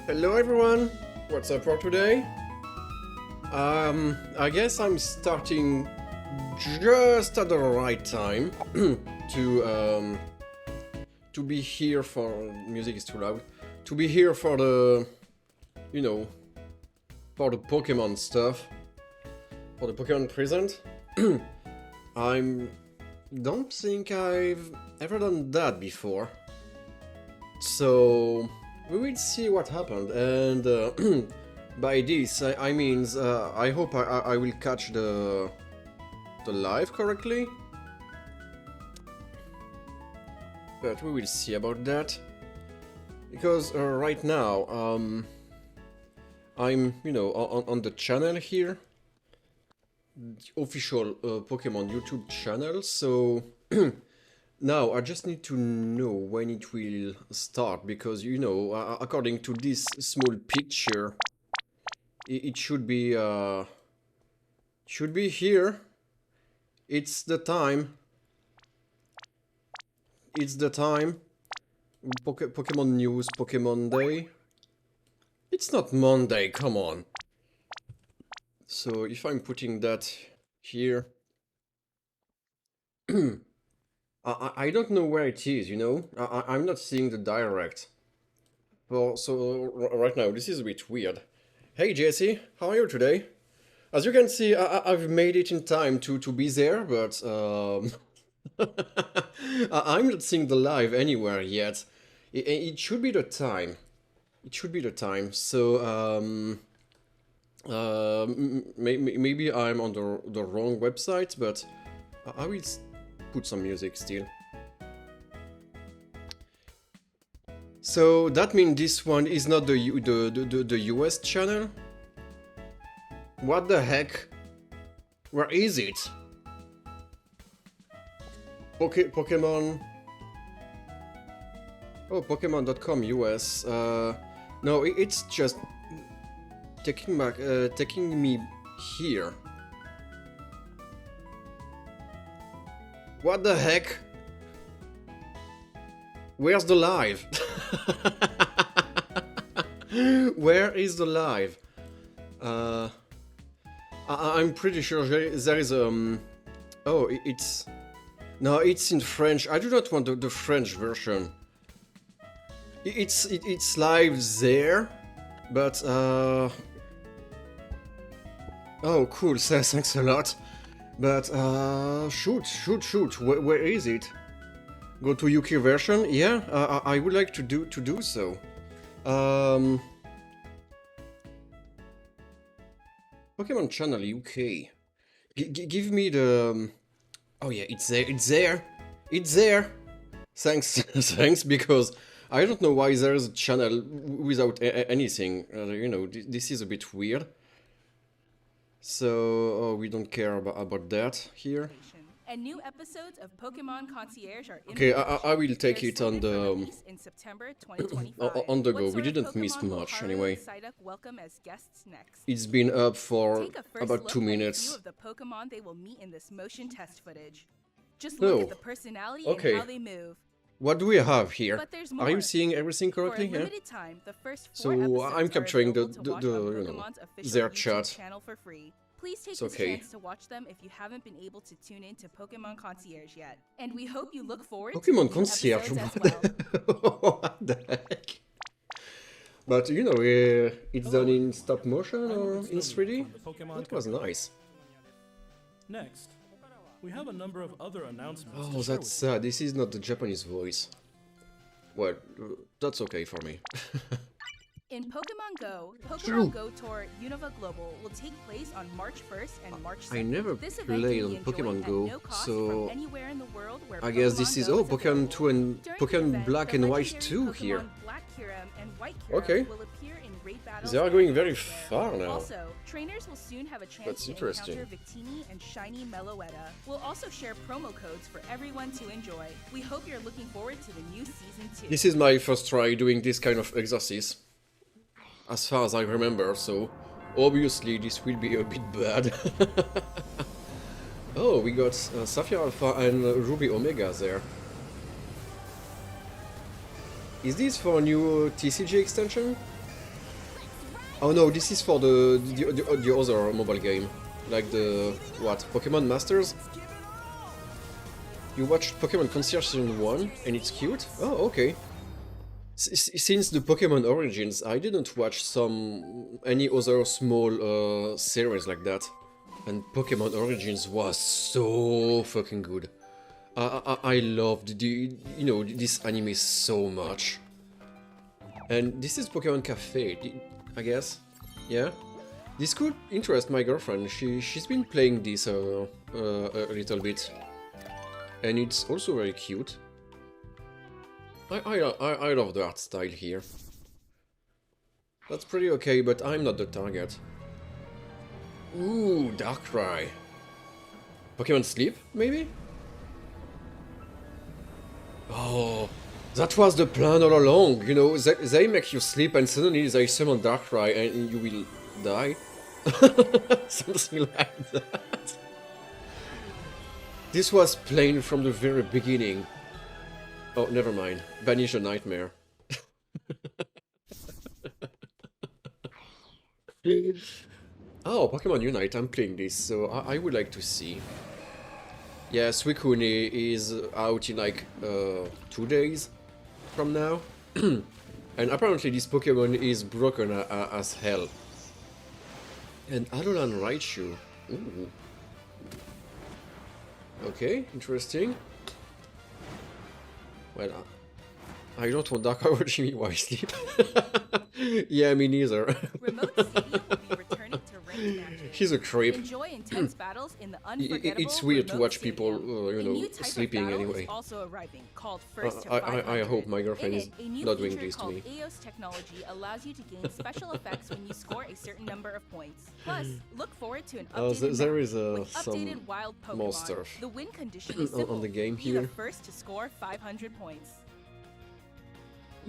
Hello everyone, what's up for today? I guess I'm starting just at the right time to be here for... music is too loud. To be here for the, you know, for the Pokemon stuff, for the Pokemon present. I don't think I've ever done that before. So we will see what happened, and by this I mean I hope I will catch the live correctly, but we will see about that, because right now I'm, you know, on the channel here, the official Pokemon YouTube channel, so now I just need to know when it will start, because, you know, according to this small picture, it should be here. It's the time. It's the time. Pokemon news, Pokemon Day. It's not Monday, come on. So if I'm putting that here, I don't know where it is, you know? I'm not seeing the direct. Well, so right now, this is a bit weird. Hey Jesse, how are you today? As you can see, I've made it in time to be there, but I'm not seeing the live anywhere yet. It should be the time. It should be the time. So, maybe I'm on the wrong website, but I will put some music still. So that means this one is not the US channel? What the heck? Where is it? Pokemon... Oh, Pokemon.com US. No, it's just taking me here. What the heck? Where's the live? Where is the live? I'm pretty sure there is oh, it's... No, it's in French. I do not want the French version. It's live there, but oh, cool. Thanks a lot. But shoot. Where is it? Go to UK version? Yeah, I would like to do so. Pokemon Channel UK. Give me the... Oh yeah, it's there. It's there. Thanks, thanks, because I don't know why there is a channel without anything. You know, this is a bit weird. So, we don't care about that here. And new episodes of Pokemon Concierge are in okay, I will take it on the in September 2025. on the go. We didn't miss much anyway. Welcome as guests next. It's been up for Take a first about look 2 at a minutes. few of the Pokemon they will meet in this motion test footage. Just look at the personality and how they move. What do we have here? But there's Are you more. seeing everything correctly? For a limited time, the first 4 So episodes I'm capturing are available to watch on you know, Pokemon's official their YouTube chat. channel for free. Please take It's this okay. chance to watch them if you haven't been able to tune in to Pokemon Concierge yet. And we hope you look forward to Pokemon new Concierge. episodes as well. What the heck? But you know, it's done in stop motion or in 3D. That was nice. Next, we have a number of other announcements. Oh, that's sad. This is not the Japanese voice. Well, that's okay for me. In Pokemon Go, Pokemon Go Tour Unova Global will take place on March 1st and March 2nd. I never This event played can on be enjoyed Pokemon at Go, no cost so from anywhere in the world where I guess this Pokemon is... Go Oh, is Pokemon available. 2 and During the Pokemon event, Black the and White legendary 2 Pokemon here. Black Kyurem and White Kyurem Okay. will appear in raid battles. They are and going very elsewhere. far now. Also, trainers will soon have a chance That's to interesting. encounter Victini and Shiny Meloetta. We'll also share promo codes for everyone to enjoy. We hope you're looking forward to the new season 2. This is my first try doing this kind of exercise, as far as I remember, so obviously this will be a bit bad. Oh, we got Sapphire Alpha and Ruby Omega there. Is this for a new TCG extension? Oh no, this is for the other mobile game. Like the, what, Pokemon Masters? You watched Pokemon Concierge Season 1 and it's cute? Oh, okay. Since the Pokemon Origins, I didn't watch any other small series like that. And Pokemon Origins was so fucking good. I loved this anime so much. And this is Pokemon Cafe, I guess. Yeah. This could interest my girlfriend. She's been playing this a little bit, and it's also very cute. I love the art style here. That's pretty okay, but I'm not the target. Ooh, Darkrai. Pokemon Sleep, maybe? Oh, that was the plan all along, you know, they make you sleep and suddenly they summon Darkrai and you will die. Something like that. This was plain from the very beginning. Oh, never mind. Banish a nightmare. Oh, Pokemon Unite, I'm playing this, so I would like to see. Yeah, Suicune is out in like 2 days from now. And apparently this Pokemon is broken as hell. And Alolan Raichu. Ooh. Okay, interesting. Well, I don't want Dark Kaguchi while I sleep. Yeah, me neither. Remote Stadium will be returning to ranked matches. He's a creep. Enjoy intense battles in the unforgettable It's weird to Remote watch people, Stadium. you A know, new type of sleeping battle anyway. is also arriving, called First to I 500. hope my girlfriend In is it, a new not doing feature this to called me. EOS technology allows you to gain special effects when you score a certain number of points. Plus, look forward to an updated There map is with some updated wild Pokemon. more stuff The win condition is on simple. the game Be the here. first to score 500 points.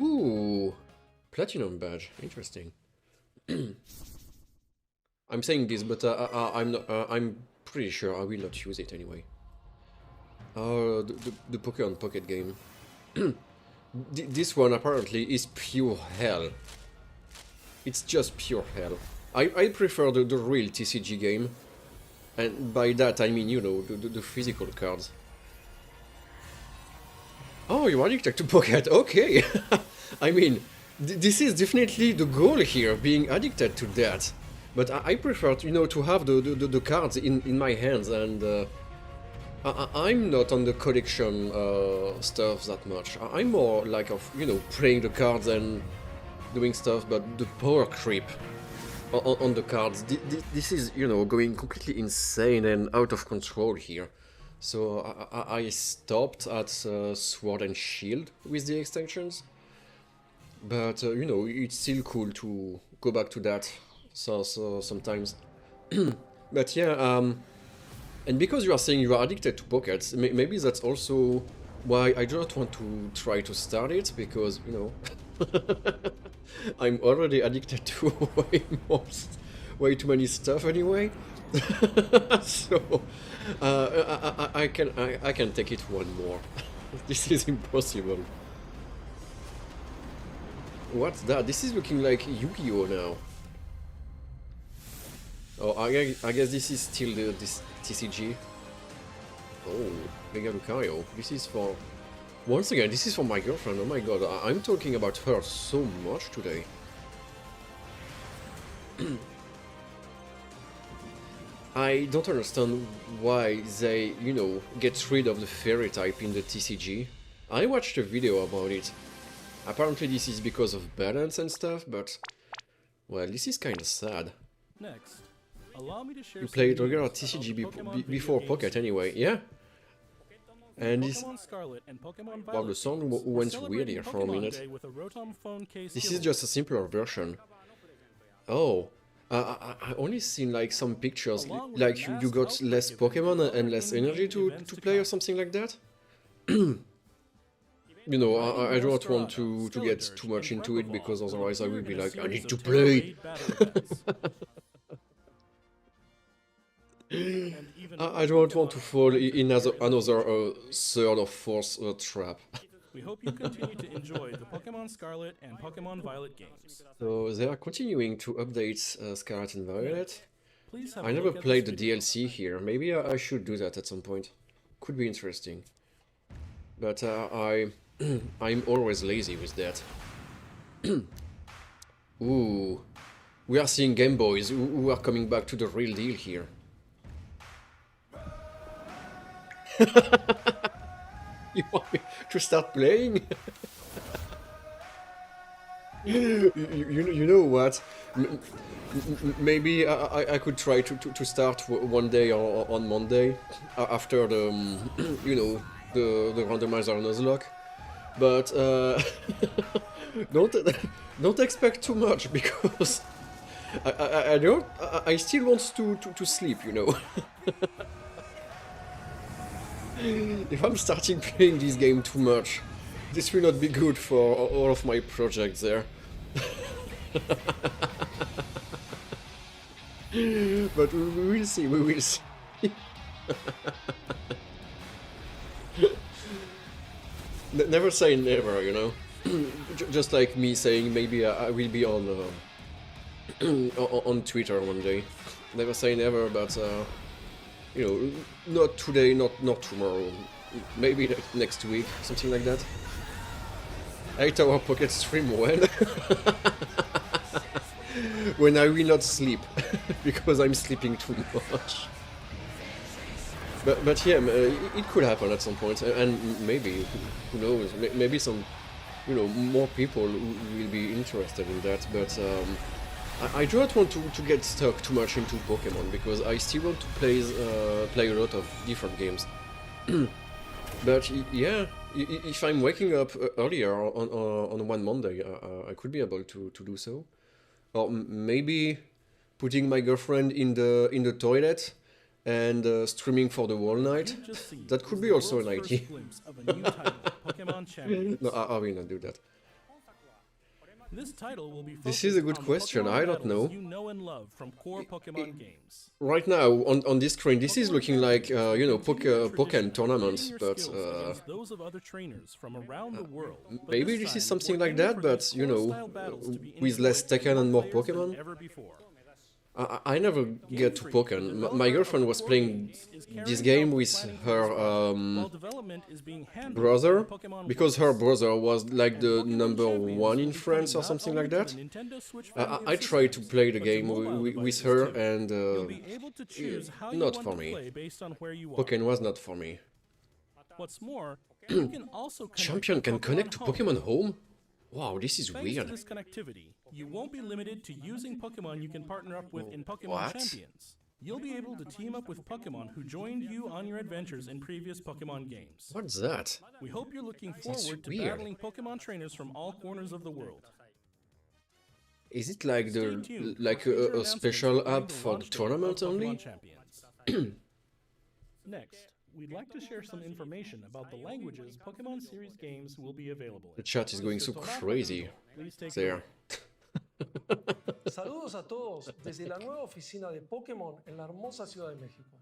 Ooh, Platinum badge, interesting. I'm saying this, but I'm not. I'm pretty sure I will not use it anyway. The Pokemon Pocket game. This one apparently is pure hell. It's just pure hell. I prefer the real TCG game, and by that I mean, you know, the physical cards. Oh, you are addicted to Pocket, okay! I mean, this is definitely the goal here, being addicted to that. But I prefer, you know, to have the cards in my hands, and I'm not on the collection stuff that much. I'm more like of, you know, playing the cards and doing stuff, but the power creep on the cards, this is, you know, going completely insane and out of control here. So I stopped at Sword and Shield with the extensions, but you know, it's still cool to go back to that so sometimes. But yeah, and because you are saying you are addicted to Pockets, maybe that's also why I do not want to try to start it, because, you know, I'm already addicted to way too many stuff anyway. So I can take it one more. This is impossible. What's that? This is looking like Yu-Gi-Oh now. Oh, I guess this is still this TCG. Oh, Mega Lucario. This is for... Once again, this is for my girlfriend. Oh my god, I'm talking about her so much today. I don't understand why they, you know, get rid of the fairy type in the TCG. I watched a video about it. Apparently this is because of balance and stuff, but... Well, this is kinda sad. Next, allow me to share You some played news regular about TCG the Pokemon video before game Pocket series. anyway, yeah? And this... Pokemon Scarlet and Pokemon Wow, the Violet sound games are went weird celebrating here for a Pokemon minute. Day with a Rotom phone case This is giveaway. just a simpler version. Oh, I only seen like some pictures, Along with like a you got mass less outbreak event Pokemon and and other less in-game energy to events to play or come. something like that? You know, I don't want to get too much into it, because otherwise I will be like, I need to play! I don't want to fall in another third or fourth trap. We hope you continue to enjoy the Pokemon Scarlet and Pokemon Violet games. So they are continuing to update Scarlet and Violet. Please have I a never look at played the this video. DLC here. Maybe I should do that at some point. Could be interesting. But I'm always lazy with that. Ooh, we are seeing Game Boys who are coming back to the real deal here. You want me to start playing? You know what? Maybe I could try to start one day on Monday after the you know the randomizer Nuzlocke, but don't expect too much because I still want to sleep, you know. If I'm starting playing this game too much, this will not be good for all of my projects there. But we will see, we will see. Never say never, you know. Just like me saying maybe I will be on on Twitter one day. Never say never, but you know, not today, not tomorrow. Maybe next week, something like that. 8-hour pocket stream when? When I will not sleep, because I'm sleeping too much. But yeah, it could happen at some point, and maybe, who knows, maybe some, you know, more people will be interested in that, but I do not want to get stuck too much into Pokemon, because I still want to play a lot of different games. But yeah, if I'm waking up earlier on one Monday, I could be able to do so. Or maybe putting my girlfriend in the toilet and streaming for the whole night. That could be also an idea. No, I will not do that. This title will be This is a good focused on the question. Pokemon I don't know. battles you know and love from core Pokemon games. Right now on this screen, this is looking like you know Pokken tournaments, but Those of other trainers from around the world. But maybe this is something like that, but you know, with less Tekken and more Pokemon. I never get to Pokken. My girlfriend was playing this game with her brother, because her brother was like the #1 in France or something like that. I tried to play the game with her, and not for me. Pokken was not for me. What's more, you can also Champion can connect to Pokemon Home? Wow, this is Thanks weird. to this connectivity, you won't be limited to using Pokemon you can partner up with in Pokemon What? Champions. You'll be able to team up with Pokemon who joined you on your adventures in previous Pokemon games. What's that? We hope you're looking That's forward to weird. battling Pokemon trainers from all corners of the world. Is it like Stay tuned like for future a announcements special regarding app the for the launch date tournament of only? Pokemon Champions. Next, we'd like to share some information about the languages Pokemon series games will be available The in. chat is going so crazy Please take a there. Saludos a todos desde la nueva oficina de Pokémon en la hermosa Ciudad de México.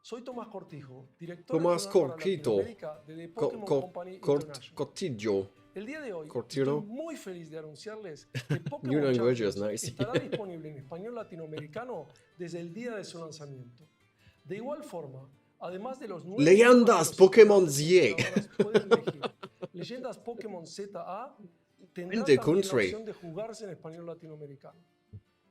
Soy Tomás Cortijo, director Tomás regional para Corquito. Latinoamérica de The Pokémon Company International. Cortillo. El día de hoy Cortilo. estoy muy feliz de anunciarles que New Pokémon languages, Champions nice. estará disponible en español latinoamericano desde el día de su lanzamiento. De igual forma, además de los nuevos Leyendas Pokémon Z. pueden elegir Leyendas Pokémon ZA tendrá In the también la country. opción de jugarse en español latinoamericano.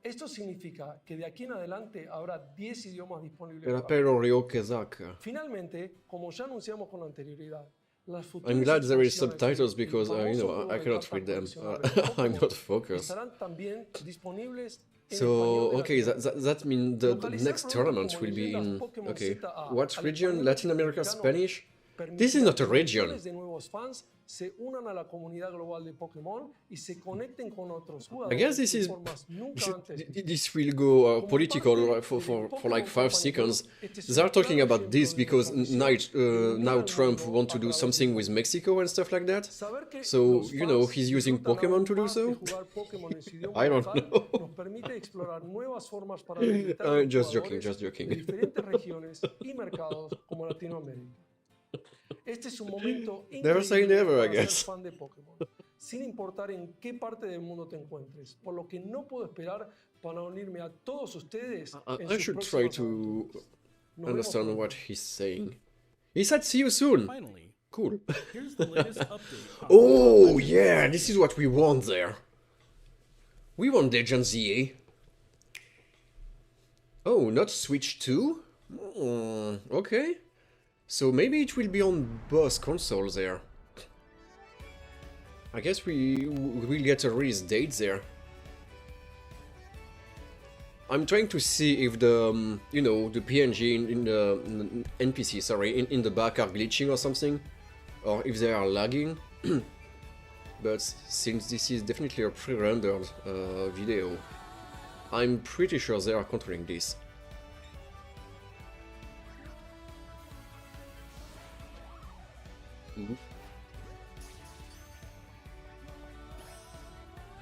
Esto significa que de aquí en adelante habrá 10 idiomas disponibles. para Pero Ryokezaka. Finalmente, como ya anunciamos con anterioridad, las I'm futuras glad there is expansiones subtitles del because you famoso know juego I de cannot cartas read them. coleccionables de I'm Pokémon not focused. estarán también disponibles en So español de okay, Latinoamérica. that means the Localizar next programas tournament como will be Leyendas in Pokémon okay. ZA What al region? español Latin America, latinoamericano Spanish? permitirá This is not a que region. millones de nuevos fans se unan a la comunidad global de Pokémon y se conecten con otros I jugadores guess this de is formas nunca antes vistas. this will go Como political parte for del like Pokémon 5 Company seconds. Group, este es They are un talking claro about this ejemplo de because nuestra visión de unir now al Trump mundo want to a do través de something with Pokémon. Mexico and stuff like that. Saber que So, los you know, fans he's using disfrutan Pokémon aún to do más so? de jugar Pokémon en su idioma I don't natal, know. nos permite explorar nuevas formas para deleitar a los Just joking, jugadores just joking. de diferentes regiones y mercados como Latinoamérica. Este es un momento Never say increíble never, I para ser guess. fan de Pokémon, sin importar en qué parte del mundo te encuentres, por lo que no puedo esperar para unirme a todos ustedes en I sus should try próximas to aventuras. Nos vemos understand pronto. what he's saying. He said see you soon. Finally, Cool. here's the latest update. on Oh Pokemon yeah, Legends. this is what we want there. We want Legend ZA. Oh, not Switch 2? Okay. So maybe it will be on both consoles there. I guess we will get a release date there. I'm trying to see if the, you know, the PNG in the NPC, sorry, in the back are glitching or something. Or if they are lagging. But since this is definitely a pre-rendered video, I'm pretty sure they are controlling this.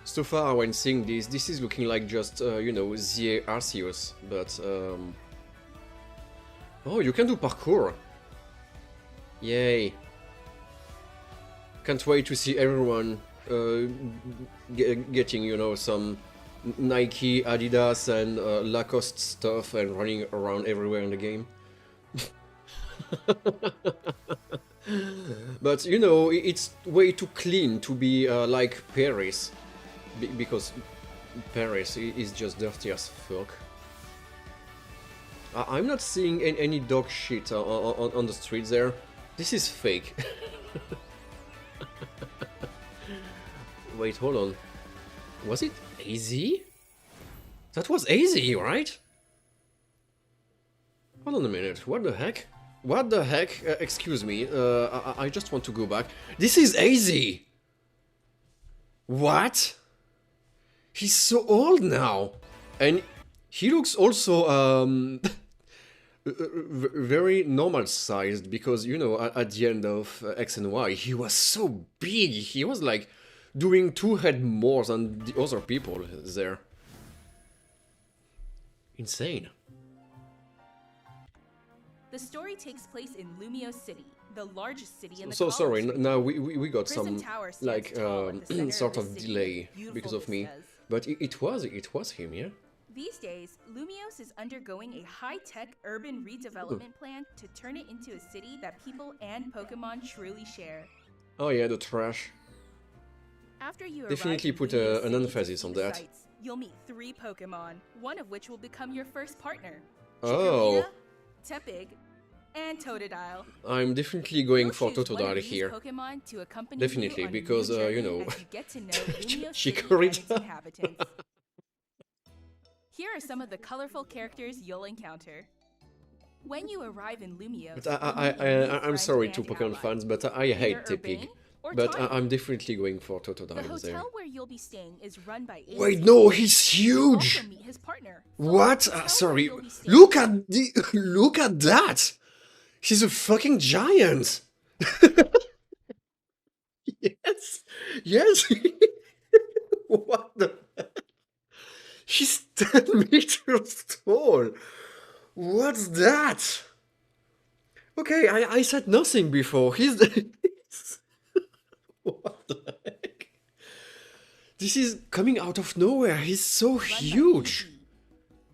So far, when seeing this is looking like just, you know, ZA Arceus, but... Oh, you can do parkour! Yay! Can't wait to see everyone getting, you know, some Nike, Adidas and Lacoste stuff and running around everywhere in the game. But, you know, it's way too clean to be like Paris. Because Paris is just dirty as fuck. I'm not seeing any dog shit on the streets there. This is fake. Wait, hold on. Was it AZ? That was AZ, right? Hold on a minute, what the heck? What the heck? Excuse me, I just want to go back. This is AZ! What? He's so old now! And he looks also very normal sized, because, you know, at the end of X and Y, he was so big. He was like doing 2 head more than the other people there. Insane. The story takes place in Lumio City, the largest city in the So sorry, College. now we got Prism some Tower stands like tall at the center sort of of the city delay with because beautiful of me, vistas. but it was him, yeah. These days, Lumios is undergoing a high-tech urban redevelopment plan to turn it into a city that people and Pokemon truly share. Oh yeah, the trash. After you Definitely arrive put in Lumio an City to emphasis see on the that. sights, you'll meet 3 Pokemon, one of which will become your first partner. Oh. Chikorita, Tepig, and Totodile. I'm definitely going You'll for choose one of Totodile these here. Pokemon to accompany Definitely, you on because, a new you journey know, as you get to know Lumio City and Chikorita. its inhabitants. Here are some of the colorful characters you'll encounter. When you arrive in Lumio, But I'm sorry to Pokemon fans, but I hate Tepig. But I'm definitely going for The Totodile there. hotel where you'll be staying is run by Wait, AZ. no, he's You'll huge! also meet his partner. What? The hotel where Sorry. you'll be staying- Look at look at that! He's a fucking giant! Yes! Yes! What the heck? He's 10 meters tall! What's that? Okay, I said nothing before. He's what the heck? This is coming out of nowhere. He's so run by huge. AZ.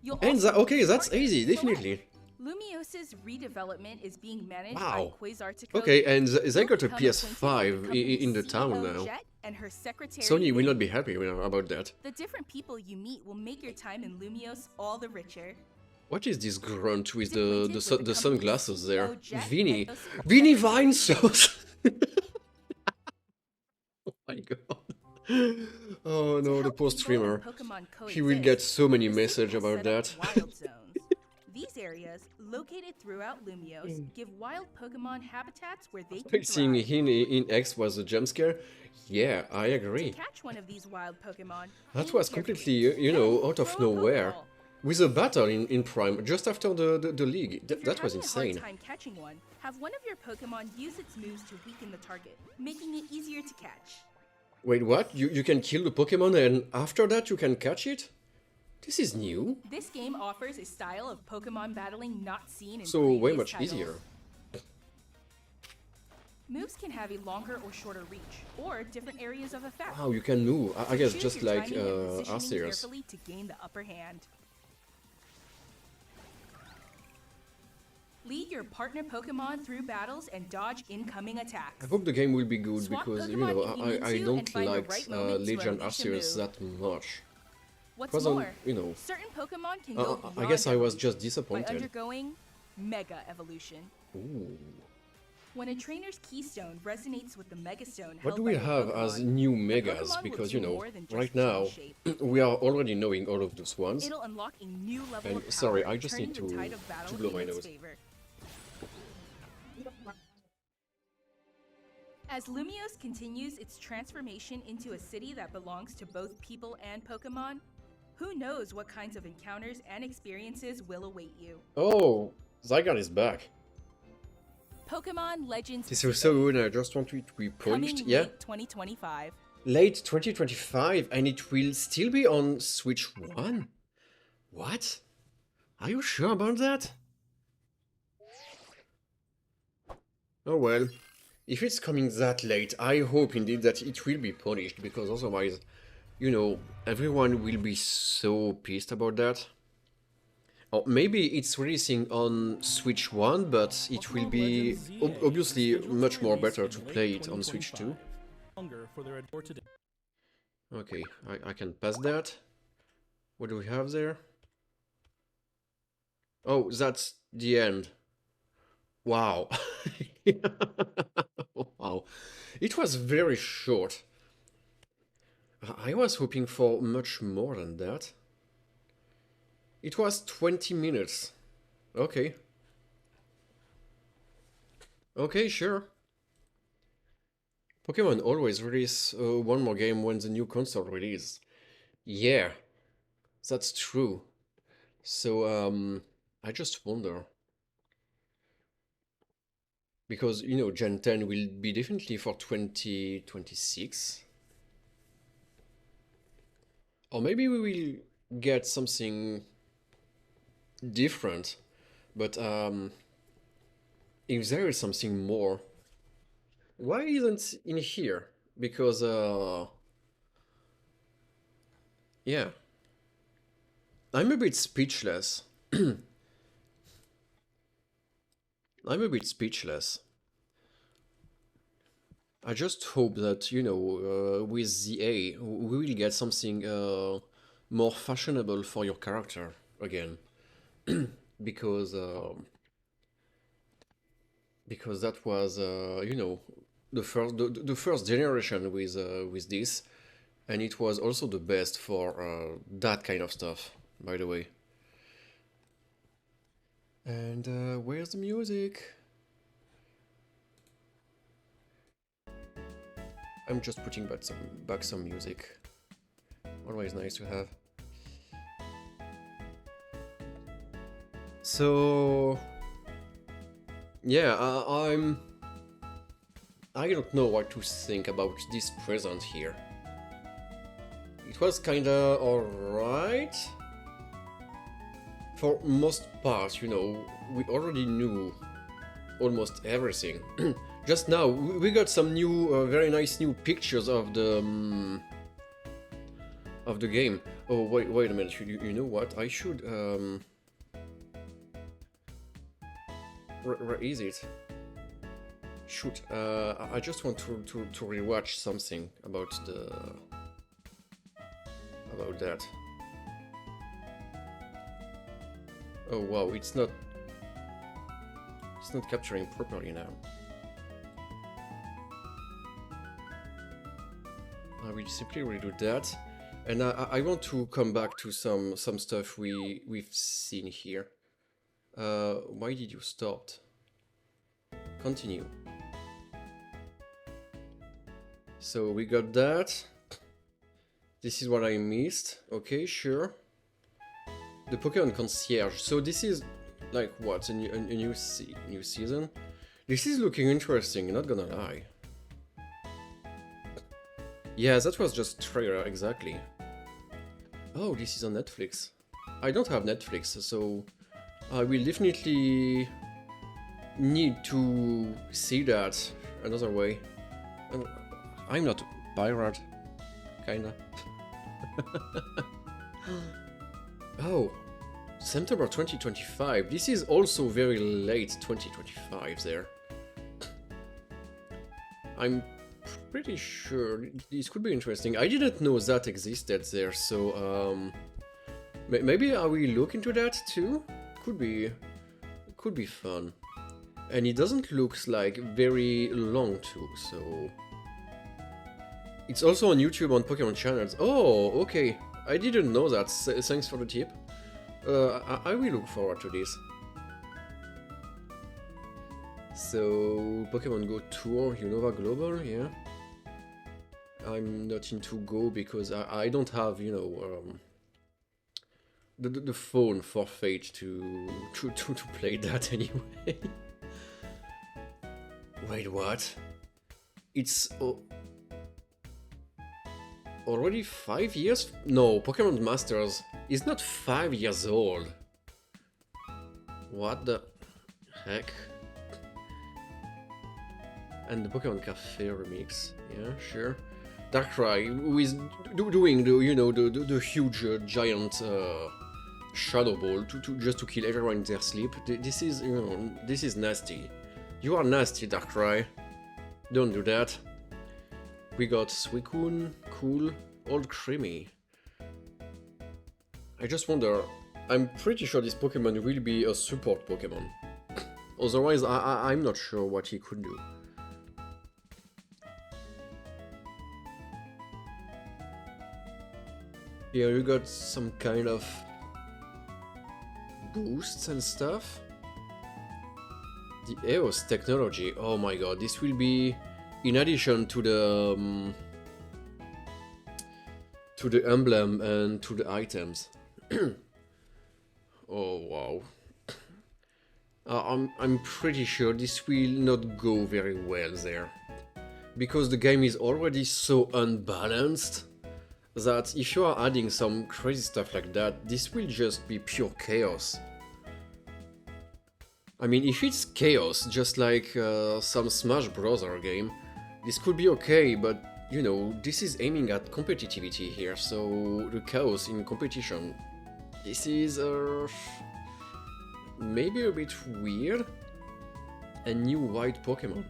You'll And also that, meet okay, his that's partner, easy, Select. definitely. Lumios's redevelopment is being managed Wow. by Quasartico. Okay, and they You'll got a become PS5 acquainted with the in the company's town CEO, now. Jet, and her secretary, Sony will not Vicky. be happy about that. The different people you meet will make your time in Lumios all the richer. What is this grunt with Get acquainted with the company's sunglasses there? CEO, Jet, Vinny. and those- Vinny Vine Sauce! Oh my god. Oh To no, the help poor people streamer. and Pokemon He will get coexist, so many the city messages has about set up that. Wild zones. These areas, located throughout Lumios, give wild Pokemon habitats where they can Seeing thrive. him in X was a jump scare? Yeah, I To agree. catch one of these wild Pokemon, That aim was carefully, completely, you know, then out of throw a nowhere. Pokeball. With a battle in Prime, just after the league. If you're That was having a hard insane. time catching one, have one of your Pokemon use its moves to weaken the target, making it easier to catch. Wait, what? You can kill the Pokemon and after that you can catch it? This is new. This game offers a style of Pokemon battling not seen in So way previous much titles. easier. Moves can have a longer or shorter reach, or different areas of effect. Wow, you can move. I guess Choose just your like timing and positioning Arceus. carefully to gain the upper hand. Lead your partner Pokemon through battles and dodge incoming attacks. I hope the game will be good Swap because, you Pokemon know, if you need I to don't and find the like right moment to Legend unleash a Arceus move. that much. What's Wasn't, more, you know, certain Pokemon can go I beyond guess I was evolution just by disappointed. undergoing Mega Evolution. Ooh. When a trainer's keystone resonates with the Megastone What held do by we your have Pokemon, as new the Megas? Pokemon will Because, do you know, more than just right change now, shape. we are already knowing all of those ones. It'll unlock a new level And of power, sorry, I just turning need the tide of to battle blow in my its nose. favor. As Lumiose continues its transformation into a city that belongs to both people and Pokemon, who knows what kinds of encounters and experiences will await you. Oh, Zygarde is back. Pokemon Legends This was ZA, so good, I just want it to be coming polished. Yeah, late 2025. late 2025, and it will still be on Switch 1? What? Are you sure about that? Oh well. If it's coming that late, I hope indeed that it will be polished, because otherwise, you know, everyone will be so pissed about that. Or maybe it's releasing on Switch 1, but it will Pokemon be Legends ZA is obviously scheduled much for more release better in to late play it on Switch 2. 2025. Longer for their adore today. Okay, I can pass that. What do we have there? Oh, that's the end. Wow. Wow. It was very short. I was hoping for much more than that. It was 20 minutes. Okay. Okay, sure. Pokemon always release one more game when the new console release. Yeah, that's true. So, I just wonder. Because, you know, Gen 10 will be definitely for 2026. Or maybe we will get something different. But if there is something more, why isn't in here? Because yeah, I'm a bit speechless. I'm a bit speechless. I just hope that, you know, with the A, we will get something more fashionable for your character again. Because that was, you know, the first generation with this, and it was also the best for that kind of stuff, by the way. And where's the music? I'm just putting back some music. Always nice to have. So yeah, I don't know what to think about this present here. It was kinda alright. For most part, you know, we already knew almost everything. Just now, we got some new, very nice new pictures of the game. Oh, wait a minute. You know what? I should where is it? Shoot. I just want to rewatch something about that. Oh wow, it's not capturing properly now. I will simply redo that, and I want to come back to some stuff we've seen here. Why did you stop? Continue. So we got that. This is what I missed. Okay, sure. The Pokemon Concierge. So this is like what, a new season? This is looking interesting, not gonna lie. Yeah, that was just trailer, exactly. Oh, this is on Netflix. I don't have Netflix, so I will definitely need to see that another way? I'm not a pirate, kinda. Oh, September 2025. This is also very late 2025 there. I'm pretty sure this could be interesting. I didn't know that existed there, so maybe I will look into that too. Could be fun. And it doesn't look like very long too, so it's also on YouTube on Pokemon channels. Oh, okay. I didn't know that. Thanks for the tip. I will look forward to this. So, Pokemon Go Tour, Unova Global, yeah. I'm not into Go because I don't have, you know, the phone for Fate to play that anyway. Wait, what? It's already 5 years? No, Pokemon Masters is not 5 years old. What the heck? And the Pokemon Cafe remix, yeah, sure. Darkrai, who is doing the, you know, the huge giant Shadow Ball just to kill everyone in their sleep. This is, you know, this is nasty. You are nasty, Darkrai. Don't do that. We got Suicune, cool, Old Creamy. I just wonder, I'm pretty sure this Pokemon will be a support Pokemon. Otherwise, I'm not sure what he could do. Here you got some kind of boosts and stuff. The EOS technology, oh my god, this will be in addition to the emblem and to the items. Oh wow. I'm pretty sure this will not go very well there. Because the game is already so unbalanced that if you are adding some crazy stuff like that, this will just be pure chaos. I mean, if it's chaos, just like some Smash Bros. Game, this could be okay, but you know, this is aiming at competitivity here, so the chaos in competition, this is maybe a bit weird. A new white Pokemon.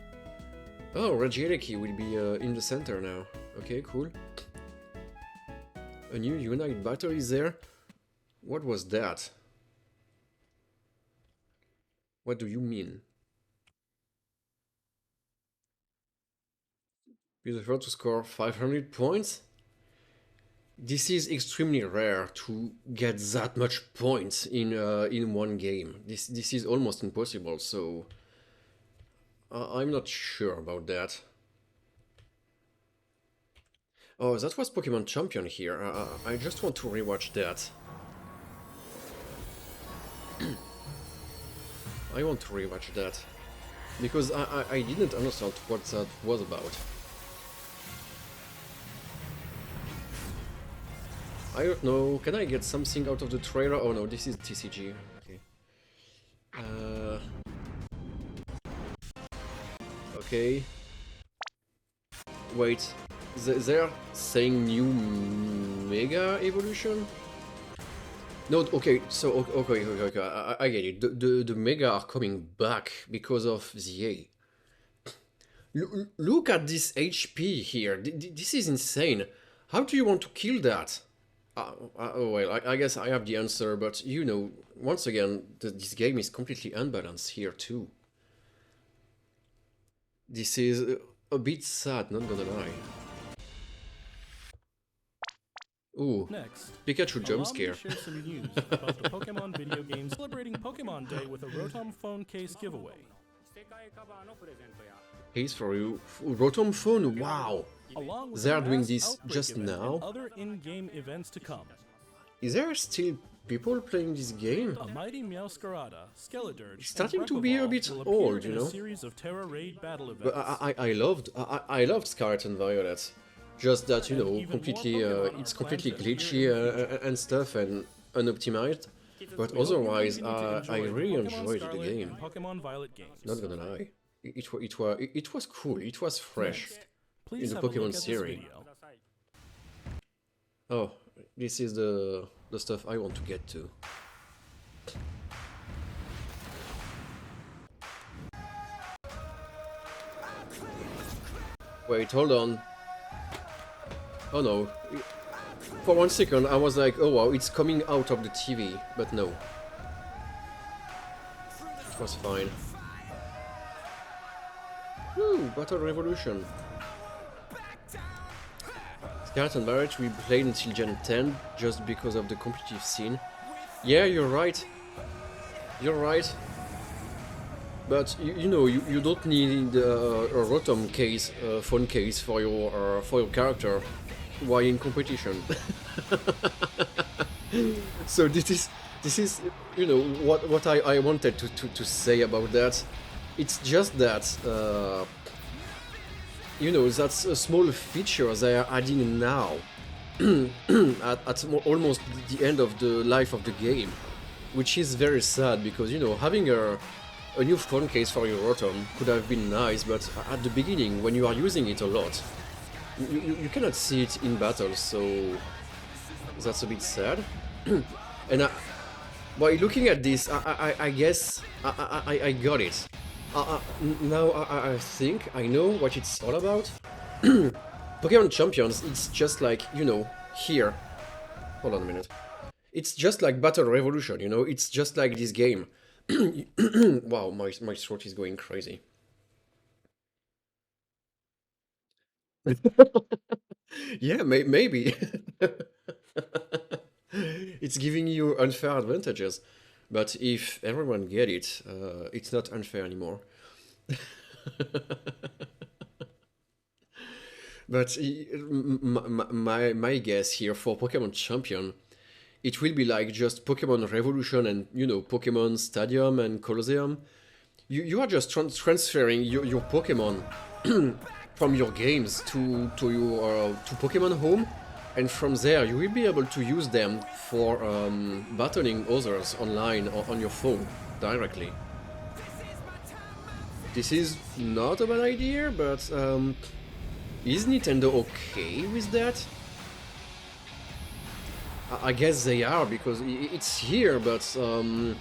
Oh, Regieleki will be in the center now. Okay, cool. A new Unite battle is there? What was that? What do you mean? Be the first to score 500 points? This is extremely rare to get that much points in one game. This is almost impossible, so I'm not sure about that. Oh, that was Pokemon Champion here. I just want to rewatch that. I want to rewatch that. Because I didn't understand what that was about. I don't know, can I get something out of the trailer? Oh no, this is TCG. Okay. Okay. Wait, they're saying new Mega Evolution? No, okay, so, okay, I get it. The Mega are coming back because of ZA. Look at this HP here. This is insane. How do you want to kill that? Well, I guess I have the answer, but you know, once again, this game is completely unbalanced here too. This is a bit sad, not gonna lie. Ooh, Next, Pikachu jump scare. Share some news about the Pokemon video game celebrating Pokemon Day with a Rotom phone case giveaway. Here's for you. Rotom phone, wow! Along with They are the doing mass this outbreak just event now? and other in-game events to come. Is there still people playing this game? A mighty Meowscarada, Skeledirge, It's starting and to be a Brekavoll bit will appear old, you in know? a series of Terra Raid battle events. But I loved Scarlet and Violet. Just that, you And know, even completely more Pokemon it's are completely planned to appear glitchy in the future. and stuff and unoptimized. But We hope you otherwise, continue to I enjoy the really Pokemon enjoyed the Scarlet game. and Pokemon Violet games. Not gonna lie. it was cool. It was fresh Next, in please the have a look Pokemon at this series. video. Oh, this is the stuff I want to get to. Wait, hold on. Oh no. For 1 second I was like, oh wow, it's coming out of the TV, but no. It was fine. Woo, Battle Revolution. Scarlet and Barrett we played until Gen 10 just because of the competitive scene. Yeah, you're right. You're right. But you know, you don't need a Rotom case, phone case for your character while in competition. So this is you know what I wanted to say about that. It's just that you know, that's a small feature they are adding now at almost the end of the life of the game, which is very sad because you know having a new phone case for your Rotom could have been nice, but at the beginning when you are using it a lot, you cannot see it in battle, so that's a bit sad. And by looking at this, I guess I got it. Now I think I know what it's all about. Pokemon Champions, it's just like, you know, here. Hold on a minute. It's just like Battle Revolution, you know, it's just like this game. Wow, my throat is going crazy. Yeah, maybe. It's giving you unfair advantages. But if everyone get it, it's not unfair anymore. But my guess here for Pokemon Champion, it will be like just Pokemon Revolution and, you know, Pokemon Stadium and Colosseum. You are just transferring your Pokemon from your games to your to Pokemon Home, and from there you will be able to use them for battling others online or on your phone directly. This is not a bad idea, but is Nintendo okay with that? I guess they are, because it's here, but you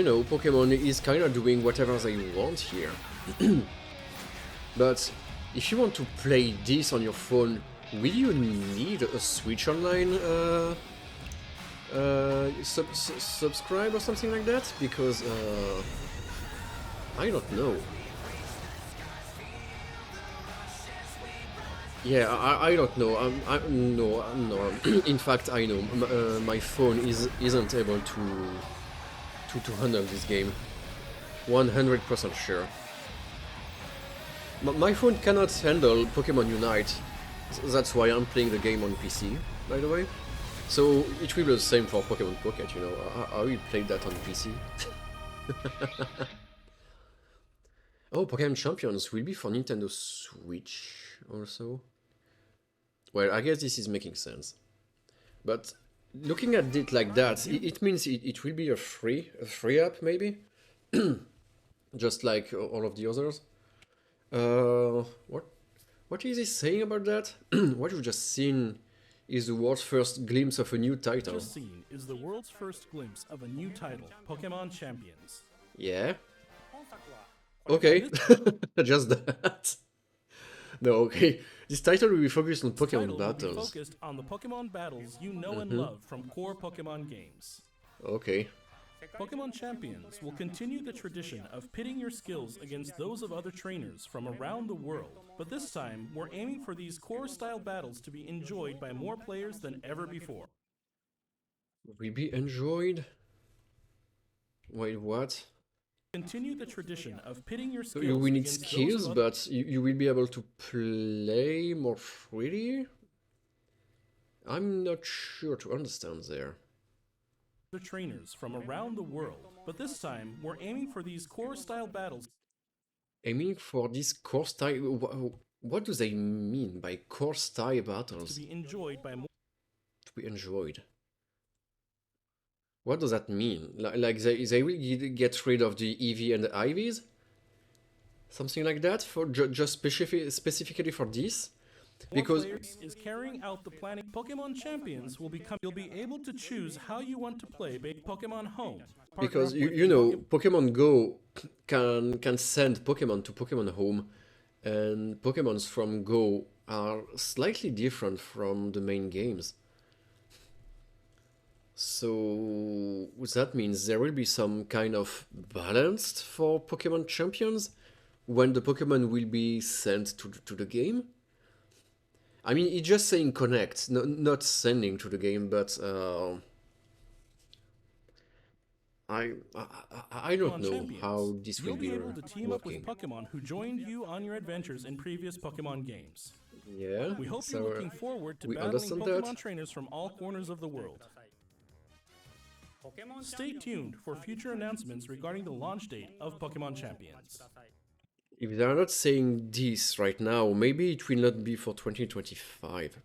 know, Pokemon is kind of doing whatever they want here. But if you want to play this on your phone, will you need a Switch Online subscribe or something like that? Because I don't know. Yeah, I don't know. No. In fact, I know my phone isn't able to handle this game. 100% sure. My phone cannot handle Pokemon Unite. That's why I'm playing the game on PC, by the way. So it will be the same for Pokemon Pocket, you know. I will play that on PC. Oh, Pokemon Champions will be for Nintendo Switch also. Well, I guess this is making sense. But looking at it like that, it means it will be a free app, maybe? Just like all of the others. What is he saying about that? What you've just seen is the world's first glimpse of a new title. What you've just seen is the world's first glimpse of a new title, Pokemon Champions. Yeah? Okay, just that. No, okay. This title will be focused on Pokemon battles. Will be focused on the Pokemon battles you know and love from core Pokemon games. Okay. Pokemon Champions will continue the tradition of pitting your skills against those of other trainers from around the world, but this time we're aiming for these core-style battles to be enjoyed by more players than ever before. Will be enjoyed? Wait, what? Continue the tradition of pitting your skills. So you will need skills, but you will be able to play more freely? I'm not sure to understand there. The trainers from around the world, but this time we're aiming for these core-style battles. Aiming for these core style. What do they mean by core style battles? To be enjoyed by more. To be enjoyed. What does that mean? Like they will get rid of the EV and the IVs? Something like that for just specifically for this? More Because players is carrying out the planning. Pokemon Champions will become. You'll be able to choose how you want to play Pokemon Home. because you know Pokemon Go can send Pokemon to Pokemon Home, and Pokemons from Go are slightly different from the main games. So that means there will be some kind of balanced for Pokemon champions when the Pokemon will be sent to the game. I mean, it's just saying connect, not sending to the game, but I don't Pokemon know Champions. how this will You'll be be able to team up with working. Pokemon who joined you on your adventures in previous Pokemon games. Yeah, We hope so you're looking forward to we battling understand Pokemon that. trainers from all corners of the world. Stay tuned for future announcements regarding the launch date of Pokemon Champions. If they are not saying this right now, maybe it will not be for 2025.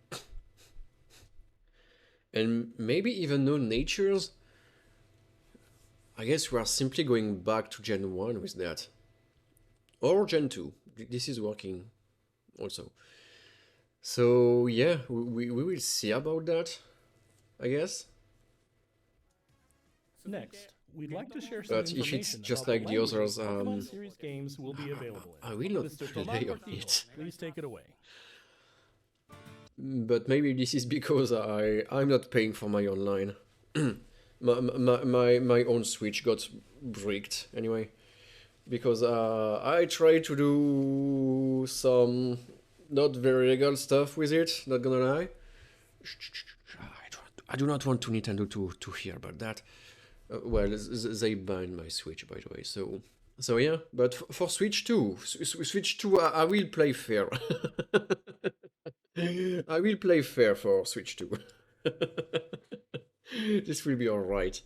And maybe even no natures. I guess we are simply going back to Gen 1 with that. Or Gen 2. This is working also. So yeah, we will see about that, I guess. Next, we'd like to share some But if it's information just about like the others, Pokemon series games will be available in. I will not Mr. play Tomás on Portillo, it. please take it away. But maybe this is because I'm not paying for my online. my own Switch got bricked anyway. Because I tried to do some not very legal stuff with it, not gonna lie. I do not want to Nintendo to hear about that. Well, they banned my Switch, by the way, so yeah. But for Switch 2, Switch 2, I will play fair. I will play fair for Switch 2. This will be alright.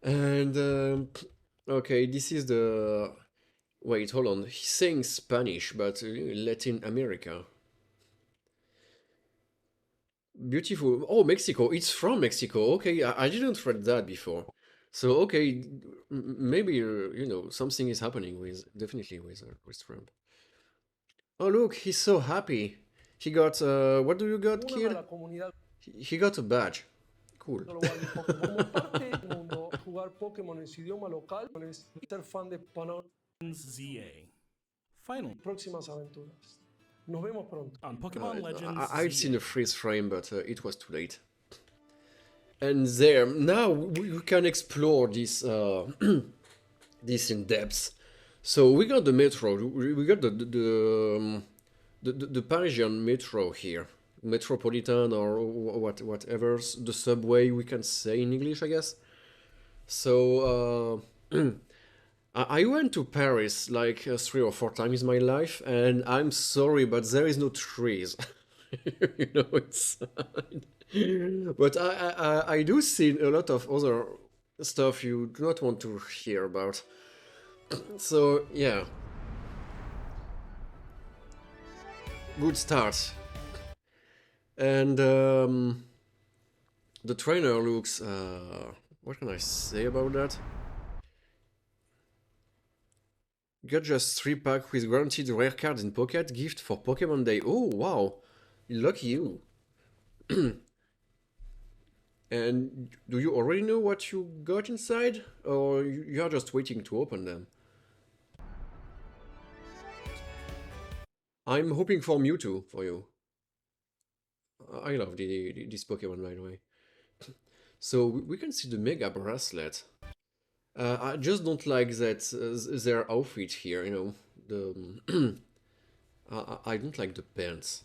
And okay, this is the. Wait, hold on. He's saying Spanish, but Latin America. Beautiful. Oh, Mexico. It's from Mexico. Okay, I didn't read that before. So okay, maybe you know something is happening with definitely with Trump. Oh look, he's so happy. He got what do you got, Úname a kid? la comunidad He got a badge. Cool. global de Pokémon. Como parte del mundo, jugar Pokémon en su idioma local es ser fan de Panamá ZA. Finally, y próximas aventuras. Nos vemos pronto. on Pokemon Legends I'd seen ZA. a freeze frame, but it was too late. And there, now we can explore this this in depth. So we got the metro. We got the Parisian metro here, metropolitan or whatever the subway we can say in English, I guess. So I went to Paris like 3 or 4 times in my life, and I'm sorry, but there is no trees. You know, it's. But I do see a lot of other stuff you do not want to hear about. So yeah, good start. And the trainer looks. What can I say about that? Got just 3 pack with guaranteed rare cards in pocket. Gift for Pokemon Day. Oh wow, lucky you. And do you already know what you got inside? Or you are just waiting to open them? I'm hoping for Mewtwo for you. I love this Pokemon, by the way. So we can see the Mega Bracelet. I just don't like that their outfit here, you know. The I don't like the pants.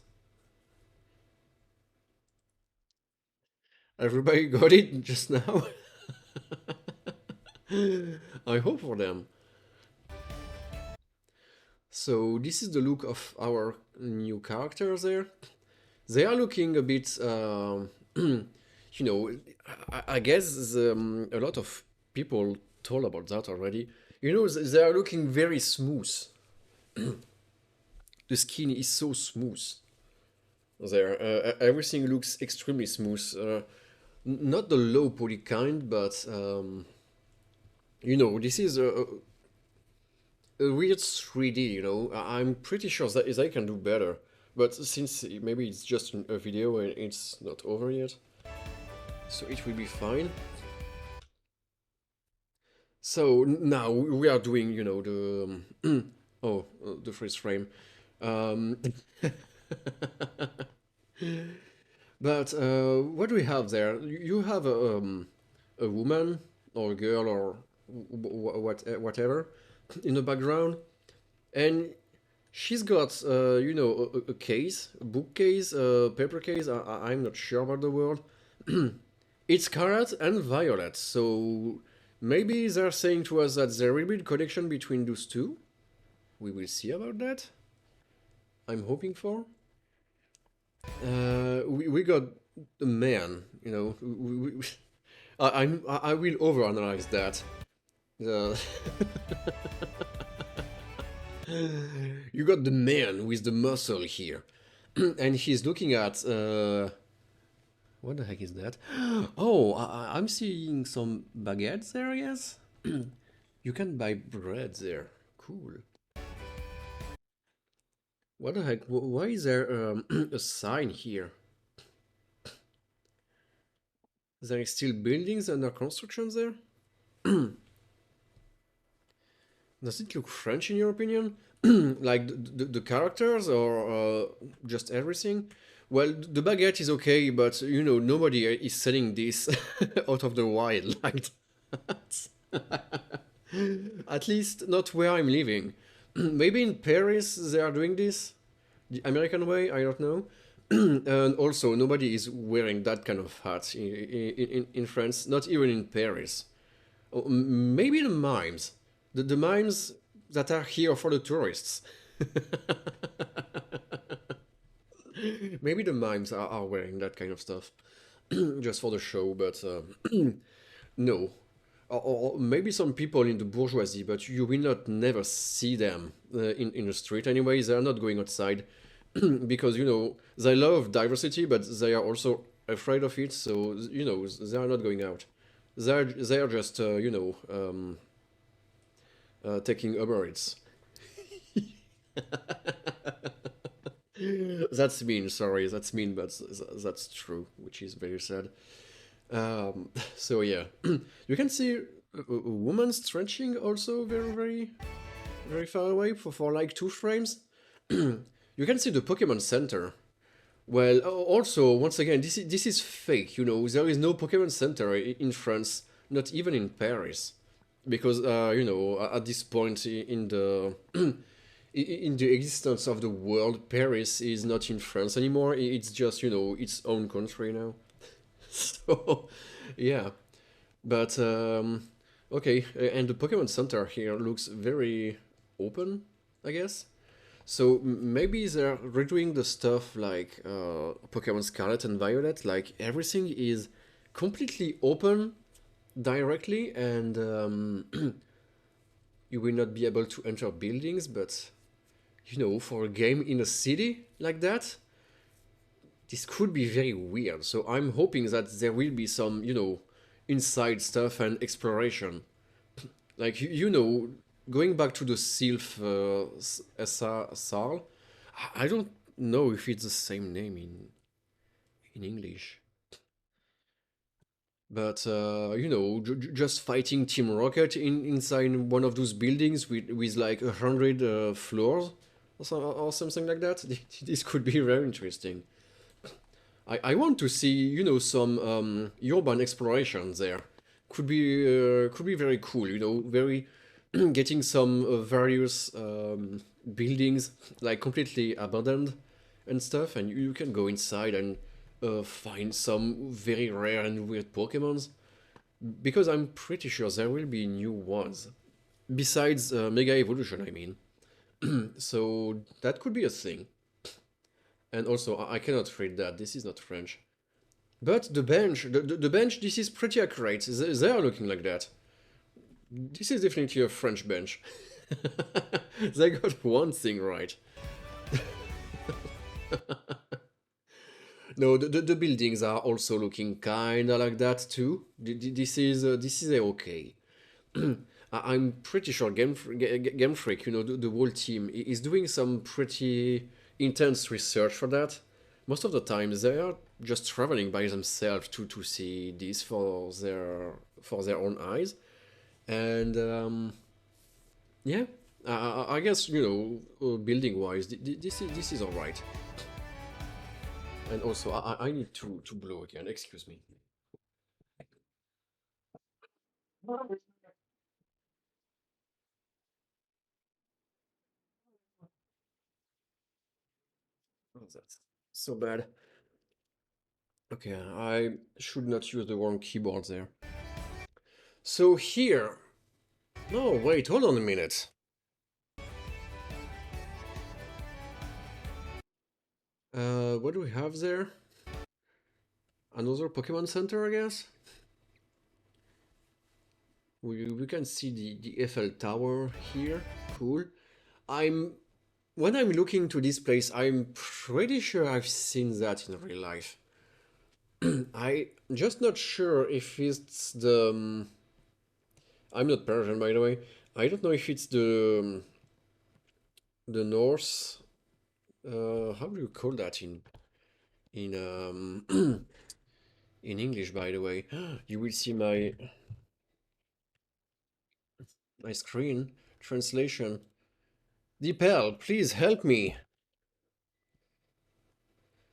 Everybody got it just now? I hope for them. So this is the look of our new characters there. They are looking a bit, you know, I guess a lot of people told about that already. You know, they are looking very smooth. The skin is so smooth there. Everything looks extremely smooth. Not the low poly kind, but you know, this is a weird 3D, you know. I'm pretty sure that they can do better. But since maybe it's just a video and it's not over yet, so it will be fine. So now we are doing, you know, the the freeze frame. Um, but what do we have there? You have a woman or a girl or whatever in the background, and she's got you know a case, a bookcase, a paper case. I'm not sure about the word. It's scarlet and violet, so maybe they're saying to us that there will be a connection between those two. We will see about that. I'm hoping for. We got a man, you know. I will overanalyze that. Uh, you got the man with the muscle here, and he's looking at what the heck is that? Oh, I'm seeing some baguettes there, yes? You can buy bread there. Cool. What the heck? Why is there a sign here? There are still buildings under construction there? Does it look French in your opinion? Like the characters or just everything? Well, the baguette is okay, but you know, nobody is selling this out of the wild like that. At least not where I'm living. Maybe in Paris they are doing this, the American way, I don't know. And also, nobody is wearing that kind of hat in France, not even in Paris. Oh, maybe the mimes. The mimes that are here for the tourists. Maybe the mimes are wearing that kind of stuff just for the show, but no. Or maybe some people in the bourgeoisie, but you will not never see them in the street anyway. They are not going outside because, you know, they love diversity, but they are also afraid of it. So, you know, they are not going out. They are just, you know, taking Uber Eats. That's mean, sorry, that's mean, but that's true, which is very sad. So yeah, you can see a woman stretching also very far away for like 2 frames. You can see the Pokemon Center. Well, also once again, this is fake. You know, there is no Pokemon Center in France, not even in Paris, because you know at this point in the in the existence of the world, Paris is not in France anymore. It's just, you know, its own country now. So, yeah. But, okay. And the Pokemon Center here looks very open, I guess. So maybe they're redoing the stuff like Pokemon Scarlet and Violet. Like everything is completely open directly, and you will not be able to enter buildings, but you know, for a game in a city like that, this could be very weird. So I'm hoping that there will be some, you know, inside stuff and exploration. Like, you know, going back to the Sylph Sal, I don't know if it's the same name in English. But, you know, just fighting Team Rocket inside one of those buildings with like 100 floors or something like that. This could be very interesting. I want to see, you know, some urban exploration there. Could be very cool, you know, very getting some various buildings like completely abandoned and stuff, and you can go inside and find some very rare and weird Pokemons, because I'm pretty sure there will be new ones besides Mega Evolution, I mean. So that could be a thing. And also, I cannot read that. This is not French. But the bench, the bench, this is pretty accurate. They are looking like that. This is definitely a French bench. They got one thing right. No, the buildings are also looking kinda like that too. This is a okay. I'm pretty sure Game Freak, the whole team is doing some pretty intense research for that. Most of the time, they are just traveling by themselves to see this for their own eyes, and yeah, I guess building wise, this is all right. And also, I need to blow again. Excuse me. Oh, that's so bad. Okay, I should not use the wrong keyboard there. So here. No, wait, hold on a minute. What do we have there? Another Pokemon Center, I guess? We can see the Eiffel Tower here. Cool. I'm when I'm looking to this place, I'm pretty sure I've seen that in real life. I just not sure if it's I'm not Persian, by the way. I don't know if it's the Norse. How do you call that in in English? By the way, you will see my screen translation. Deepel, please help me.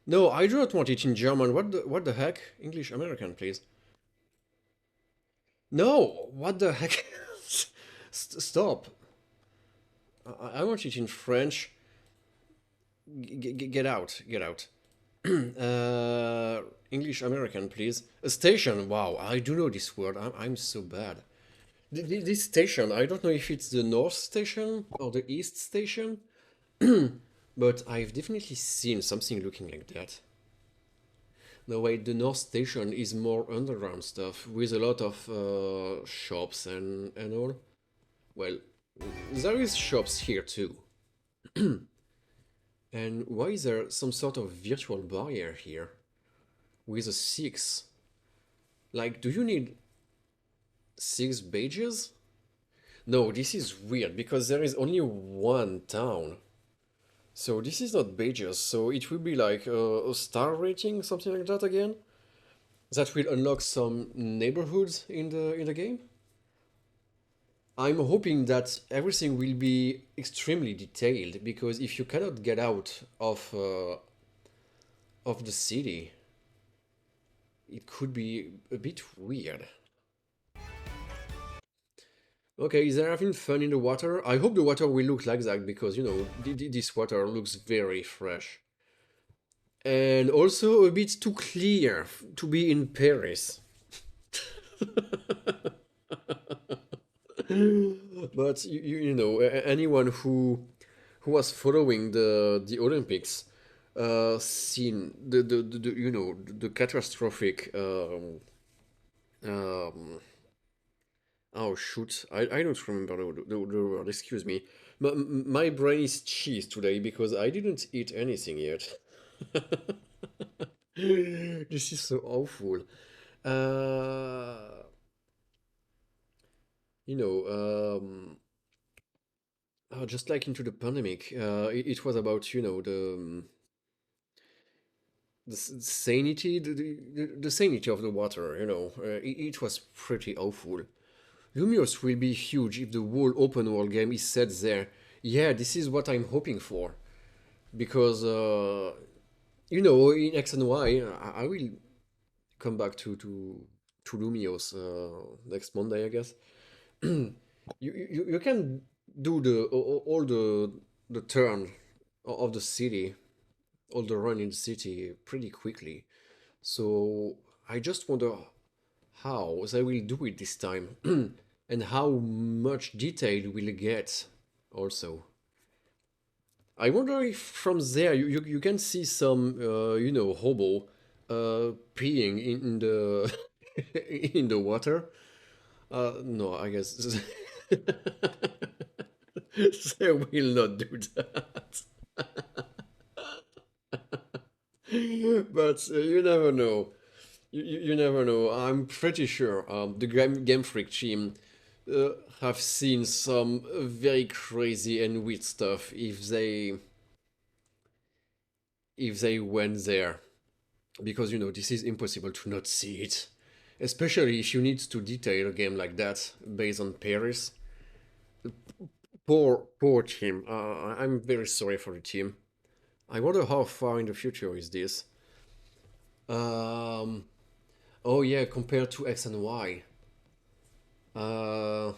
No, I do not want it in German. What the heck? English American, please. No, what the heck? Stop. I want it in French. Get out, get out. English American, please. A station. Wow, I do know this word. I'm so bad. This station, I don't know if it's the North Station or the East Station, but I've definitely seen something looking like that. No, wait, the North Station is more underground stuff with a lot of shops and all. Well, there is shops here too. And why is there some sort of virtual barrier here with a 6? Like, do you need 6 badges? No, this is weird because there is only one town. So this is not badges, so it will be like a star rating, something like that again. That will unlock some neighborhoods in the game. I'm hoping that everything will be extremely detailed because if you cannot get out of the city, it could be a bit weird. Okay, is there anything fun in the water? I hope the water will look like that because this water looks very fresh. And also a bit too clear to be in Paris. But anyone who was following the Olympics seen the catastrophic um oh shoot, I don't remember the word, excuse me. My brain is cheese today because I didn't eat anything yet. This is so awful. Uh, you know, just like into the pandemic, it was about the sanity, the sanity of the water. It was pretty awful. Lumios will be huge if the whole open world game is set there. Yeah, this is what I'm hoping for. Because, in X and Y, I will come back to Lumios next Monday, I guess. You can do all the turn of the city, all the run in the city pretty quickly. So I just wonder how they will do it this time and how much detail we'll get also. I wonder if from there you can see some hobo peeing in the in the water. No, I guess they will not do that. But you never know. You never know. I'm pretty sure the Game Freak team uh, have seen some very crazy and weird stuff if they went there, because this is impossible to not see it, especially if you need to detail a game like that based on Paris. Poor team. I'm very sorry for the team. I wonder how far in the future is this. Um, oh yeah, compared to X and Y. Uh,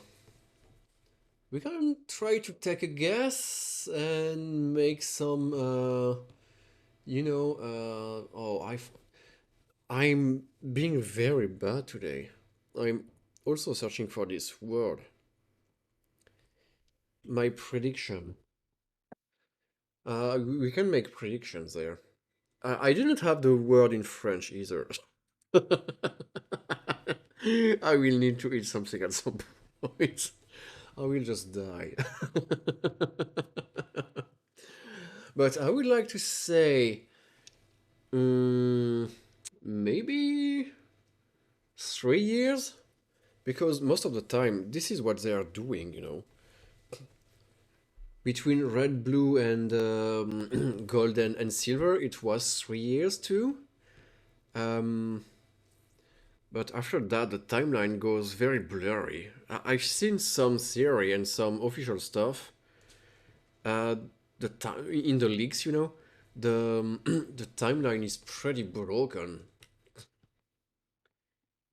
we can try to take a guess and make some. I'm being very bad today. I'm also searching for this word. My prediction. We can make predictions there. I didn't have the word in French either. I will need to eat something at some point. I will just die. But I would like to say, mm, maybe 3 years? Because most of the time, this is what they are doing. Between red, blue, and golden and silver, it was 3 years too. Um, but after that, the timeline goes very blurry. I've seen some theory and some official stuff. Uh, in the leaks, the the timeline is pretty broken.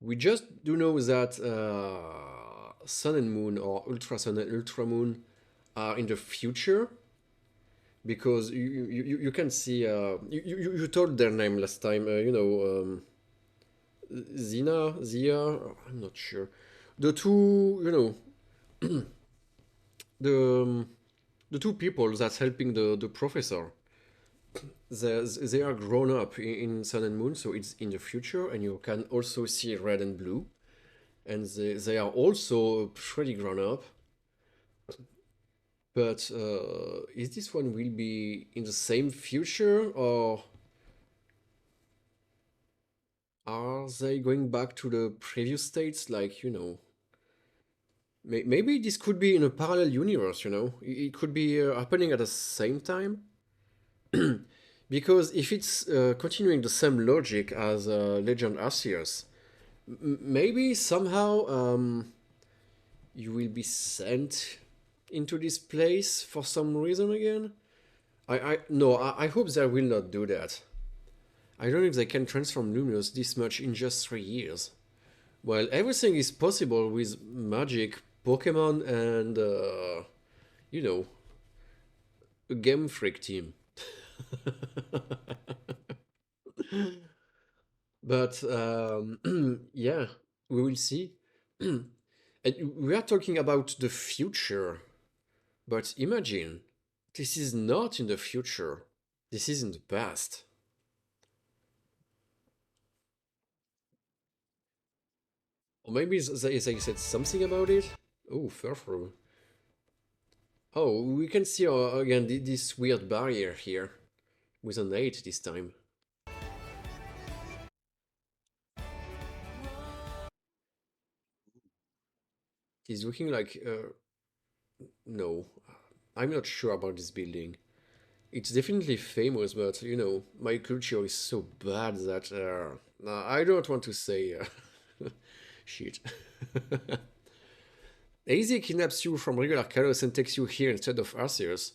We just do know that Sun and Moon or Ultra Sun and Ultra Moon are in the future, because you can see you told their name last time, Zia, I'm not sure, the two, the the two people that's helping the professor, they are grown up in Sun and Moon, so it's in the future, and you can also see red and blue, and they are also pretty grown up. But is this one will be in the same future, or are they going back to the previous states? Like, maybe this could be in a parallel universe. It could be happening at the same time. Because if it's continuing the same logic as Legend Arceus, maybe somehow you will be sent into this place for some reason again. I hope they will not do that. I don't know if they can transform Luminous this much in just 3 years. Well, everything is possible with magic, Pokemon, and you know, a Game Freak team. But yeah, we will see. And we are talking about the future, but imagine this is not in the future. This is in the past. Or maybe they said something about it. Oh, Furfur. Oh, we can see again this weird barrier here with an 8 this time. He's looking like no, I'm not sure about this building. It's definitely famous, but my culture is so bad that I don't want to say shit. AZ kidnaps you from regular Kalos and takes you here instead of Arceus.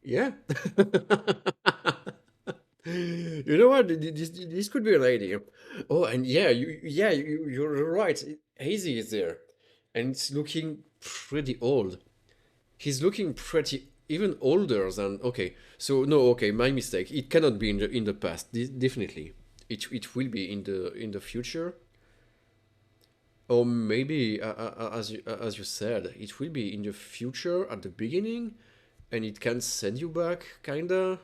Yeah. You know what? This could be an idea. Oh, and yeah, you're right. Hazy is there, and it's looking pretty old. He's looking pretty even older than. Okay, so no, okay, my mistake. It cannot be in the past. Definitely, it will be in the future. Or maybe, as you said, it will be in the future at the beginning, and it can send you back, kinda,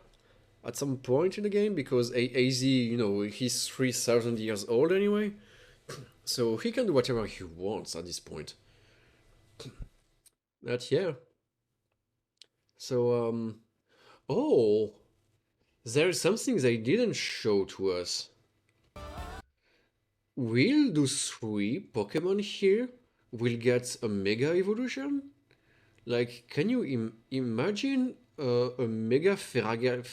at some point in the game, because AZ, he's 3,000 years old anyway, so he can do whatever he wants at this point. But yeah, so oh, There is something they didn't show to us. Will those three Pokemon here will get a Mega Evolution? Like, can you imagine a Mega Ferraglator?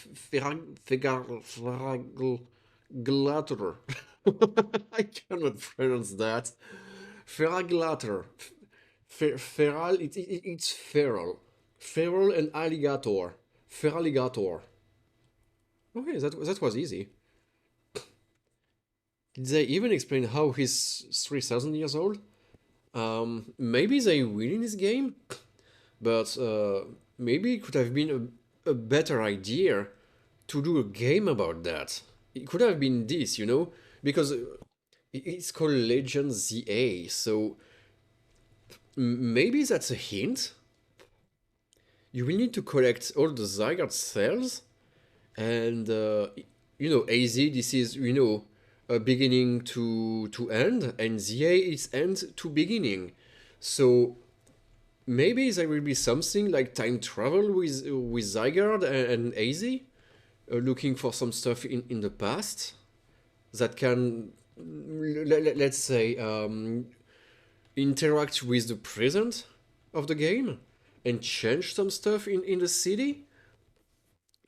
I cannot pronounce that. Ferraglator. Feral, it's feral. Feral and alligator. Feraligator. Okay, that was easy. Did they even explain how he's 3,000 years old? Maybe they win in this game, but maybe it could have been a better idea to do a game about that. It could have been this, because it's called Legend ZA, so maybe that's a hint. You will need to collect all the Zygarde cells, and AZ, this is, beginning to end, and ZA is end to beginning. So maybe there will be something like time travel with Zygarde and AZ, looking for some stuff in the past that can, let's say, interact with the present of the game and change some stuff in the city.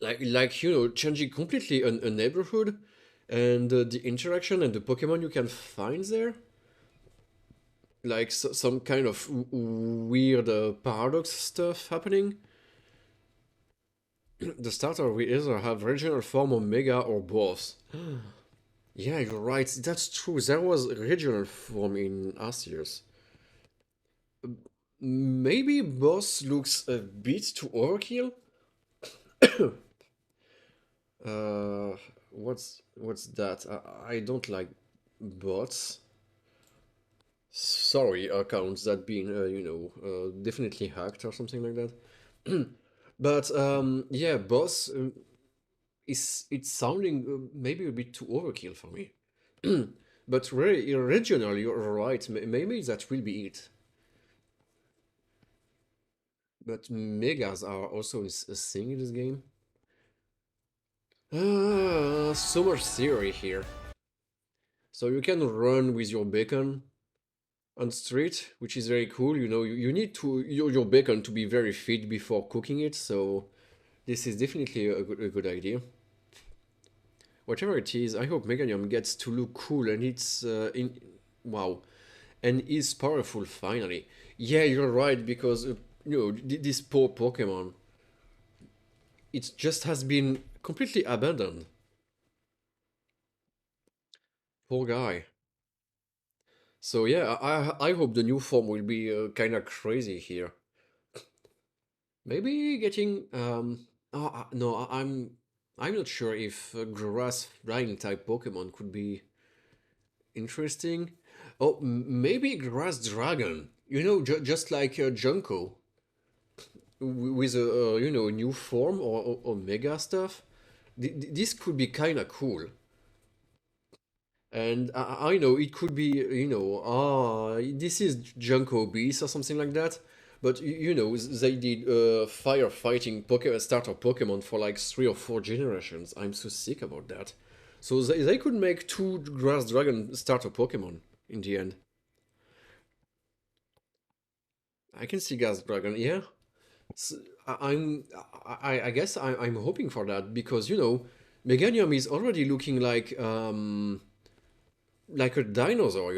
Like changing completely a neighborhood and the interaction and the Pokemon you can find there. Like some kind of weird paradox stuff happening. The starter will either have regional form or Mega or both. Yeah, you're right. That's true. There was regional form in Arceus. Maybe boss looks a bit too overkill. Uh, what's that? I don't like bots. Sorry, accounts that being definitely hacked or something like that. But yeah, boss is it's sounding maybe a bit too overkill for me. But really, originally, you're right. Maybe that will be it. But megas are also a thing in this game. So much theory here. So you can run with your beacon on street, which is very cool. You need your bacon to be very fit before cooking it, so this is definitely a good idea. Whatever it is, I hope Meganium gets to look cool and it's wow, and is powerful finally. Yeah, you're right, because this poor Pokemon, it just has been completely abandoned. Poor guy. So yeah, I hope the new form will be kind of crazy here. Maybe getting oh, no, I'm not sure if grass flying type Pokemon could be interesting. Oh, maybe grass dragon. Just like Junko with a new form or mega stuff. This could be kind of cool. And I know it could be, this is Junko Beast or something like that. But they did firefighting starter Pokemon for like 3 or 4 generations. I'm so sick about that. So they could make 2 Grass Dragon starter Pokemon in the end. I can see Grass Dragon, yeah. S I guess I'm hoping for that because Meganium is already looking like a dinosaur.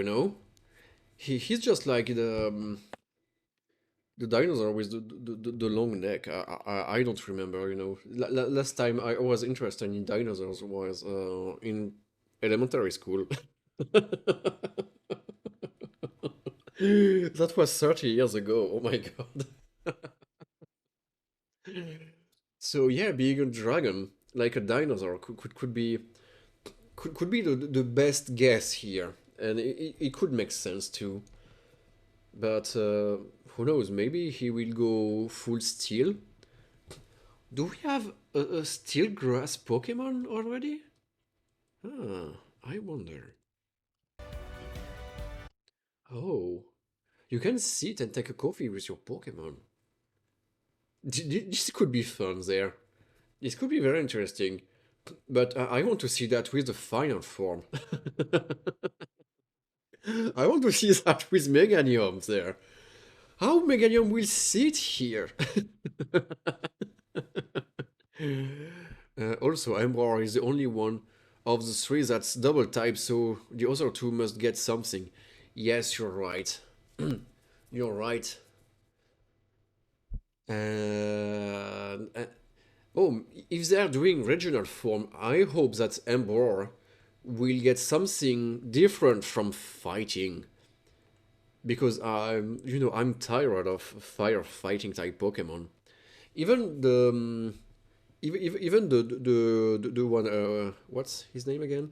He's just like the dinosaur with the long neck. I don't remember. Last time I was interested in dinosaurs was in elementary school. That was 30 years ago. Oh my god. So yeah, being a dragon like a dinosaur could be the best guess here, and it could make sense too. But who knows? Maybe he will go full steel. Do we have a steel grass Pokemon already? Ah, I wonder. Oh, you can sit and take a coffee with your Pokemon. This could be fun there. This could be very interesting. But I want to see that with the final form. I want to see that with Meganium there. How Meganium will sit here? Also, Emperor is the only one of the three that's double type, so the other two must get something. Yes, you're right. You're right. Oh, if they're doing regional form, I hope that Emperor will get something different from fighting. Because I'm tired of fire fighting type Pokemon. Even even the one, what's his name again?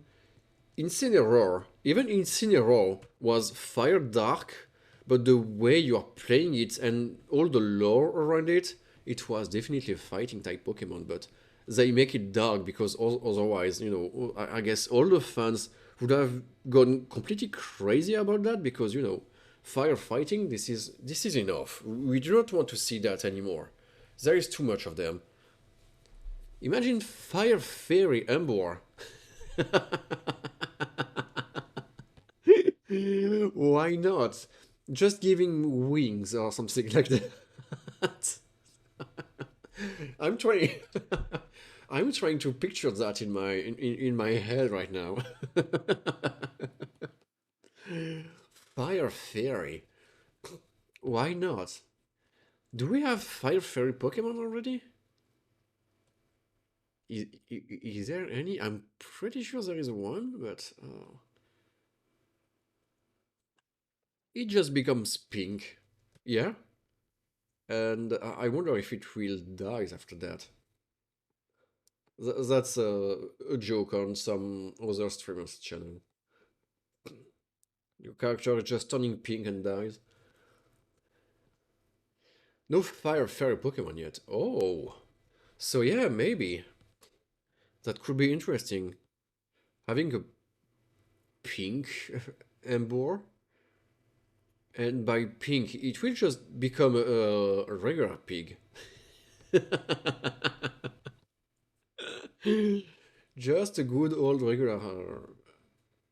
Incineroar. Even Incineroar was fire dark, but the way you are playing it and all the lore around it, it was definitely a fighting type Pokemon. But they make it dark because otherwise, I guess all the fans would have gone completely crazy about that because firefighting. This is enough. We do not want to see that anymore. There is too much of them. Imagine Fire Fairy Ember. Why not? Just giving wings or something like that. I'm trying. I'm trying to picture that in my head right now. Fire Fairy. Why not? Do we have Fire Fairy Pokemon already? Is there any? I'm pretty sure there is one, but it just becomes pink. Yeah? And I wonder if it will die after that. That's a joke on some other streamer's channel. Your character is just turning pink and dies. No Fire Fairy Pokemon yet. Oh. So yeah, maybe. That could be interesting. Having a pink Ember. And by pink, it will just become a regular pig. Just a good old regular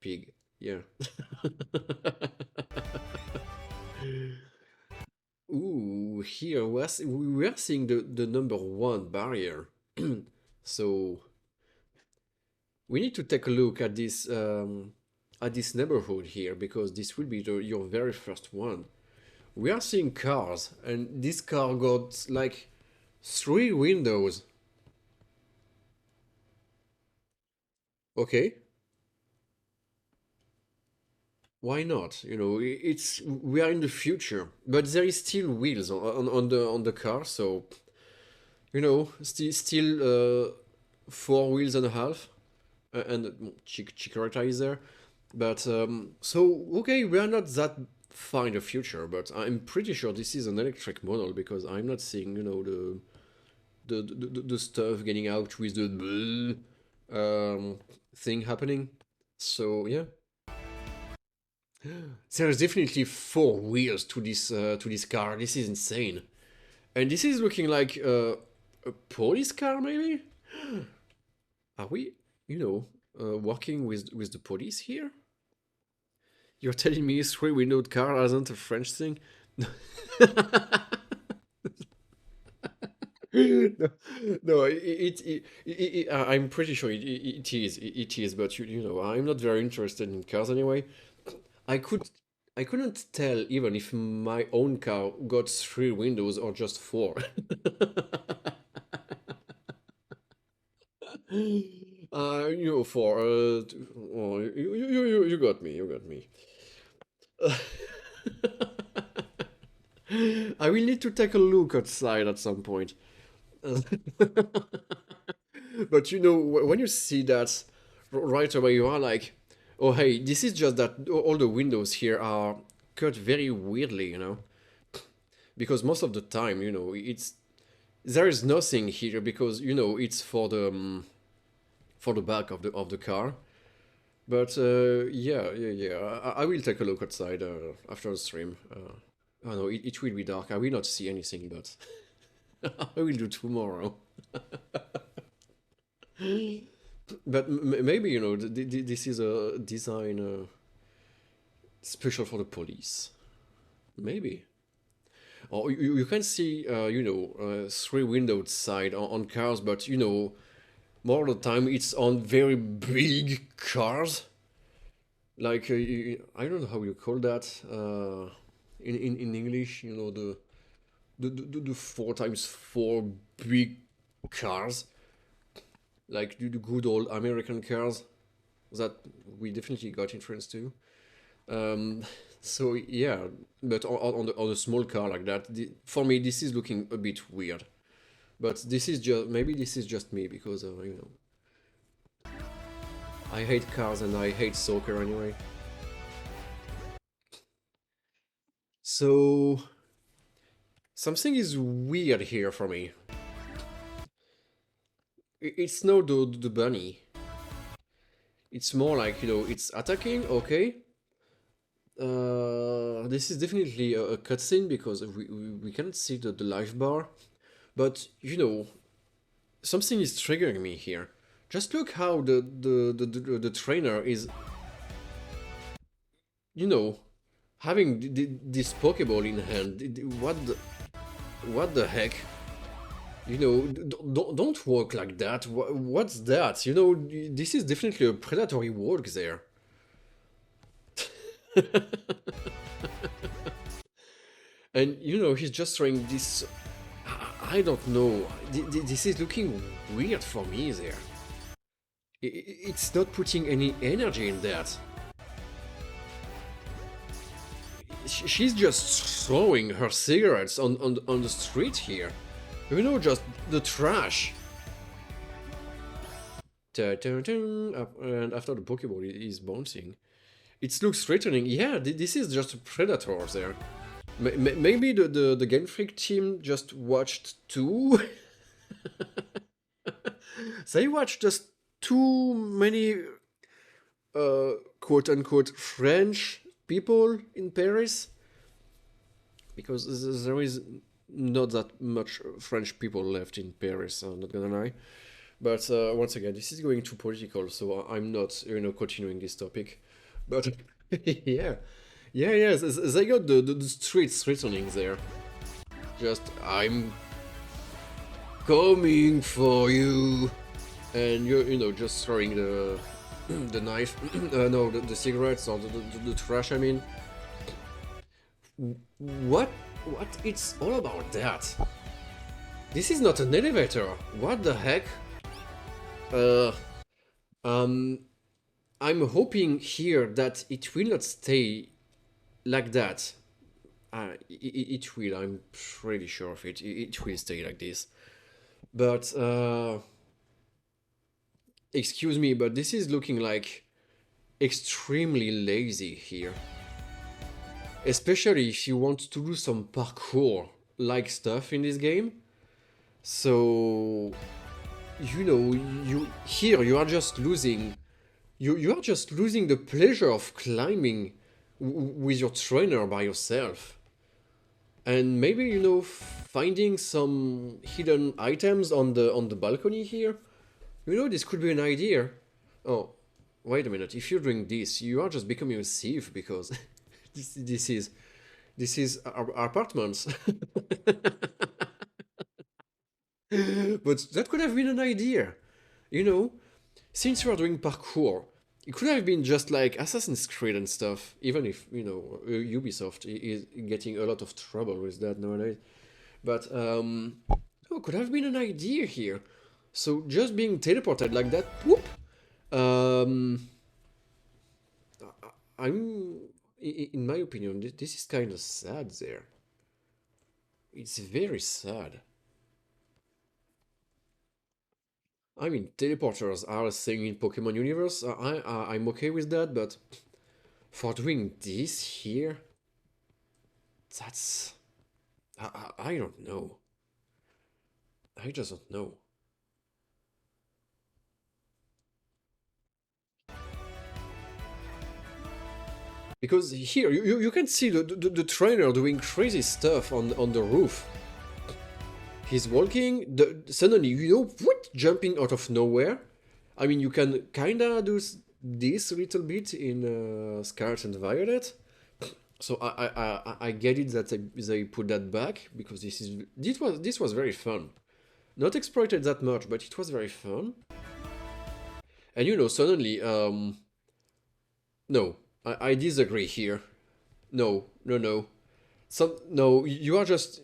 pig. Yeah. Ooh, here we are seeing the number one barrier. So we need to take a look at this neighborhood here because this will be your very first one. We are seeing cars, and this car got like 3 windows. Okay, why not? It's we are in the future, but there is still wheels on the car, so still 4 wheels and a half, and Chikorita is there. But so okay, we are not that far in the future, but I'm pretty sure this is an electric model because I'm not seeing the stuff getting out with the thing happening. So yeah, there is definitely 4 wheels to this car. This is insane, and this is looking like a police car, maybe. Are we, working with the police here? You're telling me 3-windowed car isn't a French thing? No, no, I'm pretty sure it is, but I'm not very interested in cars anyway. I could, I couldn't tell even if my own car got 3 windows or just four. Four. Oh, you got me. You got me. I will need to take a look outside at some point. But when you see that right away, you are like, oh, hey, this is just that all the windows here are cut very weirdly, because most of the time, there is nothing here because it's for the back of the car. But yeah, yeah, yeah. I will take a look outside after the stream. Oh no, it will be dark. I will not see anything, but I will do tomorrow. But maybe, you know, this is a design special for the police. Maybe. Or you can see, you know, 3 windows side on cars, but, you know, more of the time it's on very big cars. Like, I don't know how you call that in English, you know, the 4x4 big cars. Like the good old American cars that we definitely got influenced to. Um, so yeah, but on a small car like that, for me this is looking a bit weird. But this is just maybe this is just me because you know I hate cars and I hate soccer anyway. So something is weird here for me. It's not the bunny. It's more like, you know, it's attacking, okay. This is definitely a cutscene because we can't see the life bar. But, you know, something is triggering me here. Just look how the trainer is, you know, having this Pokeball in hand. What the heck? You know, don't walk like that. What's that? You know, this is definitely a predatory walk there. And, you know, he's just throwing this... I don't know. This is looking weird for me there. It's not putting any energy in that. She's just throwing her cigarettes on the street here. You know, just the trash. And after the Pokeball is bouncing, it looks threatening. Yeah, this is just a predator there. Maybe the Game Freak team just watched too. They watched just too many quote unquote French people in Paris, because there is not that much French people left in Paris, I'm not gonna lie. But once again, this is going too political, so I'm not, you know, continuing this topic. But yeah, they got the streets threatening there. Just, I'm coming for you, and you know, just throwing the the knife, no, the cigarettes or the trash. I mean, what it's all about that? This is not an elevator. What the heck? I'm hoping here that it will not stay like that. It will. I'm pretty sure of it. It will stay like this. But excuse me, but this is looking like extremely lazy here. Especially if you want to do some parkour-like stuff in this game. So, you know, you are just losing. You are just losing the pleasure of climbing with your trainer by yourself. And maybe, you know, finding some hidden items on the balcony here. You know, this could be an idea. Oh, wait a minute. If you're doing this, you are just becoming a thief because this is our apartments. But that could have been an idea. You know, since you are doing parkour, it could have been just like Assassin's Creed and stuff, even if, you know, Ubisoft is getting a lot of trouble with that nowadays. But, oh, could have been an idea here. So just being teleported like that, whoop, in my opinion, this is kind of sad there. It's very sad. I mean, teleporters are a thing in Pokemon universe. I'm okay with that, but for doing this here, that's... I don't know. I just don't know. Because here, you can see the trainer doing crazy stuff on the roof. He's walking, suddenly, you know, what, jumping out of nowhere. I mean, you can kinda do this a little bit in Scarlet and Violet. So I get it that they put that back because this was very fun. Not exploited that much, but it was very fun. And you know, suddenly, no, I disagree here. No, no, no. No, you are just.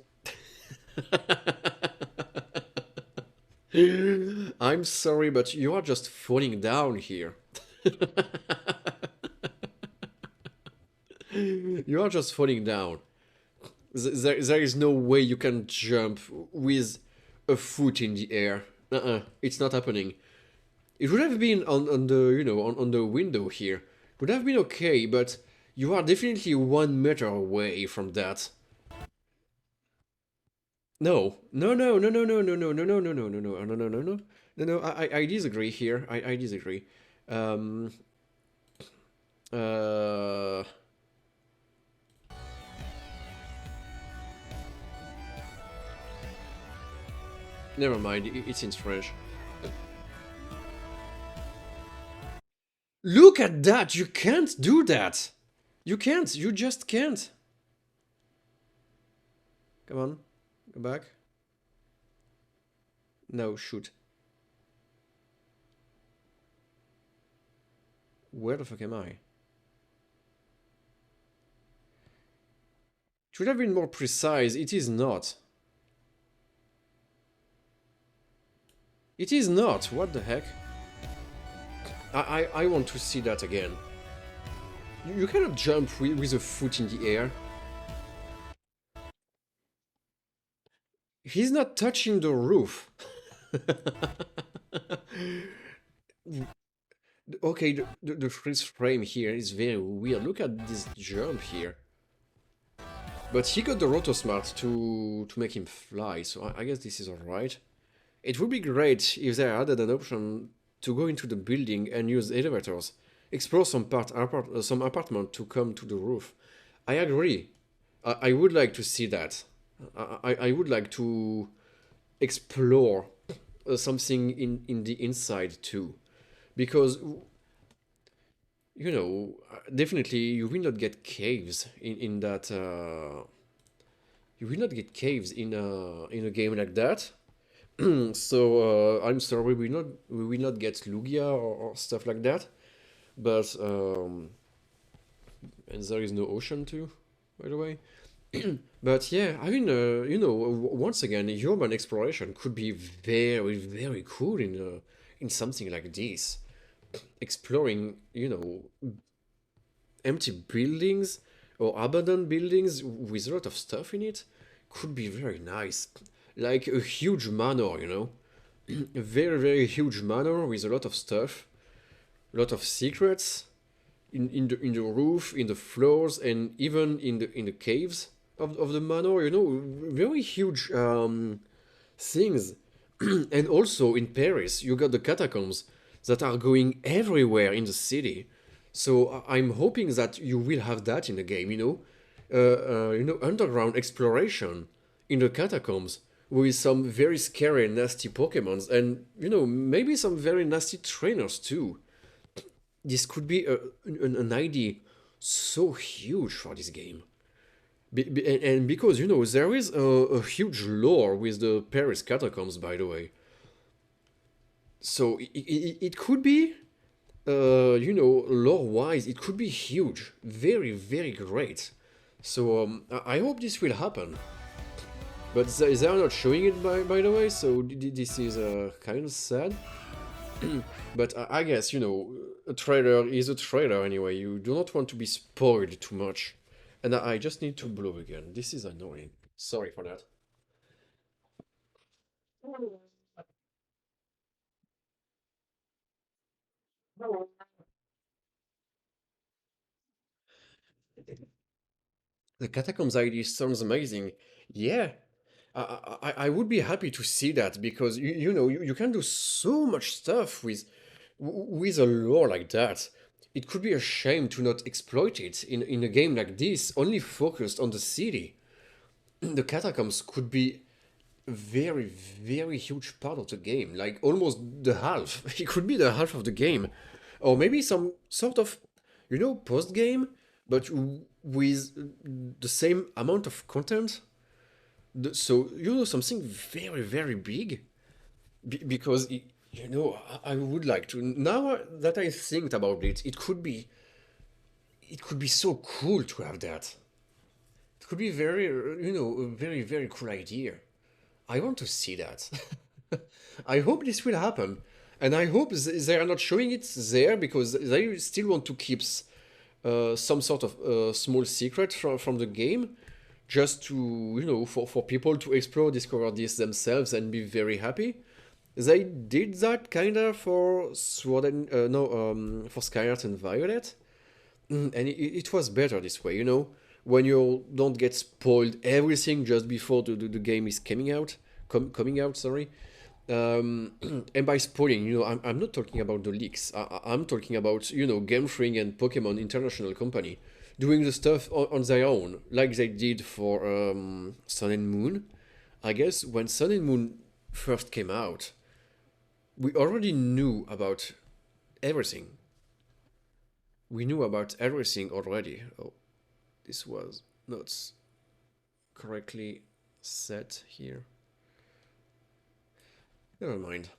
I'm sorry, but you are just falling down here. You are just falling down. There is no way you can jump with a foot in the air. It's not happening. It would have been on the, you know, on the window here. Would have been okay, but you are definitely 1 meter away from that. No, no, no, no, no, no, no, no, no, no, no, no, no, no, no, no, no, no, no, no. I disagree here. I disagree. Um. Uh. Never mind. It's in French. Look at that! You can't do that! You can't! You just can't! Come on. Go back. No, shoot. Where the fuck am I? It should have been more precise. It is not. It is not. What the heck? I want to see that again. You cannot jump with a foot in the air. He's not touching the roof. Okay, the freeze frame here is very weird. Look at this jump here. But he got the Rotosmart to make him fly, so I guess this is alright. It would be great if they added an option to go into the building and use elevators. Explore some apartment to come to the roof. I agree. I would like to see that. I would like to explore something in the inside too. Because, you know, definitely you will not get caves in that... you will not get caves in a game like that. So I'm sorry, we will not get Lugia or stuff like that. But and there is no ocean too, by the way. But yeah, I mean, you know, once again, urban exploration could be very, very cool in something like this. Exploring, you know, empty buildings or abandoned buildings with a lot of stuff in it could be very nice. Like a huge manor, you know, a very, very huge manor with a lot of stuff, a lot of secrets in the roof, in the floors, and even in the caves of the manor. You know, very huge things. And also in Paris, you got the catacombs that are going everywhere in the city. So I'm hoping that you will have that in the game. You know, underground exploration in the catacombs with some very scary and nasty Pokemons, and you know, maybe some very nasty trainers too. This could be an idea so huge for this game. And because, you know, there is a huge lore with the Paris catacombs, by the way. So it could be, you know, lore-wise, it could be huge. Very, very great. So I hope this will happen. But they are not showing it, by the way, so this is kind of sad. But I guess, you know, a trailer is a trailer anyway. You do not want to be spoiled too much. And I just need to blow again. This is annoying. Sorry for that. The Catacombs ID sounds amazing. Yeah, I would be happy to see that because you know you can do so much stuff with a lore like that. It could be a shame to not exploit it in a game like this, only focused on the city. The catacombs could be very, very huge part of the game, like almost the half. It could be the half of the game, or maybe some sort of, post game, but with the same amount of content. So something very, very big, because I would like to. Now that I think about it, it could be so cool to have that. It could be very, a very, very cool idea. I want to see that. I hope this will happen. And I hope they are not showing it there because they still want to keep some sort of small secret from the game, just to, for people to explore, discover this themselves and be very happy. They did that kind of for Sword and, no, for Scarlet and Violet. And it was better this way, when you don't get spoiled everything just before the game is coming out, sorry. And by spoiling, I'm not talking about the leaks. I'm talking about, Game Freak and Pokemon International Company doing the stuff on their own, like they did for Sun and Moon. I guess when Sun and Moon first came out, we already knew about everything. We knew about everything already. Oh, this was not correctly set here. Never mind.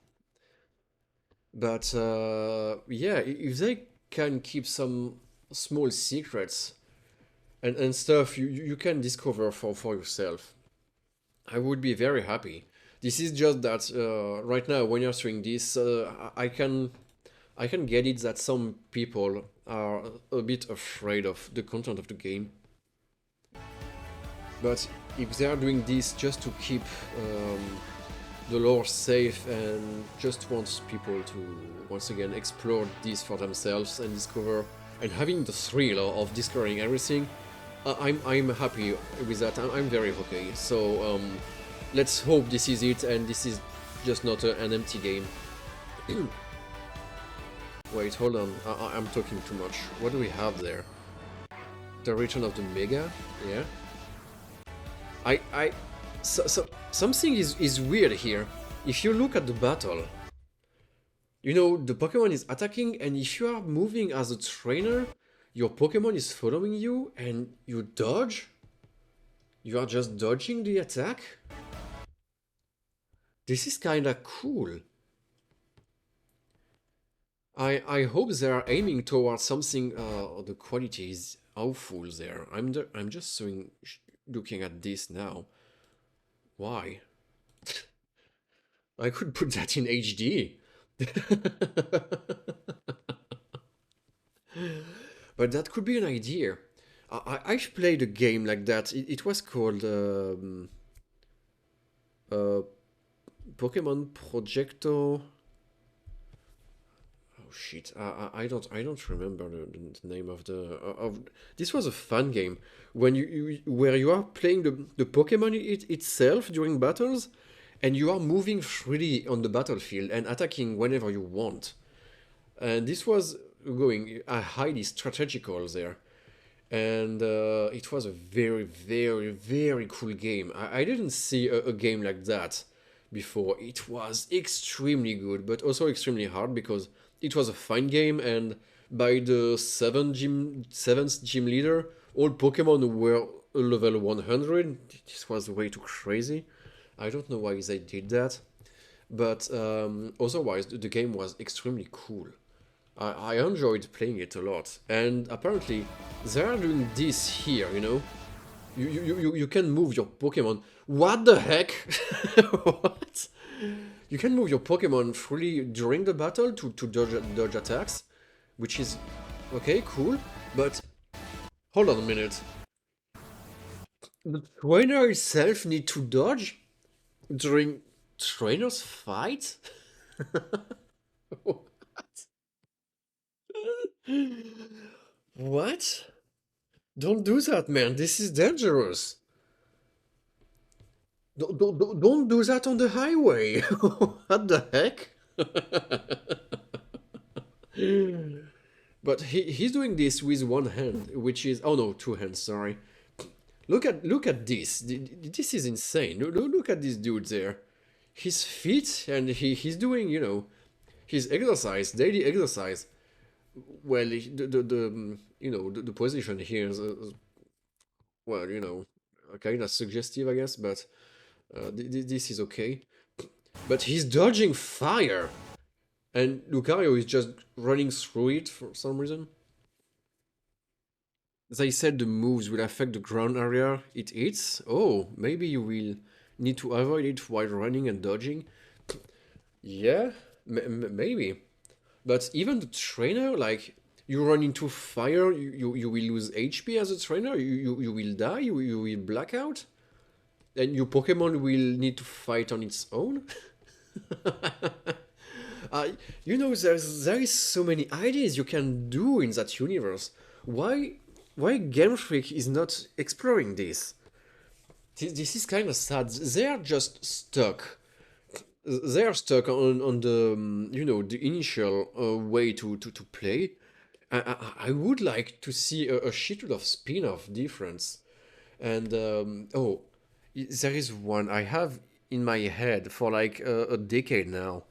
But yeah, if they can keep some small secrets and stuff you can discover for yourself, I would be very happy. This is just that right now when you're doing this, I can get it that some people are a bit afraid of the content of the game. But if they are doing this just to keep the lore safe and just wants people to once again explore this for themselves and discover and having the thrill of discovering everything, I'm happy with that. I'm very okay. So let's hope this is it and this is just not an empty game. Wait, hold on. I'm talking too much. What do we have there? The return of the Mega? Yeah. So something is weird here. If you look at the battle, the Pokemon is attacking, and if you are moving as a trainer, your Pokemon is following you, and you dodge? You are just dodging the attack? This is kinda cool. I hope they are aiming towards something. The quality is awful there. I'm just looking at this now. Why? I could put that in HD. But that could be an idea. I've played a game like that. It was called Pokemon Projecto. Oh shit! I don't remember the name of of. This was a fun game when where you are playing the Pokemon itself during battles, and you are moving freely on the battlefield and attacking whenever you want. And this was going highly strategical there, and it was a very, very, very cool game. I didn't see a game like that before. It was extremely good, but also extremely hard because it was a fine game, and by the seventh gym leader, all Pokemon were level 100. This was way too crazy. I don't know why they did that, but otherwise the game was extremely cool. I enjoyed playing it a lot, and apparently they are doing this here. You can move your Pokemon. What the heck? What? You can move your Pokemon freely during the battle to dodge attacks, which is okay, cool. But hold on a minute. The trainer itself need to dodge during trainers fight? What? What? Don't do that, man. This is dangerous. Don't do that on the highway. What the heck? But he's doing this with one hand, which is... Oh no, two hands, sorry. Look at this. This is insane. Look at this dude there. He's fit and he's doing, his exercise, daily exercise. Well, the position here is, well, kind of suggestive, I guess, but this is okay. But he's dodging fire, and Lucario is just running through it for some reason. They said the moves will affect the ground area it hits. Oh, maybe you will need to avoid it while running and dodging. Yeah, maybe. But even the trainer, like, you run into fire, you will lose HP as a trainer, you will die, you will black out, and your Pokemon will need to fight on its own. uh, there is so many ideas you can do in that universe. Why Game Freak is not exploring this? This is kind of sad. They are just stuck. They are stuck on the the initial way to play. I would like to see a shitload of spin-off difference. And oh, there is one I have in my head for like a decade now.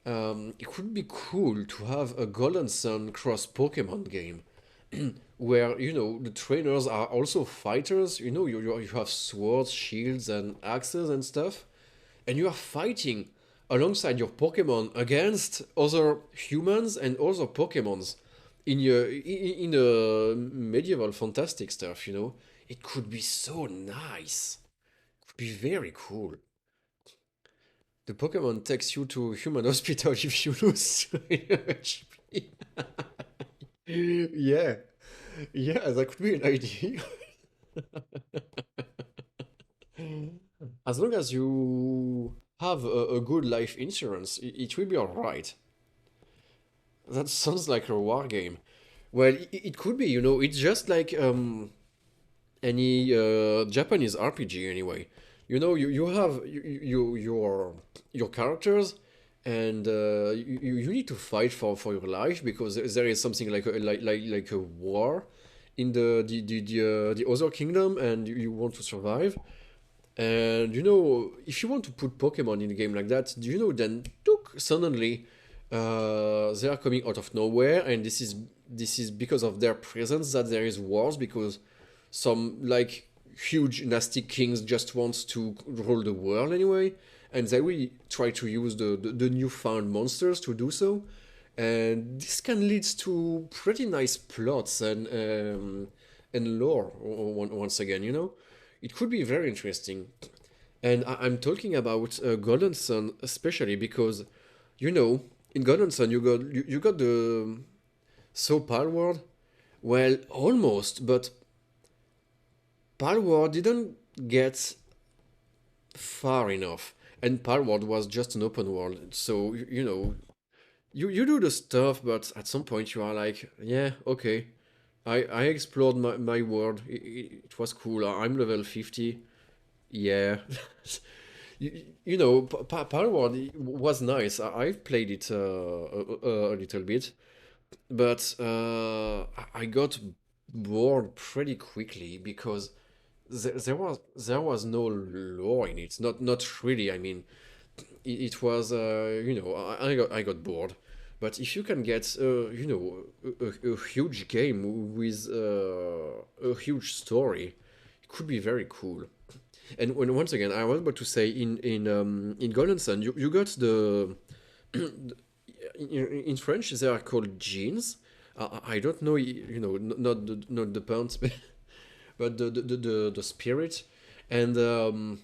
It could be cool to have a Golden Sun cross Pokemon game where the trainers are also fighters. You have swords, shields, and axes and stuff, and you are fighting alongside your Pokemon against other humans and other Pokemons in a medieval fantastic stuff. It could be so nice. It could be very cool. The Pokemon takes you to human hospital if you lose HP. Yeah, yeah, that could be an idea. As long as you have a good life insurance, it will be alright. That sounds like a war game. Well, it could be, it's just like any Japanese RPG anyway. You have your characters, and you need to fight for your life because there is something like a war in the other kingdom, and you want to survive. And if you want to put Pokemon in a game like that, then suddenly they are coming out of nowhere, and this is because of their presence that there is wars, because some like huge nasty kings just wants to rule the world anyway, and they will try to use the newfound monsters to do so, and this can lead to pretty nice plots and lore once again. It could be very interesting. And I'm talking about Golden Sun especially because in Golden Sun you got the Palworld. Well, almost, but Palworld didn't get far enough, and Palworld was just an open world. So you do the stuff, but at some point you are like, yeah, okay, I explored my world. It was cool. I'm level 50. Yeah. Palworld was nice. I've played it a little bit, but I got bored pretty quickly because there was no lore in it. Not really. I mean, it was I got bored. But if you can get a huge game with a huge story, it could be very cool. And once again, I was about to say in Golden Sun, you got in French they are called jeans. I don't know, not the pants, but the spirit, and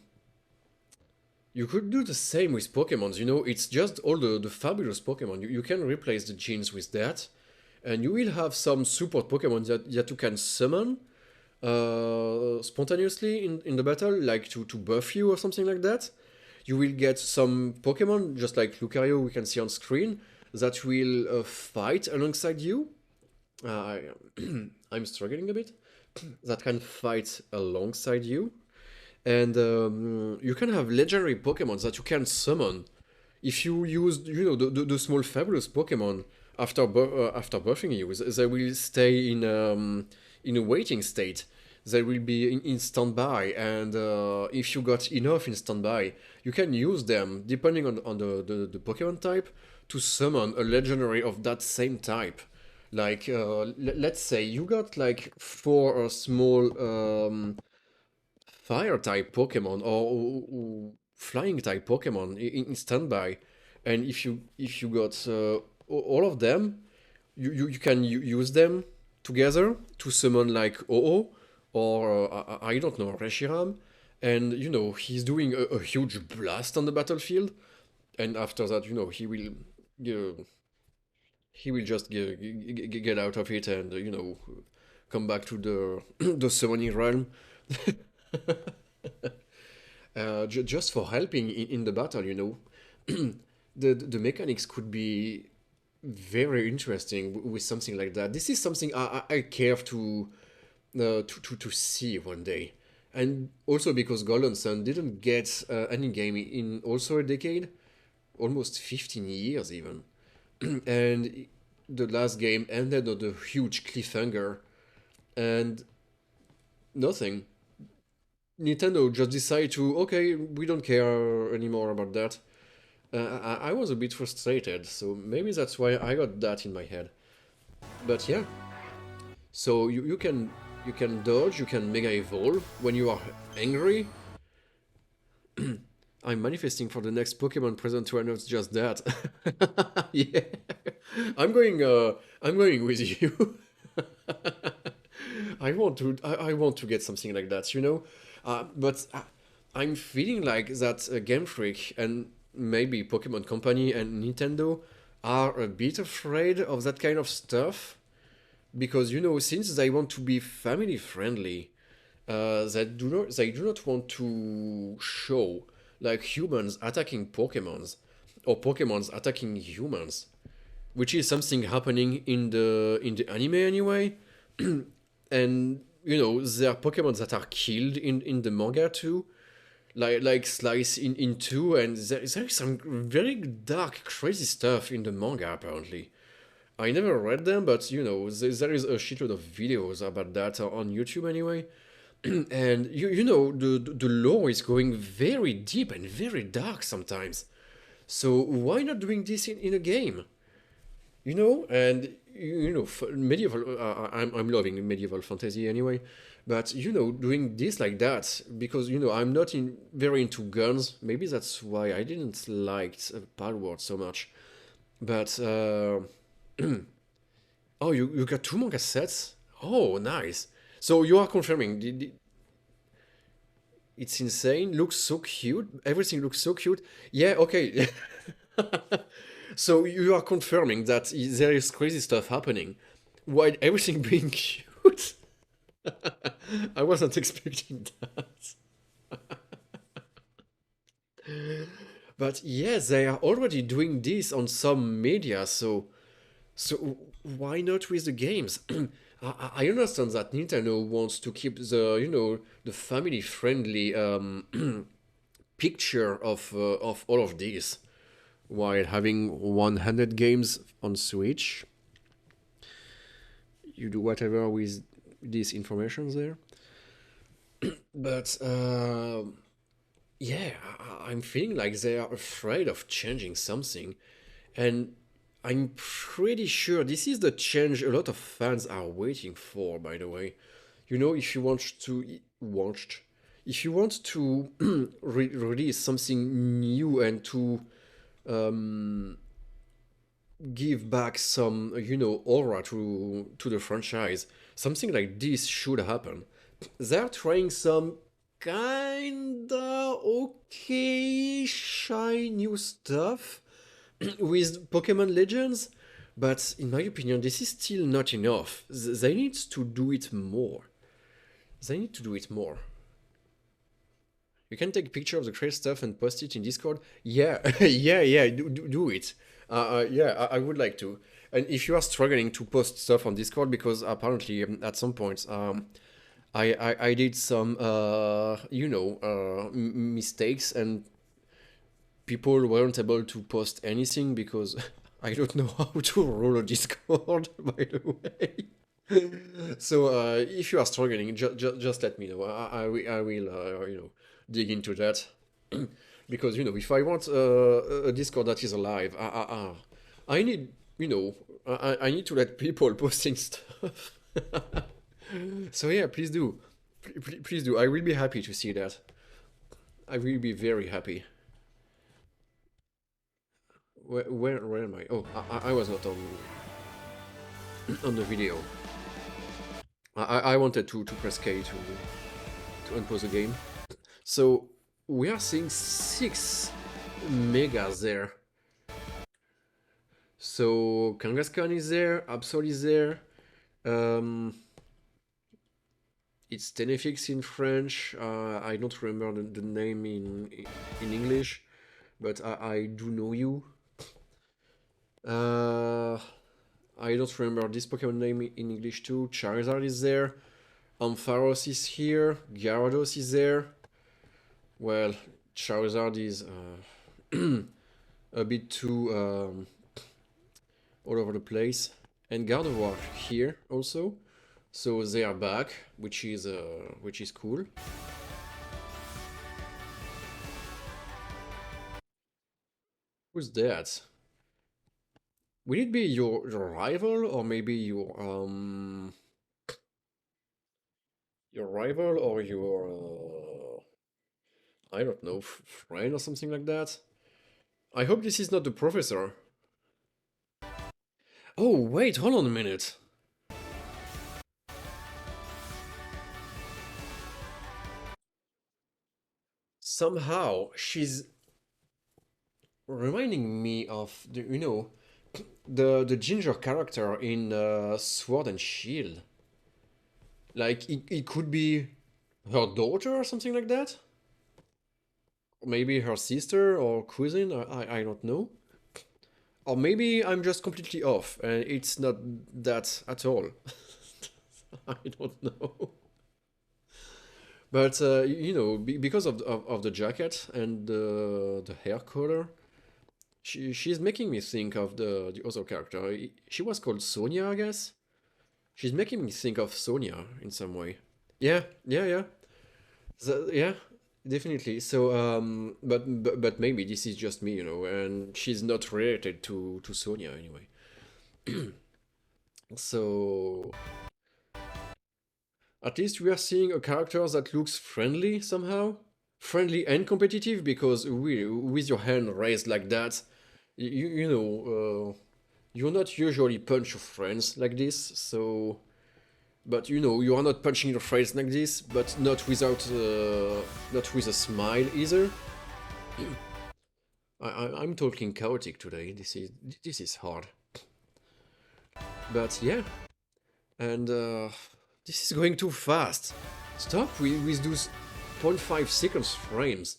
you could do the same with Pokemons. It's just all the fabulous Pokemon. You can replace the genes with that, and you will have some support Pokemon that you can summon spontaneously in the battle, like to buff you or something like that. You will get some Pokemon, just like Lucario we can see on screen, that will fight alongside you. I'm struggling a bit. That can fight alongside you. And you can have legendary Pokemon that you can summon. If you use, the small fabulous Pokemon after buffing you, they will stay in a waiting state. they will be in standby, and if you got enough in standby, you can use them depending on the Pokemon type to summon a legendary of that same type. Like, let's say you got like four small fire type Pokemon or flying type Pokemon in standby, and if you got all of them, you can use them together to summon like Oo or I don't know, Reshiram, and he's doing a huge blast on the battlefield, and after that uh, he will just get out of it and come back to the the summoning realm. Just for helping in the battle, the mechanics could be very interesting with something like that. This is something I care to see one day, and also because Golden Sun didn't get any game in also a decade, almost 15 years even, and the last game ended on a huge cliffhanger, and nothing. Nintendo just decided to, okay, we don't care anymore about that. I was a bit frustrated, so maybe that's why I got that in my head. But yeah, so you can dodge, you can mega evolve when you are angry. I'm manifesting for the next Pokemon present to announce just that. Yeah, I'm going with you. I want to get something like that. But I'm feeling like that Game Freak and maybe Pokemon Company and Nintendo are a bit afraid of that kind of stuff because since they want to be family friendly, they do not want to show like humans attacking Pokemons or Pokemons attacking humans, which is something happening in the anime anyway. And there are Pokemon that are killed in the manga too, like Slice in two, and there is some very dark, crazy stuff in the manga apparently. I never read them, but there is a shitload of videos about that on YouTube anyway. And the lore is going very deep and very dark sometimes. So why not doing this in a game? And medieval. I'm loving medieval fantasy anyway, but doing this like that because I'm not very into guns. Maybe that's why I didn't like Palworld so much. But oh, you got two manga sets. Oh, nice. So you are confirming it's insane. Looks so cute. Everything looks so cute. Yeah. Okay. So you are confirming that there is crazy stuff happening, while everything being cute. I wasn't expecting that. But yeah, they are already doing this on some media, so why not with the games? I understand that Nintendo wants to keep the family friendly picture of all of this while having 100 games on Switch. You do whatever with these informations there. But yeah, I'm feeling like they are afraid of changing something, and I'm pretty sure this is the change a lot of fans are waiting for. By the way, if you want to release something new and to um, give back some aura to the franchise, something like this should happen. They're trying some kinda okay shy new stuff with Pokemon Legends, but in my opinion, this is still not enough. They need to do it more. They need to do it more. You can take a picture of the crazy stuff and post it in Discord. Yeah, yeah, do it. Yeah, I would like to. And if you are struggling to post stuff on Discord, because apparently at some point I did some mistakes and people weren't able to post anything because I don't know how to roll a Discord, by the way. So if you are struggling, just let me know. I will dig into that because if I want a Discord that is alive, I need I need to let people posting stuff. So yeah, please do, please do. I will be happy to see that. I will be very happy. Where am I? Oh, I was not on the video. I wanted to press K to unpause the game. So we are seeing 6 megas there. So Kangaskhan is there, Absol is there. It's Tenefix in French. I don't remember the name in English, but I do know you. I don't remember this Pokemon name in English too. Charizard is there. Ampharos is here. Gyarados is there. Well, Charizard is a bit too all over the place. And Gardevoir here also. So they are back, which is cool. Who's that? Will it be your rival or maybe your rival or your I don't know, friend or something like that? I hope this is not the professor. Oh wait, hold on a minute. Somehow she's reminding me of the ginger character in Sword and Shield. Like it could be her daughter or something like that. Maybe her sister or cousin. I don't know. Or maybe I'm just completely off and it's not that at all. I don't know. But because of the jacket and the hair color, she's making me think of the other character. She was called Sonia, I guess. She's making me think of Sonia in some way. Yeah, yeah, yeah. Yeah, definitely. So, but maybe this is just me, and she's not related to Sonia anyway. So, at least we are seeing a character that looks friendly somehow. Friendly and competitive because with your hand raised like that, you're not usually punch your friends like this. So, but you are not punching your friends like this, but not not with a smile either. I'm talking chaotic today. This is hard. But yeah, and this is going too fast. Stop with those 0.5 seconds frames.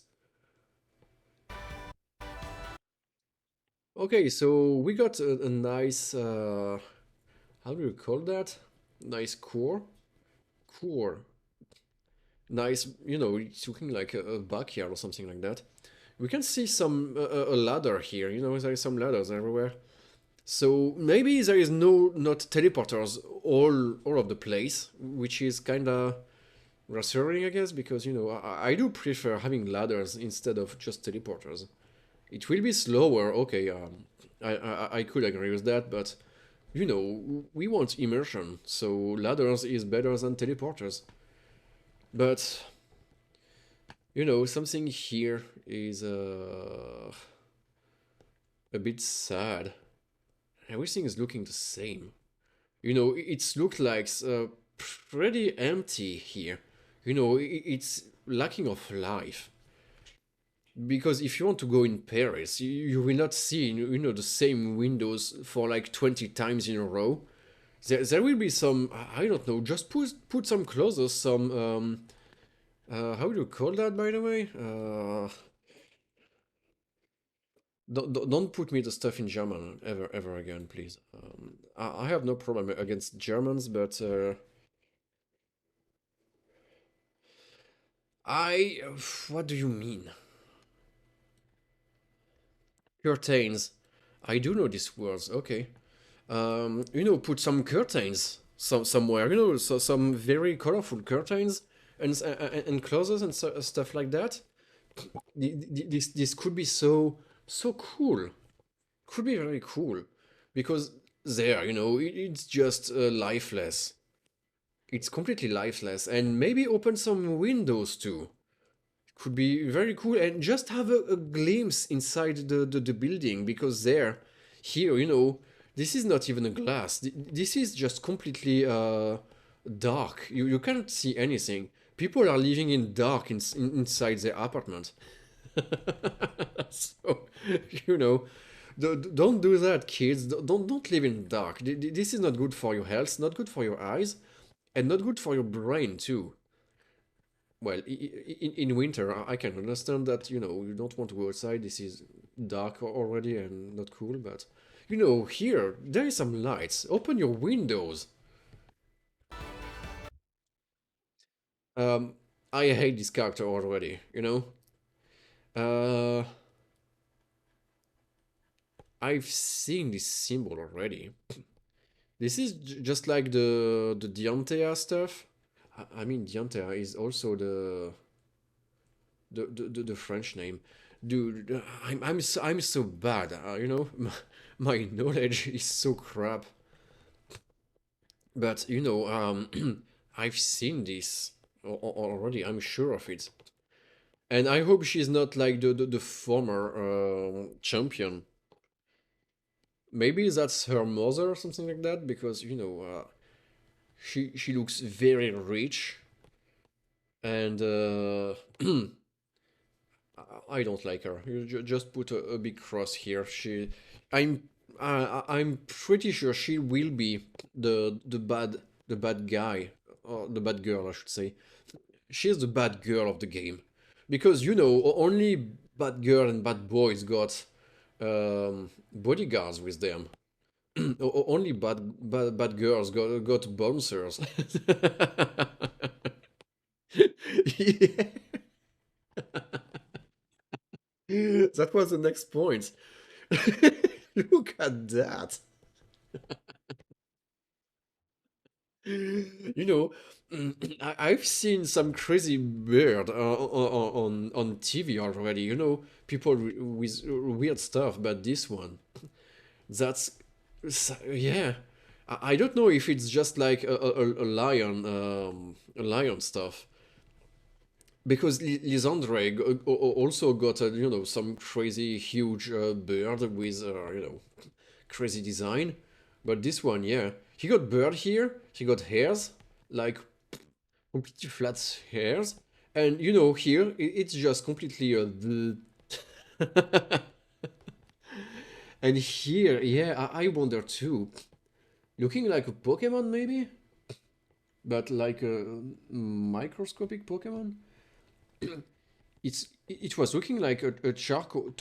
Okay, so we got a nice, how do you call that? Nice core? Core. Nice, it's looking like a backyard or something like that. We can see some, a ladder here, there's some ladders everywhere. So maybe there is not teleporters all of the place, which is kinda reassuring, I guess, because, I do prefer having ladders instead of just teleporters. It will be slower, okay, I could agree with that, but, we want immersion, so ladders is better than teleporters. But, something here is a bit sad. Everything is looking the same. It's looked like pretty empty here. It's lacking of life. Because if you want to go in Paris, you will not see the same windows for like 20 times in a row. There will be some, I don't know, just put some closes, some how do you call that, by the way? Don't put me the stuff in German ever again, please. I have no problem against Germans, but I what do you mean? Curtains. I do know these words. Okay. Put some curtains somewhere, so some very colorful curtains and clothes and stuff like that. This could be so cool. Could be very cool because there, it's just lifeless. It's completely lifeless, and maybe open some windows too. Could be very cool, and just have a glimpse inside the building because there, here, this is not even a glass. This is just completely dark. You cannot see anything. People are living in dark inside their apartment. So, you know, don't do that, kids. Don't live in dark. This is not good for your health, not good for your eyes, and not good for your brain too. Well, in winter, I can understand that, you don't want to go outside. This is dark already and not cool, but, here, there is some lights. Open your windows. Um, I hate this character already, Uh, I've seen this symbol already. This is just like the Diantea stuff. I mean, Diantea is also the French name. Dude, I'm so bad. My knowledge is so crap. But I've seen this already. I'm sure of it, and I hope she's not like the former champion. Maybe that's her mother or something like that, because she looks very rich, and I don't like her. You just put a big cross here. I'm, I'm pretty sure she will be the bad guy, or the bad girl, I should say. She's the bad girl of the game, because only bad girl and bad boys got bodyguards with them. Only bad girls got bouncers. Yeah. That was the next point. Look at that. You know, I've seen some crazy bird on TV already. People with weird stuff, but this one, that's yeah. I don't know if it's just like a lion stuff, because Lisandre also got some crazy huge bird with crazy design. But this one, yeah, he got bird here. He got hairs, like completely flat hairs, and here it's just completely and here, yeah, I wonder too. Looking like a Pokemon maybe, but like a microscopic Pokemon. It was looking like a charcoal.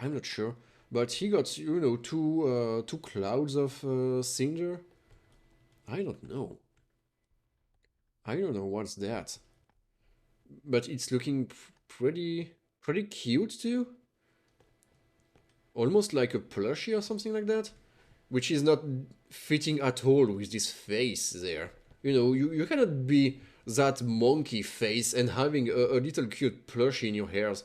I'm not sure, but he got two clouds of cinder. I don't know. I don't know what's that, but it's looking pretty cute too. Almost like a plushie or something like that, which is not fitting at all with this face there. You cannot be that monkey face and having a little cute plushie in your hairs.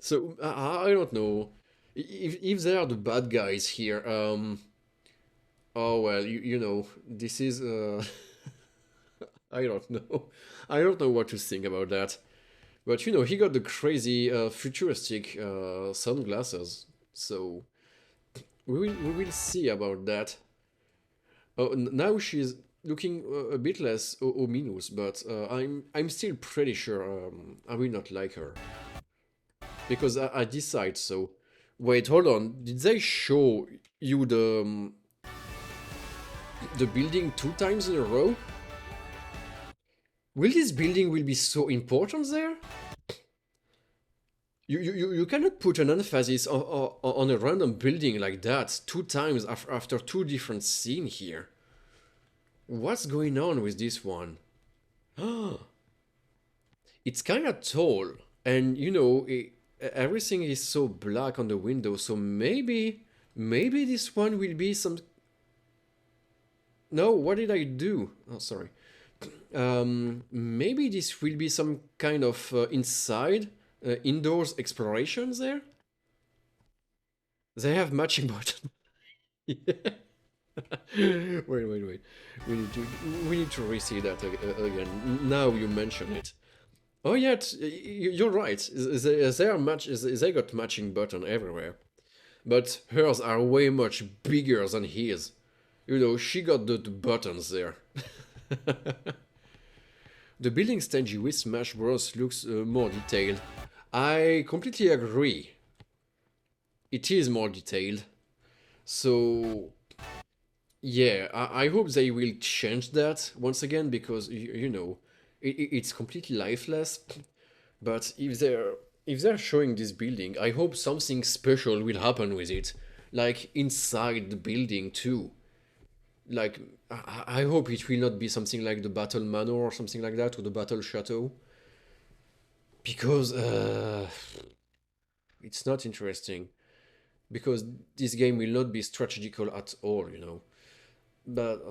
So I don't know if they are the bad guys here. Oh well, this is I don't know. I don't know what to think about that. But he got the crazy futuristic sunglasses. So we will see about that. Oh, now she's looking a bit less ominous, but I'm still pretty sure I will not like her, because I decide so. Wait, hold on. Did they show you the building 2 times in a row? Will this building will be so important there? You cannot put an emphasis on a random building like that 2 times after two different scenes here. What's going on with this one? It's kind of tall, and everything is so black on the window, so maybe Maybe this one will be some... No, what did I do? Oh, sorry. Maybe this will be some kind of indoors explorations there? They have matching buttons. Yeah. Wait. We need to re-see that again. Now you mention it. Oh yeah, you're right. They got matching button everywhere, but hers are way much bigger than his. You know, she got the buttons there. The building stage with Smash Bros looks more detailed. I completely agree. It is more detailed. So yeah, I hope they will change that once again because you know it's completely lifeless. But if they're showing this building, I hope something special will happen with it, like inside the building too. Like I hope it will not be something like the Battle Manor or something like that, or the Battle Chateau, because it's not interesting. Because this game will not be strategical at all, you know. But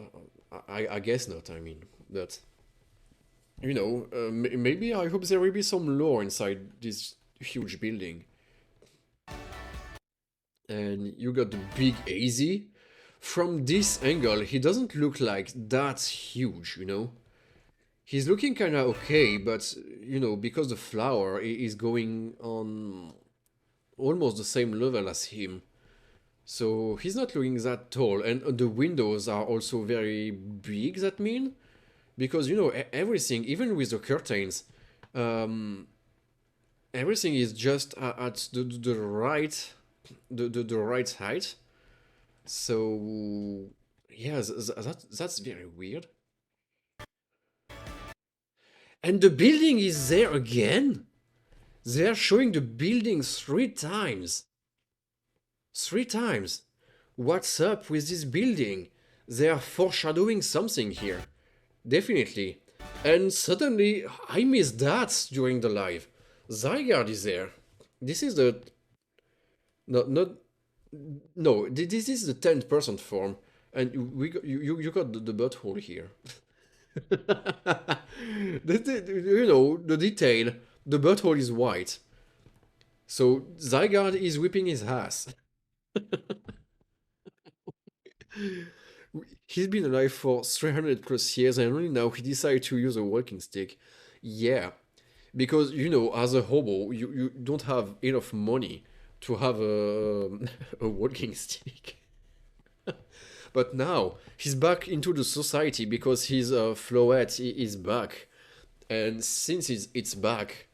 I guess not. I mean, but you know, maybe I hope there will be some lore inside this huge building. And you got the big AZ. From this angle, he doesn't look like that huge, you know. He's looking kind of okay, but you know, because the flower is going on almost the same level as him. So he's not looking that tall, and the windows are also very big, that mean? Because, you know, everything, even with the curtains, um, everything is just at the right, the right height. So, yeah, that's very weird. And the building is there again? They are showing the building 3 times. 3 times. What's up with this building? They are foreshadowing something here. Definitely. And suddenly, I missed that during the live. Zygarde is there. This is the... No, not... No, this is the 10% form. And you got the butthole here. You know, the detail. The butthole is white. So Zygarde is whipping his ass. He's been alive for 300 plus years and only now he decided to use a walking stick. Yeah, because you know, as a hobo, you don't have enough money to have a, a walking stick. But now he's back into the society because his floette is back. And since it's back,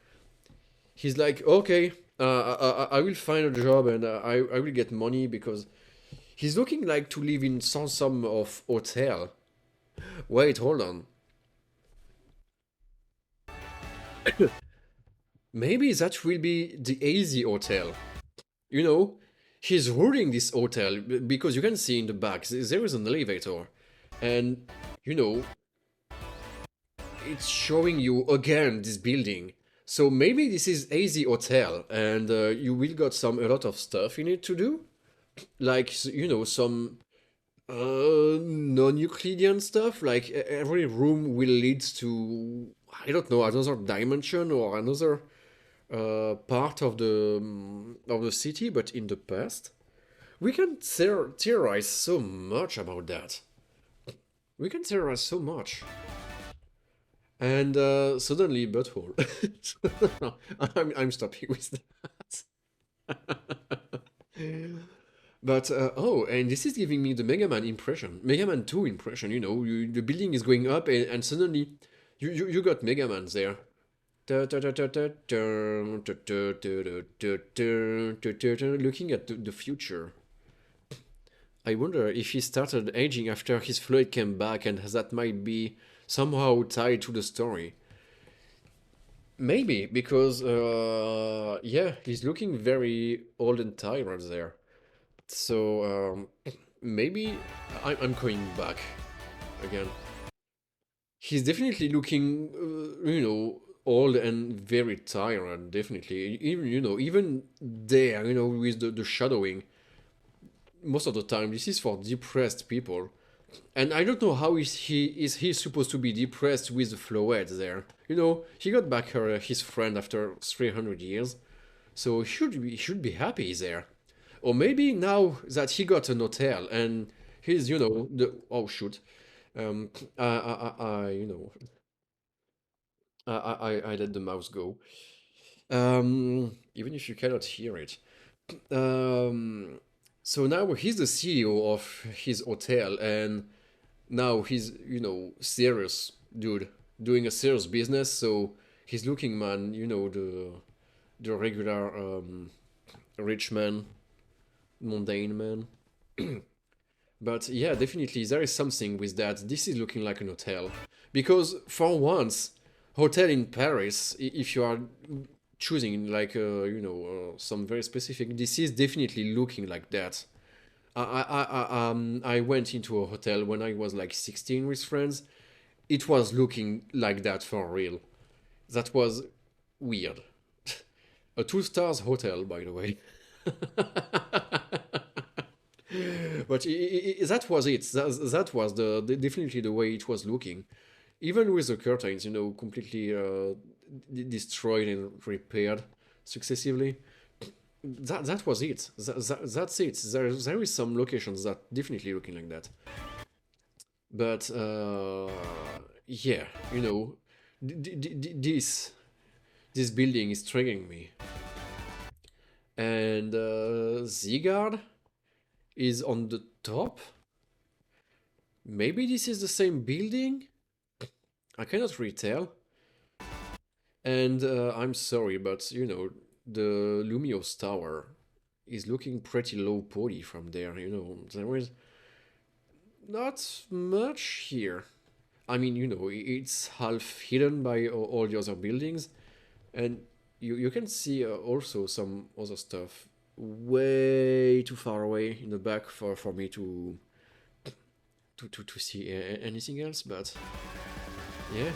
he's like, okay, I will find a job and I will get money because he's looking like to live in some of hotel. Wait, hold on. Maybe that will be the AZ hotel. You know, he's ruling this hotel because you can see in the back there is an elevator. And, you know, it's showing you again this building. So maybe this is AZ hotel and you will got a lot of stuff in it to do. Like, you know, some non-Euclidean stuff. Like every room will lead to, I don't know, another dimension or another part of the city, but in the past. We can theorize so much about that. We can theorize so much. And suddenly, butthole. I'm stopping with that. But, oh, and this is giving me the Mega Man impression. Mega Man 2 impression, you know. The building is going up and suddenly you got Mega Man there. Looking at the future. I wonder if he started aging after his fluid came back and that might be somehow tied to the story. Maybe, because, yeah, he's looking very old and tired there. So, maybe I'm going back again. He's definitely looking, you know, old and very tired, definitely. Even, you know, even there, you know, with the shadowing, most of the time this is for depressed people. And I don't know how is he supposed to be depressed with the Floette there. He got back his friend after 300 years, so he should be happy there. Or maybe now that he got an hotel and he's the oh shoot, I I let the mouse go. Even if you cannot hear it. Um, so now he's the CEO of his hotel, and now he's serious dude doing a serious business. So he's looking man, the regular rich man, mundane man. But yeah, definitely there is something with that. This is looking like an hotel because for once, hotel in Paris, if you are choosing like some very specific, this is definitely looking like that. I went into a hotel when I was like 16 with friends. It was looking like that for real. That was weird. A two stars hotel, by the way. But that was it. That was definitely the way it was looking. Even with the curtains, completely destroyed and repaired successively. That was it. That's it. There is some locations that definitely looking like that. But yeah, this building is triggering me. And Zigard is on the top. Maybe this is the same building. I cannot really tell. And I'm sorry, but the Lumios Tower is looking pretty low poly from there. There is not much here. I mean, it's half hidden by all the other buildings, and you can see also some other stuff way too far away in the back for me to see anything else. But yeah.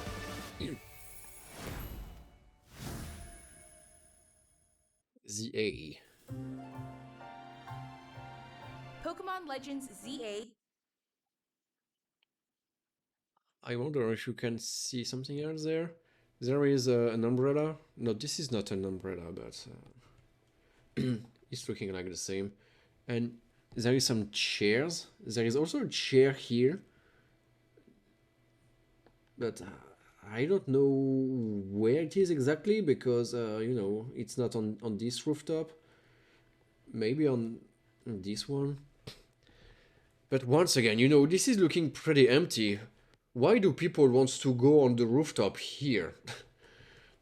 ZA. Pokemon Legends ZA. I wonder if you can see something else there. There is an umbrella. No, this is not an umbrella, but it's looking like the same. And there is some chairs. There is also a chair here, but I don't know where it is exactly because it's not on this rooftop. Maybe on this one. But once again, this is looking pretty empty. Why do people want to go on the rooftop here?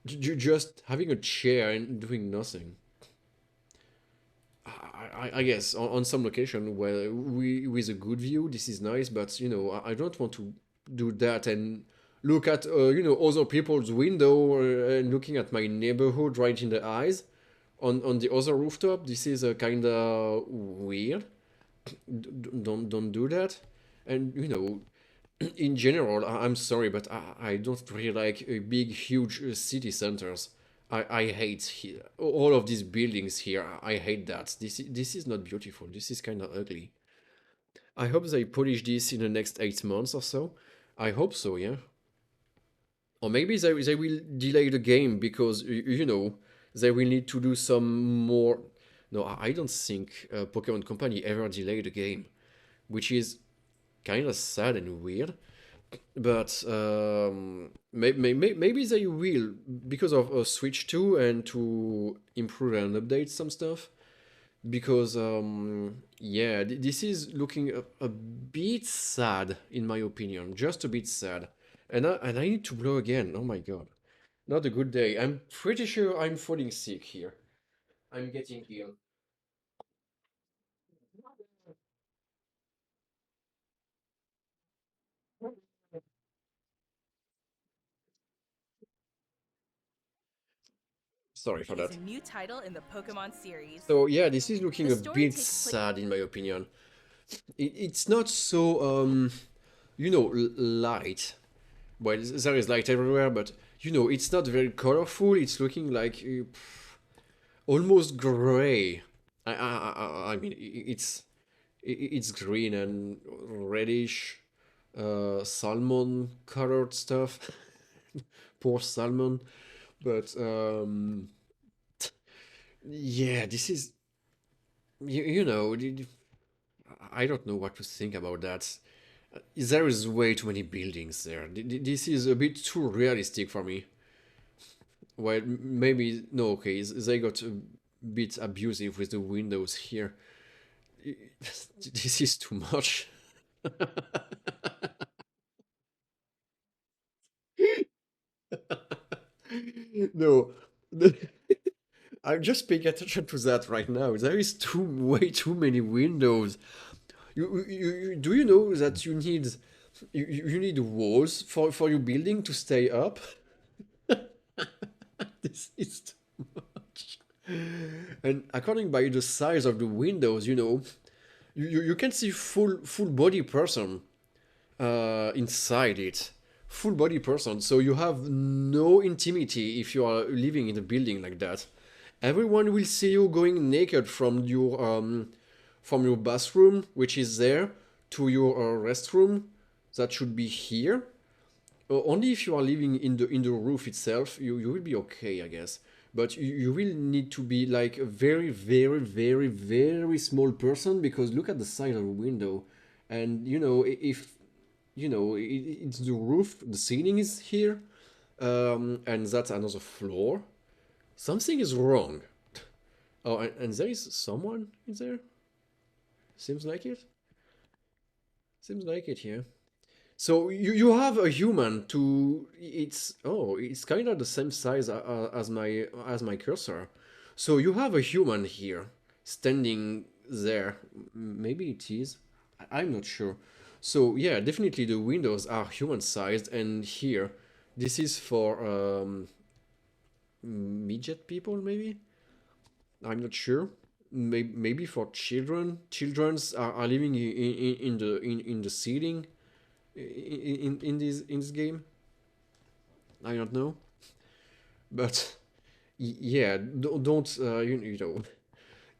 Just having a chair and doing nothing. I guess on some location where with a good view, this is nice, but I don't want to do that and look at other people's window and looking at my neighborhood right in the eyes on the other rooftop. This is kind of weird. Don't do that. And in general, I'm sorry, but I don't really like big, huge city centers. I hate here, all of these buildings here. I hate that. This is not beautiful. This is kind of ugly. I hope they polish this in the next 8 months or so. I hope so, yeah. Or maybe they will delay the game because they will need to do some more. No, I don't think Pokemon Company ever delayed the game, which is kind of sad and weird. But maybe they will because of Switch 2 and to improve and update some stuff. Because yeah, this is looking a bit sad in my opinion, just a bit sad. And I need to blow again. Oh my god, not a good day. I'm pretty sure I'm falling sick here. I'm getting ill. Sorry for Is that. a new title in the Pokemon series. So yeah, this is looking The a story bit takes sad in my opinion. It's not so light. Well, there is light everywhere, but it's not very colorful. It's looking like almost gray. I mean, It's green and reddish, salmon colored stuff. Poor salmon. But yeah, this is you know I don't know what to think about that. There is way too many buildings there. This is a bit too realistic for me. Well, maybe no. Okay, they got a bit abusive with the windows here. This is too much. No, I'm just paying attention to that right now. There is way too many windows. Do you know that you need walls for your building to stay up? This is too much. And according by the size of the windows, you can see full body person inside it. Full body person. So you have no intimacy if you are living in a building like that. Everyone will see you going naked from your bathroom, which is there, to your restroom, that should be here. Only if you are living in the roof itself, you will be okay, I guess. But you will need to be like a very, very, very, very small person because look at the size of the window. And if it's the roof, the ceiling is here, and that's another floor. Something is wrong. Oh, and there is someone in there? Seems like it. Seems like it, yeah. So you have a human to it's kind of the same size as my cursor. So you have a human here standing there. Maybe it is. I'm not sure. So yeah, definitely the windows are human sized, and here this is for midget people maybe. I'm not sure. Maybe for children. Childrens are living in the ceiling in this game. I don't know, but yeah, don't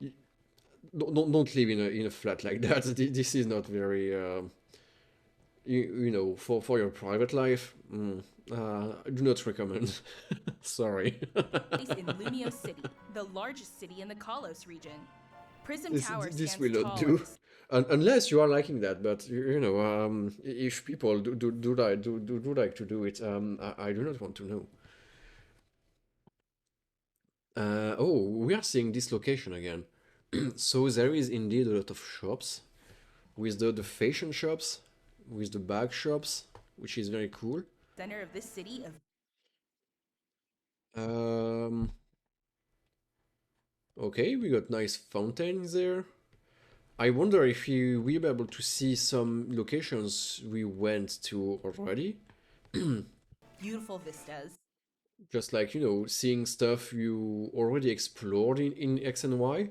y- don't live in a flat like that. This is not very for your private life. I do not recommend. Sorry. Place in Lumio City, the largest city in the Kalos region. Prism this Tower this stands will not tall and do. is Unless you are liking that, but if people do like to do it, I do not want to know. Oh, we are seeing this location again. So there is indeed a lot of shops with the fashion shops, with the bag shops, which is very cool. center of this city of Um, okay, we got nice fountains there. I wonder if you will be able to see some locations we went to already. beautiful vistas. Just like, seeing stuff you already explored in X and Y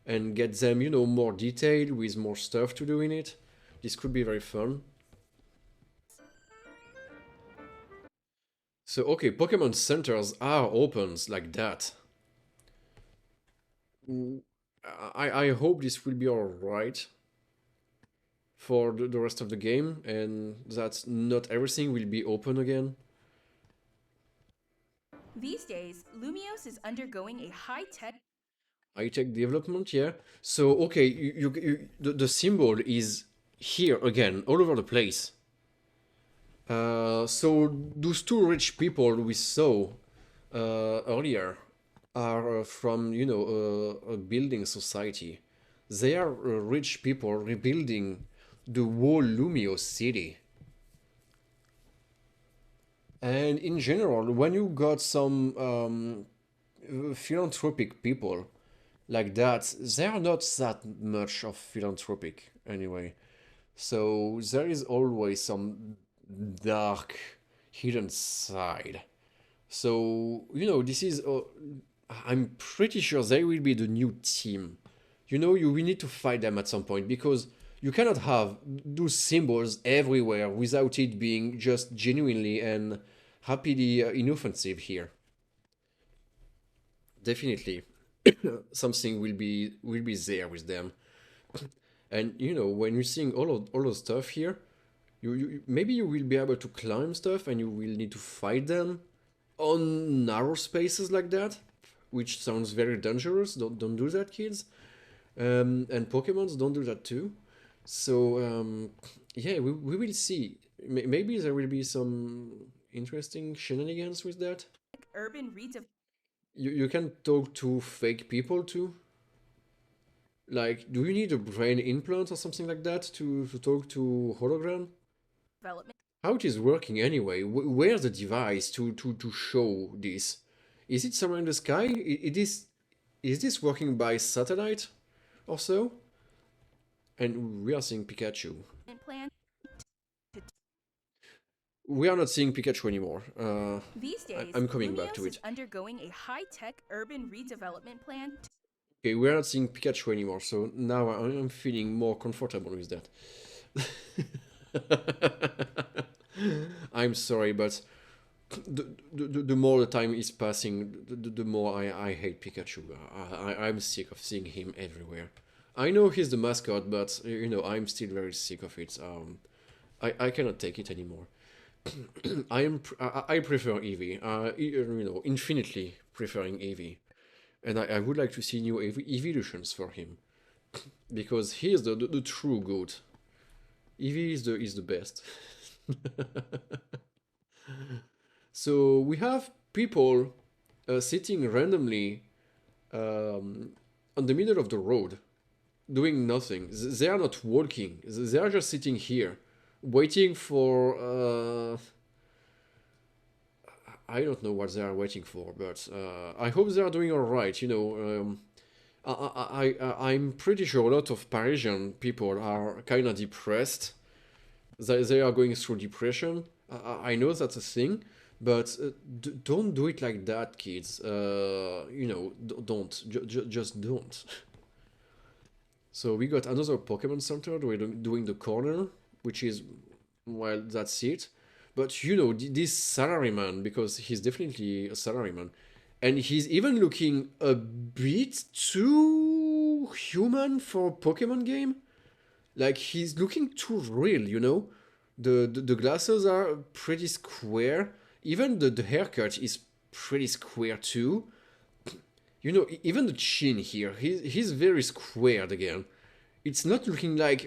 and get them, more detailed with more stuff to do in it. This could be very fun. So, okay, Pokemon centers are opens like that. Mm, I hope this will be alright for the rest of the game and that not everything will be open again. These days, Lumios is undergoing a high-tech High-tech development, yeah. So, okay, the symbol is here again, all over the place. So those two rich people we saw earlier are from, a building society. They are rich people rebuilding the whole Lumio city. And in general, when you got some philanthropic people like that, they are not that much of philanthropic anyway. So there is always some dark hidden side. So, this is. I'm pretty sure they will be the new team. You will need to fight them at some point because you cannot have those symbols everywhere without it being just genuinely and happily inoffensive here. Definitely, something will be there with them. And you know, when you're seeing all those stuff here, maybe you will be able to climb stuff and you will need to fight them on narrow spaces like that, which sounds very dangerous. Don't do that, kids. And Pokemons don't do that too. So yeah, we will see. Maybe there will be some interesting shenanigans with that. Urban redevelopment You can talk to fake people too. Like, do you need a brain implant or something like that to talk to hologram? How it is working anyway? Where's the device to show this? Is it somewhere in the sky? Is this working by satellite or so? And we are seeing Pikachu. plan. We are not seeing Pikachu anymore. These days, I'm coming back to Lumiose it. is undergoing a high-tech urban redevelopment plan. Okay, we are not seeing Pikachu anymore, so now I'm feeling more comfortable with that. I'm sorry, but the more the time is passing, the more I hate Pikachu. I'm sick of seeing him everywhere. I know he's the mascot, but you know, I'm still very sick of it. I cannot take it anymore. I prefer Eevee. You know, infinitely preferring Eevee, and I would like to see new evolutions for him because he is the true goat. Eevee is the best. So we have people sitting randomly on the middle of the road, doing nothing. They are not walking. They are just sitting here, waiting for. I don't know what they are waiting for, but I hope they are doing all right. You know, I'm pretty sure a lot of Parisian people are kind of depressed. They are going through depression. I know that's a thing, but don't do it like that, kids. You know, don't. Just don't. So we got another Pokemon Center. We're doing the corner, which is, well, that's it. But you know, this salaryman, because he's definitely a salaryman, and he's even looking a bit too human for a Pokemon game. Like he's looking too real, you know. The glasses are pretty square. Even the haircut is pretty square too. You know, even the chin here, he's very squared again. It's not looking like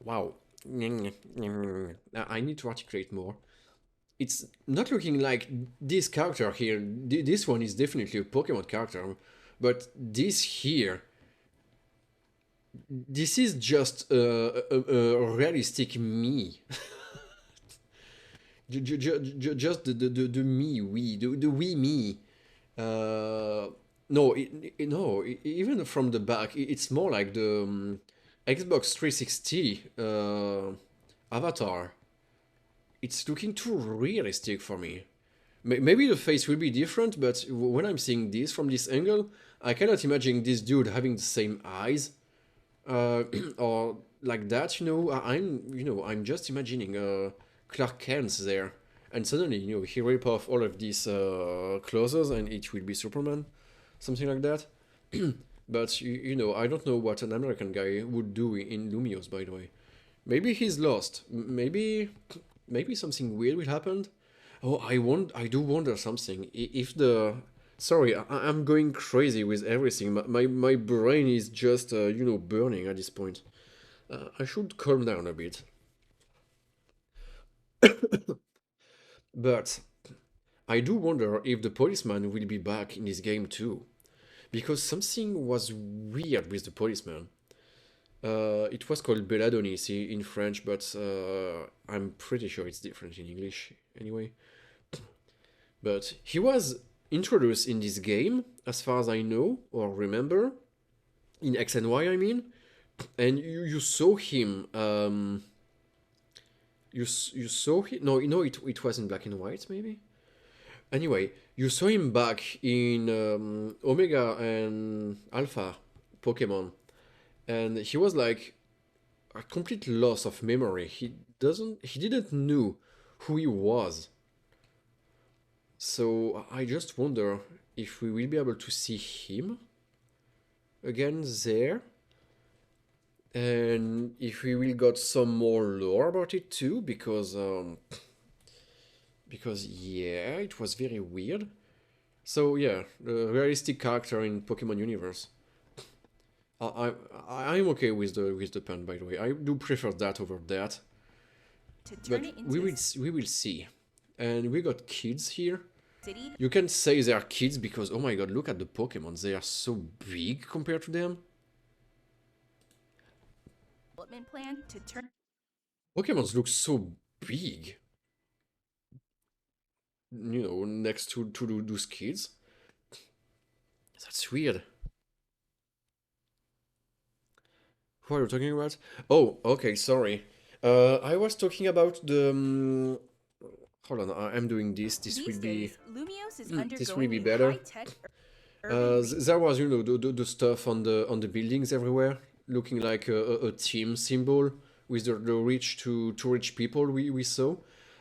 wow. I need to articulate more. It's not looking like this character here. This one is definitely a Pokemon character, but this here, this is just a realistic me. Just the me, we, the we me. No, no, even from the back, it's more like the Xbox 360 avatar. It's looking too realistic for me. Maybe the face will be different, but when I'm seeing this from this angle, I cannot imagine this dude having the same eyes, or like that. You know, I'm just imagining Clark Kent there, and suddenly, you know, he rip off all of these clothes, and it will be Superman, something like that. But you know, I don't know what an American guy would do in Lumiose, by the way. Maybe he's lost. Maybe something weird will happen. Oh, I do wonder something. If the sorry, I'm going crazy with everything. My brain is just you know, burning at this point. I should calm down a bit. But I do wonder if the policeman will be back in this game too, because something was weird with the policeman. It was called Beladonis in French, but I'm pretty sure it's different in English anyway. But he was introduced in this game, as far as I know or remember, in X and Y, I mean, and you saw him. You saw him. No, it was in black and white, maybe. Anyway, you saw him back in Omega and Alpha Pokemon, and he was like a complete loss of memory. He didn't know who he was. So I just wonder if we will be able to see him again there. And if we will got some more lore about it too, because yeah, it was very weird. So yeah, the realistic character in Pokemon universe. I'm okay with the pen, by the way. I do prefer that over that, To but turn it into we will see. And we got kids here. a city You can say they are kids because oh my god, look at the Pokemon. They are so big compared to them. development plan to turn Pokemons look so big. You know, next to those kids. That's weird. Who are you talking about? Oh, okay, sorry. I was talking about the. Hold on, I'm doing this. This will These be. days, Lumios is This will undergoing be a better. high-tech urban There was, you know, the stuff on the buildings everywhere, looking like a team symbol with the rich to rich people we saw.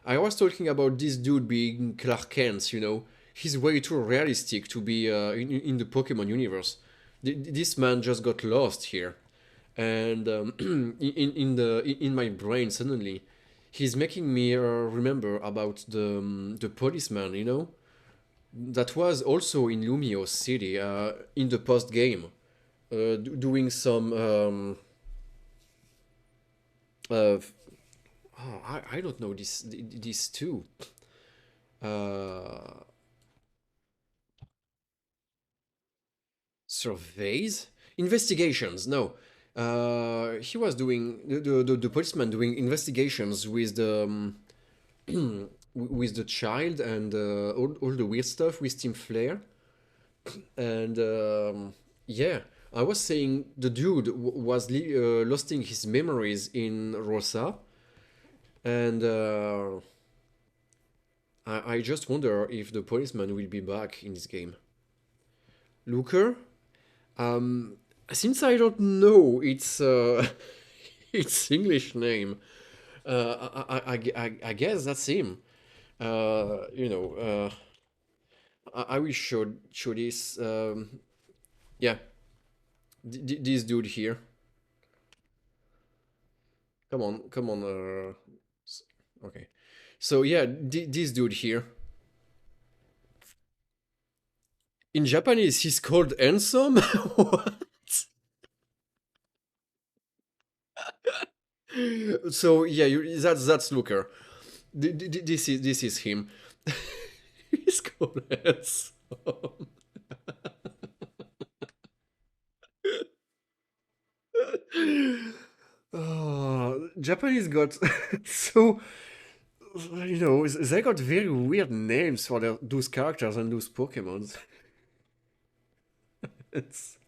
I was talking about this dude being Clark Kent, you know. He's way too realistic to be in the Pokemon universe. This man just got lost here. And in my brain suddenly, he's making me remember about the policeman, you know, that was also in Lumio City in the post game, doing some. I don't know this too. Uh, Surveys, investigations. No, he was doing the policeman doing investigations with the. With the child and all the weird stuff with Team Flare. And yeah, I was saying the dude was losing his memories in Rosa, and I just wonder if the policeman will be back in this game. Looker, um, since I don't know its its English name, I guess that's him. You know, I will show this. Yeah, this dude here. Come on. Okay. So yeah, this dude here. In Japanese, he's called handsome. What? So yeah, that's Looker. This is him. He's called handsome. Oh, Japanese got so you know they got very weird names for those characters and those Pokemons. It's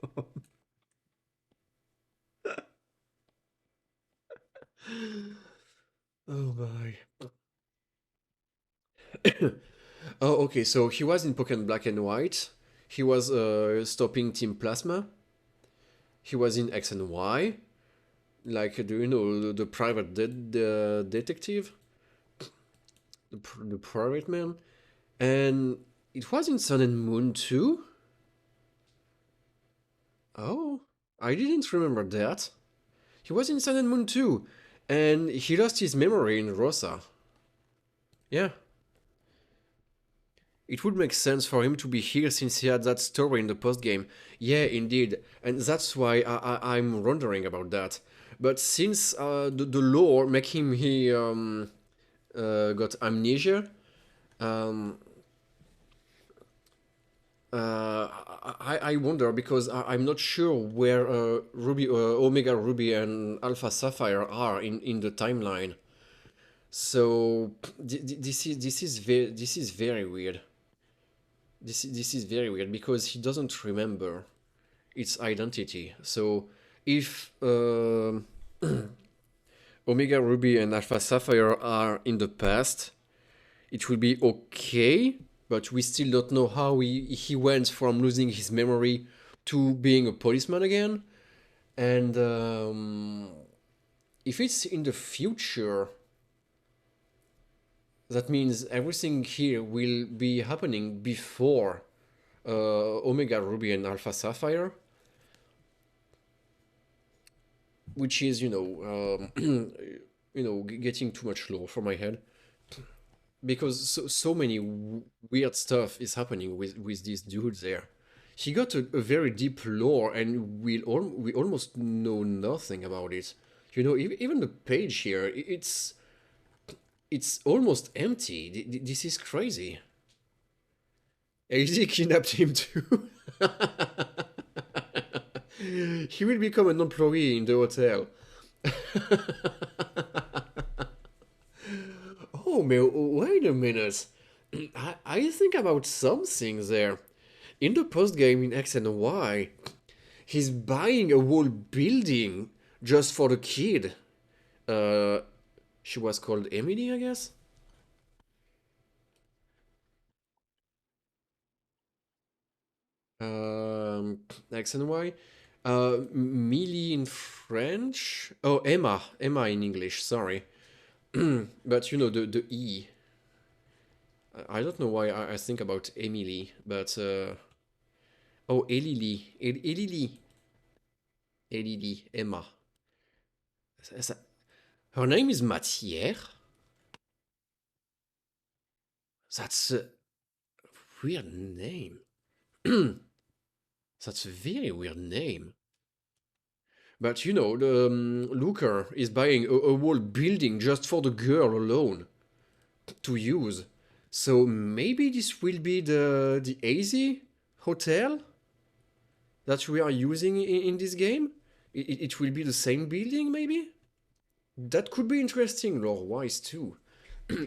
oh my. Oh, okay. So he was in Pokemon Black and White. He was stopping Team Plasma. He was in X and Y. Like, do you know the private detective, the private man, and it was in Sun and Moon too. Oh, I didn't remember that. He was in Sun and Moon too, and he lost his memory in Rosa. Yeah, it would make sense for him to be here since he had that story in the postgame. Yeah, indeed, and that's why I'm wondering about that. But since the lore make him he got amnesia, um, I wonder because I'm not sure where Ruby, Omega Ruby, and Alpha Sapphire are in the timeline. So this is very weird. This is very weird because he doesn't remember its identity. So if Omega Ruby and Alpha Sapphire are in the past, it will be okay, but we still don't know how he went from losing his memory to being a policeman again. And if it's in the future, that means everything here will be happening before Omega Ruby and Alpha Sapphire. which is getting too much lore for my head because so many weird stuff is happening with these dudes there. He got a very deep lore, and we almost know nothing about it. Even the page here, it's almost empty. This is crazy. AZ kidnapped him too. He will become an employee in the hotel. Oh, man, wait a minute. I think about something there. In the post game in X and Y, he's buying a whole building just for the kid. Uh, she was called Emily, I guess. Um, X and Y. Millie in French. Oh, Emma. Emma in English. Sorry, but the E. I don't know why I think about Emily, but oh, Elili, Elili, Emma. Her name is Matière. That's a weird name. That's a very weird name. But the Looker is buying a whole building just for the girl alone to use. So maybe this will be the AZ hotel that we are using in this game. It will be the same building, maybe. That could be interesting lore-wise too.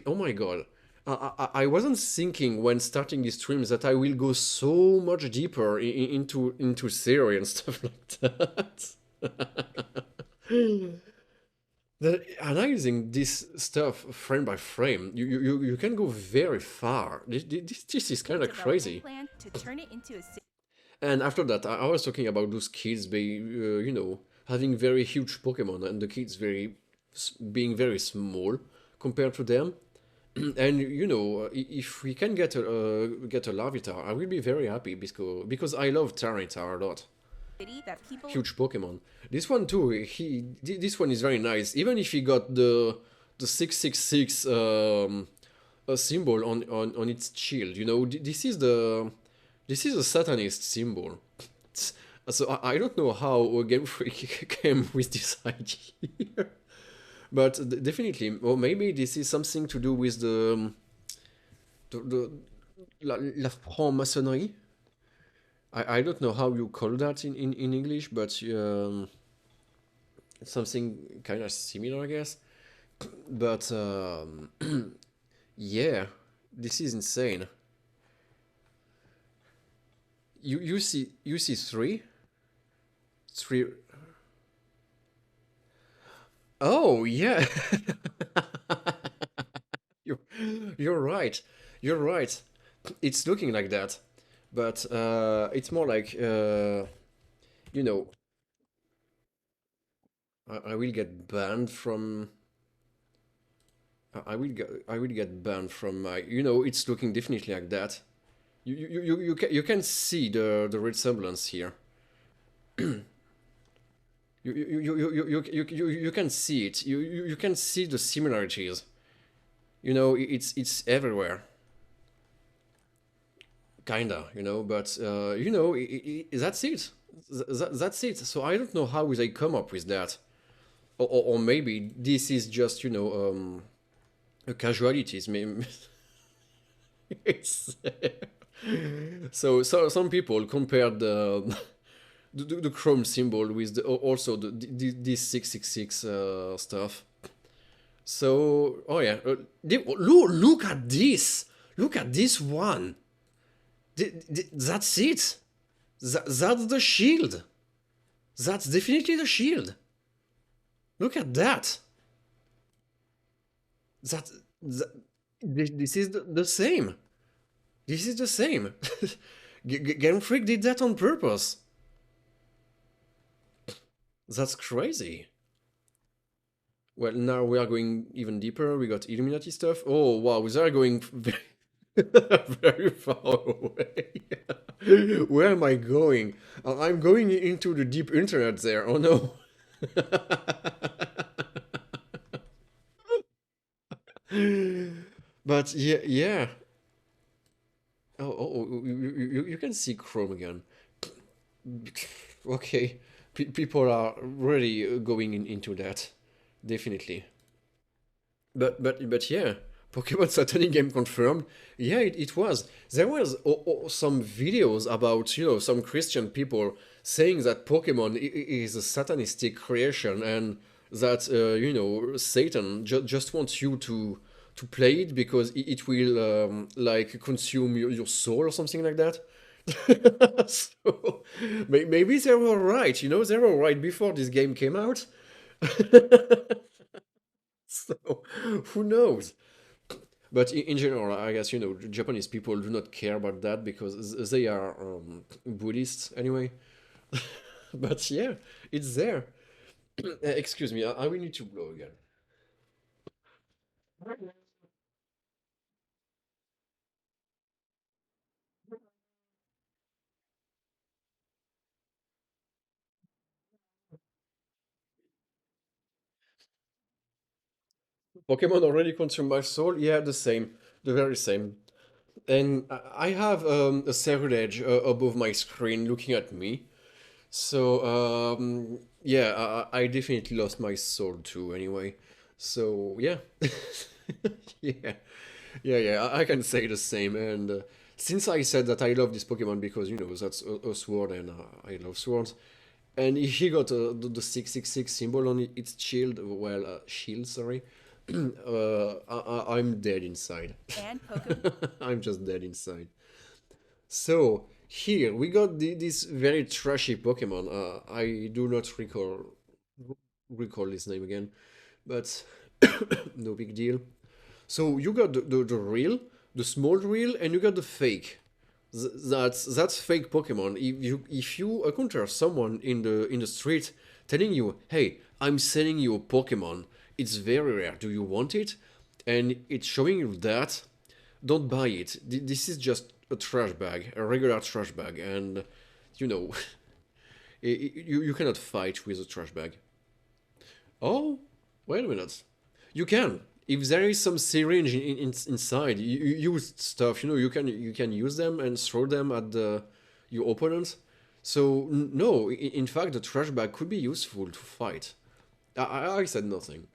Oh my god. I wasn't thinking when starting these streams that I will go so much deeper into theory and stuff like that. Analyzing this stuff frame by frame, you can go very far. This is kind of crazy. Plan to turn it into a city. And after that, I was talking about those kids, having very huge Pokemon, and the kids being very small compared to them. And if we can get a Larvitar, I will be very happy because I love Tyranitar a lot. That people Huge Pokemon. This one too. This one is very nice. Even if he got the 666 a symbol on its shield. This is a Satanist symbol. So I don't know how Game Freak came with this idea. But definitely, or maybe this is something to do with the la franc-maçonnerie. I don't know how you call that in English, but something kind of similar, I guess. But yeah, this is insane. You see three. Oh yeah. you're, you're right. You're right. It's looking like that, but it's more like you know I will get banned from. I will get banned from my. It's looking definitely like that. You can see the resemblance here. You can see it. You can see the similarities. It's everywhere. Kinda, but that's it. That's it. So I don't know how they come up with that, or maybe this is just a casualties. Maybe it's so some people compared the Chrome symbol with also this 666 stuff. So oh yeah, look at this. Look at this one. That's it. That's the shield. That's definitely the shield. Look at that. That, that this is the same. This is the same. Game Freak did that on purpose. That's crazy. Well, now we are going even deeper. We got Illuminati stuff. Oh wow, we are going very, very far away. Where am I going? I'm going into the deep internet there. Oh no. But yeah, yeah. You can see Chrome again. Okay, people are really going into that, definitely. But yeah, Pokemon Saturday game confirmed. Yeah, it was. There was some videos about some Christian people saying that Pokemon is a satanistic creation and that Satan just wants you to play it because it will like consume your soul or something like that. So maybe they were right. They were right before this game came out. So who knows? But in general, I guess Japanese people do not care about that because they are Buddhists anyway. But yeah, it's there. Excuse me, I will need to blow again. Pokemon already consumed my soul. Yeah, the same, the very same. And I have a Serral Edge above my screen looking at me. So yeah, I definitely lost my soul too. Anyway, so yeah, yeah, yeah. I can say the same. And since I said that I love this Pokemon because that's a sword and I love swords, and he got the 666 symbol on its shield. Well, shield, sorry. I'm dead inside. And Pokemon. I'm just dead inside. So here we got this very trashy Pokemon. I do not recall his name again, but no big deal. So you got the real, the small real, and you got the fake. That's fake Pokemon. If you encounter someone in the street telling you, "Hey, I'm selling you a Pokemon. It's very rare. Do you want it?" and it's showing you that, don't buy it. This is just a trash bag, a regular trash bag, and you know, you cannot fight with a trash bag. Oh, wait a minute. You can. If there is some syringe inside, you use stuff. You can use them and throw them at your opponent. So no, in fact, the trash bag could be useful to fight. I said nothing.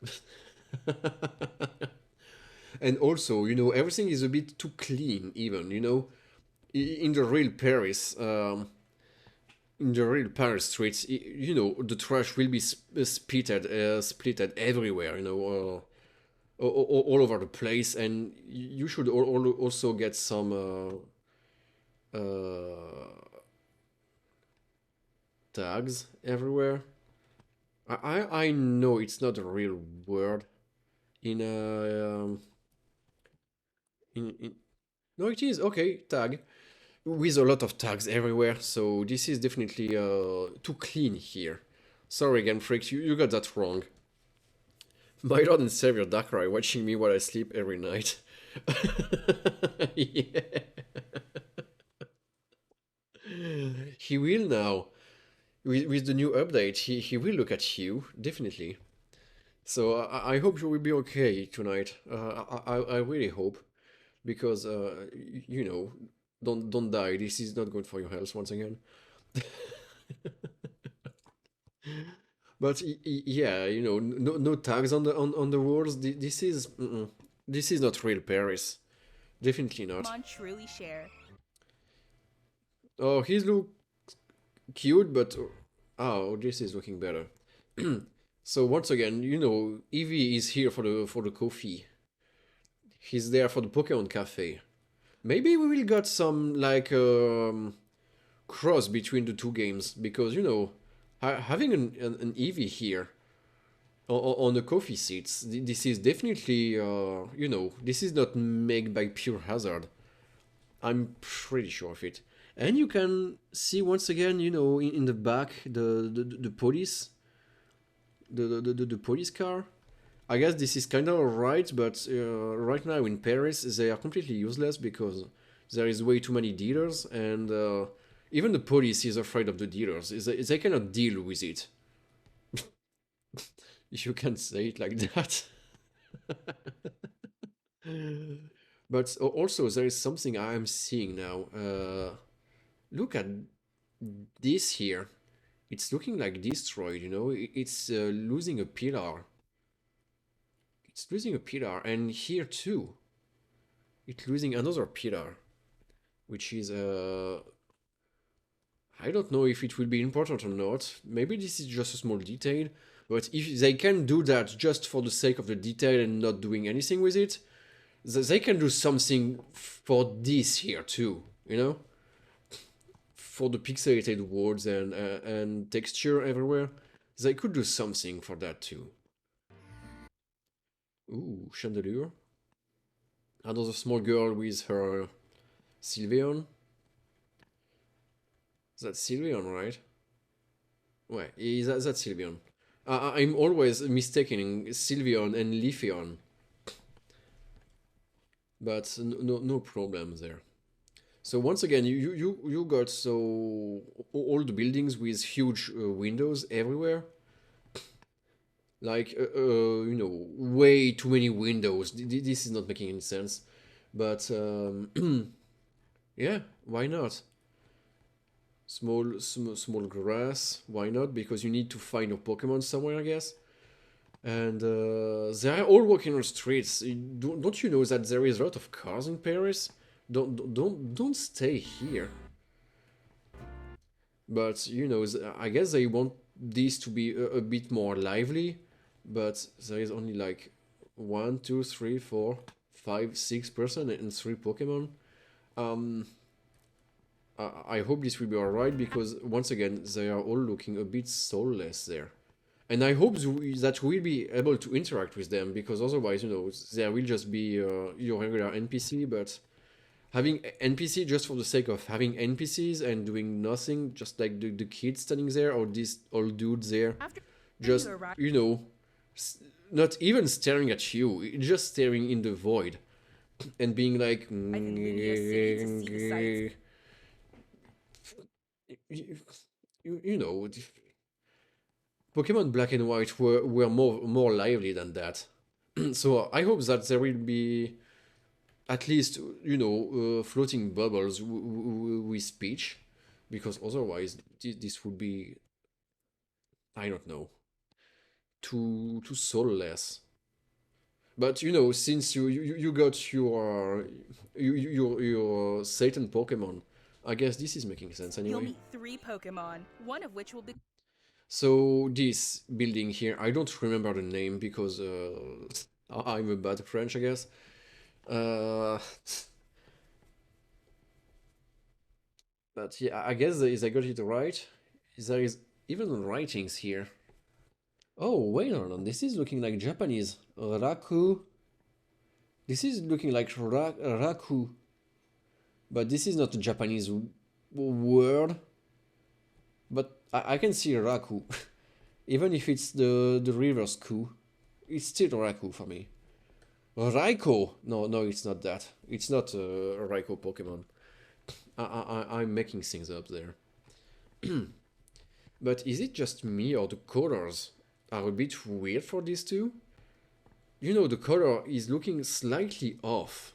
And also, everything is a bit too clean, even. In the real Paris, in the real Paris streets, the trash will be splitted everywhere, all over the place, and you should also get some tags everywhere. I know it's not a real word in in no, it is okay, tag, with a lot of tags everywhere. So this is definitely too clean here. Sorry again, freaks, you got that wrong. My Lord and Savior Darkrai watching me while I sleep every night. Yeah. He will now. With the new update, he will look at you, definitely. So I hope you will be okay tonight. I really hope. Because, don't die. This is not good for your health once again. But yeah, no tags on the walls. This is not real Paris. Definitely not. Pokemon truly share. Oh, he's look cute, but oh, this is looking better. So once again, Eevee is here for the coffee. He's there for the Pokemon Cafe. Maybe we will get some like cross between the two games because having an Eevee here on the coffee seats, this is definitely this is not made by pure hazard. I'm pretty sure of it. And you can see once again, in the back, the police, the police car. I guess this is kind of right, but right now in Paris they are completely useless because there is way too many dealers, and even the police is afraid of the dealers. They cannot deal with it. If you can say it like that. But also, there is something I am seeing now. Look at this here. It's looking like destroyed, you know? It's losing a pillar. It's losing a pillar, and here too. It's losing another pillar, which is I don't know if it will be important or not. Maybe this is just a small detail, but if they can do that just for the sake of the detail and not doing anything with it, they can do something for this here too, you know? For the pixelated words and texture everywhere. They could do something for that too. Ooh, chandelier. Another small girl with her Sylveon. That's Sylveon, right? Ouais, that's Sylveon. I'm always mistaking Sylveon and Leafeon, but no problem there. So once again, you got so old buildings with huge windows everywhere, like you know, way too many windows. This is not making any sense, but yeah, why not? Small grass, why not? Because you need to find your Pokemon somewhere, I guess. And they are all walking on the streets. Don't you know that there is a lot of cars in Paris? Don't stay here. But you know, I guess they want this to be a bit more lively. But there is only like 1, 2, 3, 4, 5, 6 person and 3 Pokemon. Um, I hope this will be alright because once again they are all looking a bit soulless there. And I hope that we'll be able to interact with them because otherwise, you know, there will just be your regular NPC, but having NPC just for the sake of having NPCs and doing nothing, just like the kid standing there or this old dude there, After just, you arrive, you know, not even staring at you, just staring in the void and being like, in Lunia City to see the sights. you, you know, Pokemon Black and White were more lively than that. So I hope that there will be at least, you know, floating bubbles with speech, because otherwise this would be, I don't know, too soulless. But you know, since you got your Satan Pokemon, I guess this is making sense You'll anyway. meet 3 Pokemon, one of which will be So this building here, I don't remember the name because I'm a bad French, I guess. Uh, but yeah, I guess I got it right. There is even writings here. Oh, wait a minute, this is looking like Japanese. Raku. This is looking like Raku. But this is not a Japanese word. But I can see Raku. Even if it's the reverse ku. It's still Raku for me. Raikou! No, it's not that. It's not a Raikou Pokemon. I'm making things up there. But is it just me or the colors are a bit weird for these two? You know, the color is looking slightly off.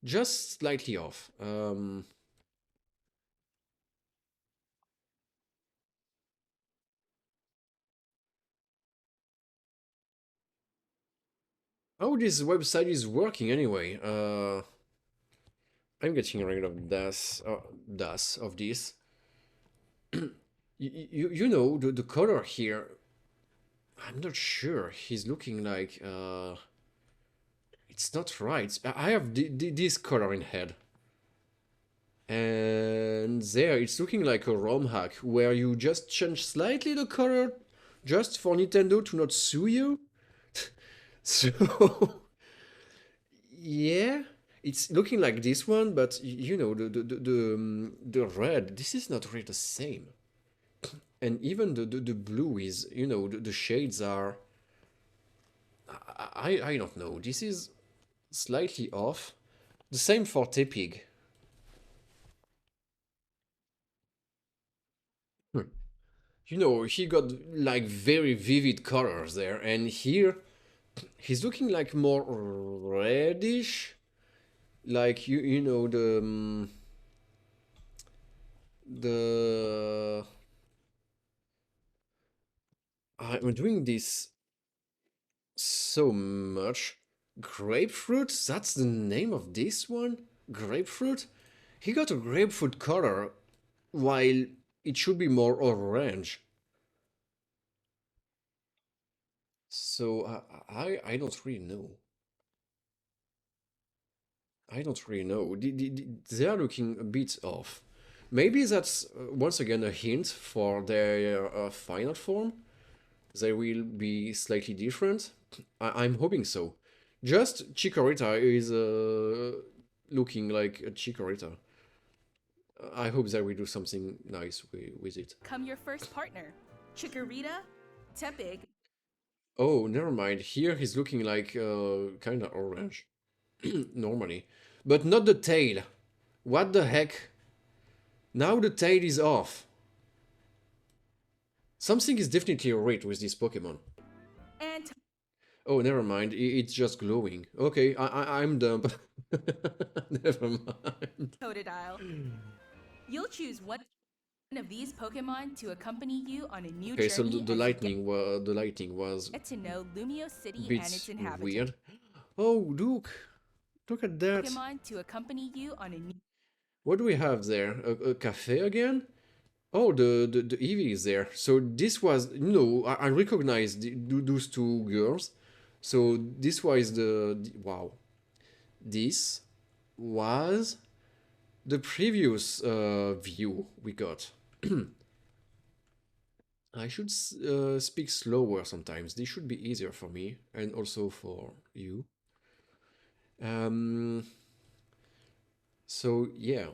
Just slightly off. How this website is working anyway? I'm getting rid of das of this. You know, the color here, I'm not sure. He's looking like, it's not right. I have this color in head. And there, it's looking like a ROM hack where you just change slightly the color just for Nintendo to not sue you. So, yeah, it's looking like this one, but you know, the red, this is not really the same. And even the blue is, you know, the shades are, I don't know, this is slightly off. The same for Tepig. he got like very vivid colors there, and here he's looking like more reddish, like the I'm doing this so much. Grapefruit? That's the name of this one? Grapefruit? He got a grapefruit color while it should be more orange. So I don't really know. I don't really know. They are looking a bit off. Maybe that's once again a hint for their final form. They will be slightly different. I'm hoping so. Just Chikorita is looking like a Chikorita. I hope that we do something nice with it. Come your first partner. Chikorita, Tepig, Oh, never mind. Here he's looking like kind of orange, normally. But not the tail. What the heck? Now the tail is off. Something is definitely right with this Pokemon. and Oh, never mind. It's just glowing. Okay, I'm dumb. Never mind. Totodile. You'll choose one of these Pokemon to accompany you on a new Okay, so journey the as you lighting was get to know Lumio a City bit and its inhabitants. weird. Oh, look at that. Pokemon to accompany you on a new What do we have there? A cafe again? Oh, the Eevee is there. So this was, I recognize those two girls. So this was wow. This was the previous view we got. I should speak slower sometimes. This should be easier for me and also for you. Um, so yeah,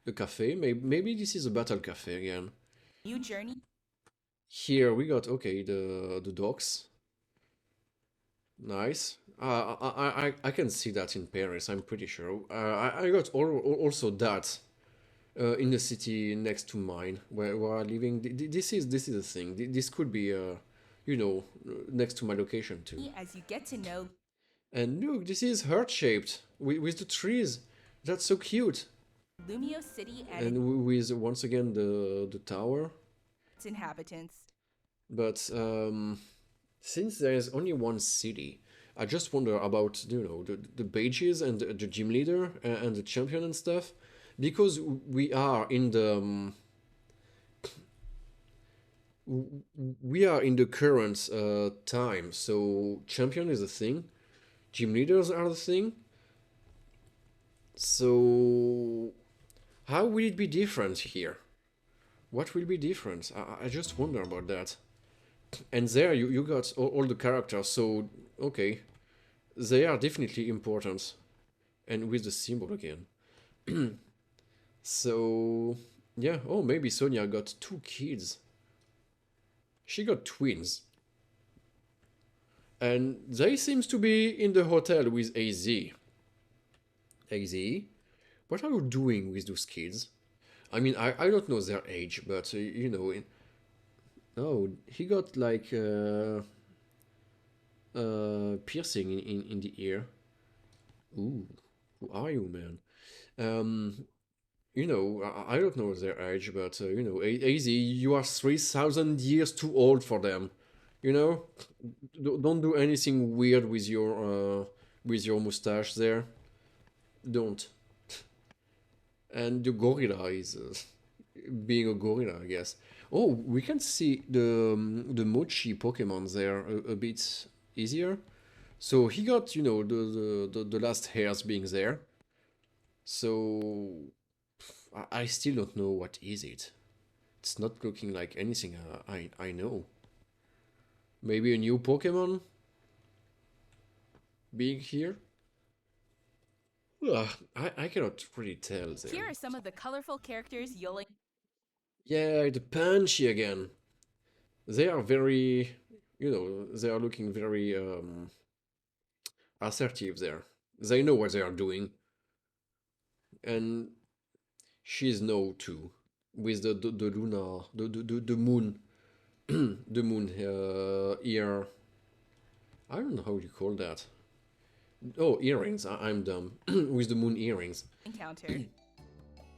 the cafe. Maybe this is a battle cafe again. new journey. Here we got okay the docks. Nice. I can see that in Paris. I'm pretty sure. I got also that in the city next to mine where I'm living. This is a thing. This could be next to my location too. As you get to know And look, this is heart shaped with the trees. That's so cute. Lumio City and And with once again the tower. its inhabitants. But since there is only one city, I just wonder about the badges and the gym leader and the champion and stuff, because we are in the current time. So champion is a thing, gym leaders are the thing. So how will it be different here? What will be different? I just wonder about that. And there you got all the characters, so okay, they are definitely important. And with the symbol again. So yeah, oh, maybe Sonia got two kids. She got twins. And they seems to be in the hotel with AZ. AZ, what are you doing with those kids? I mean, I don't know their age, but oh, he got like piercing in the ear. Ooh, who are you, man? Um, I don't know their age, but AZ, you are 3,000 years too old for them. You know, don't do anything weird with your mustache there. Don't. And the gorilla is being a gorilla, I guess. Oh, we can see the Mochi Pokemon there a bit easier. So he got, the last hairs being there. So I still don't know what is it. It's not looking like anything I know. Maybe a new Pokemon being here? Ugh, I cannot really tell there. Here are some of the colorful characters you'll Yeah, the Punchy again. They are very, they are looking very assertive there. They know what they are doing. And she's no too. with the lunar the moon the moon ear. I don't know how you call that. Oh, earrings. I'm dumb. With the moon earrings. encounter.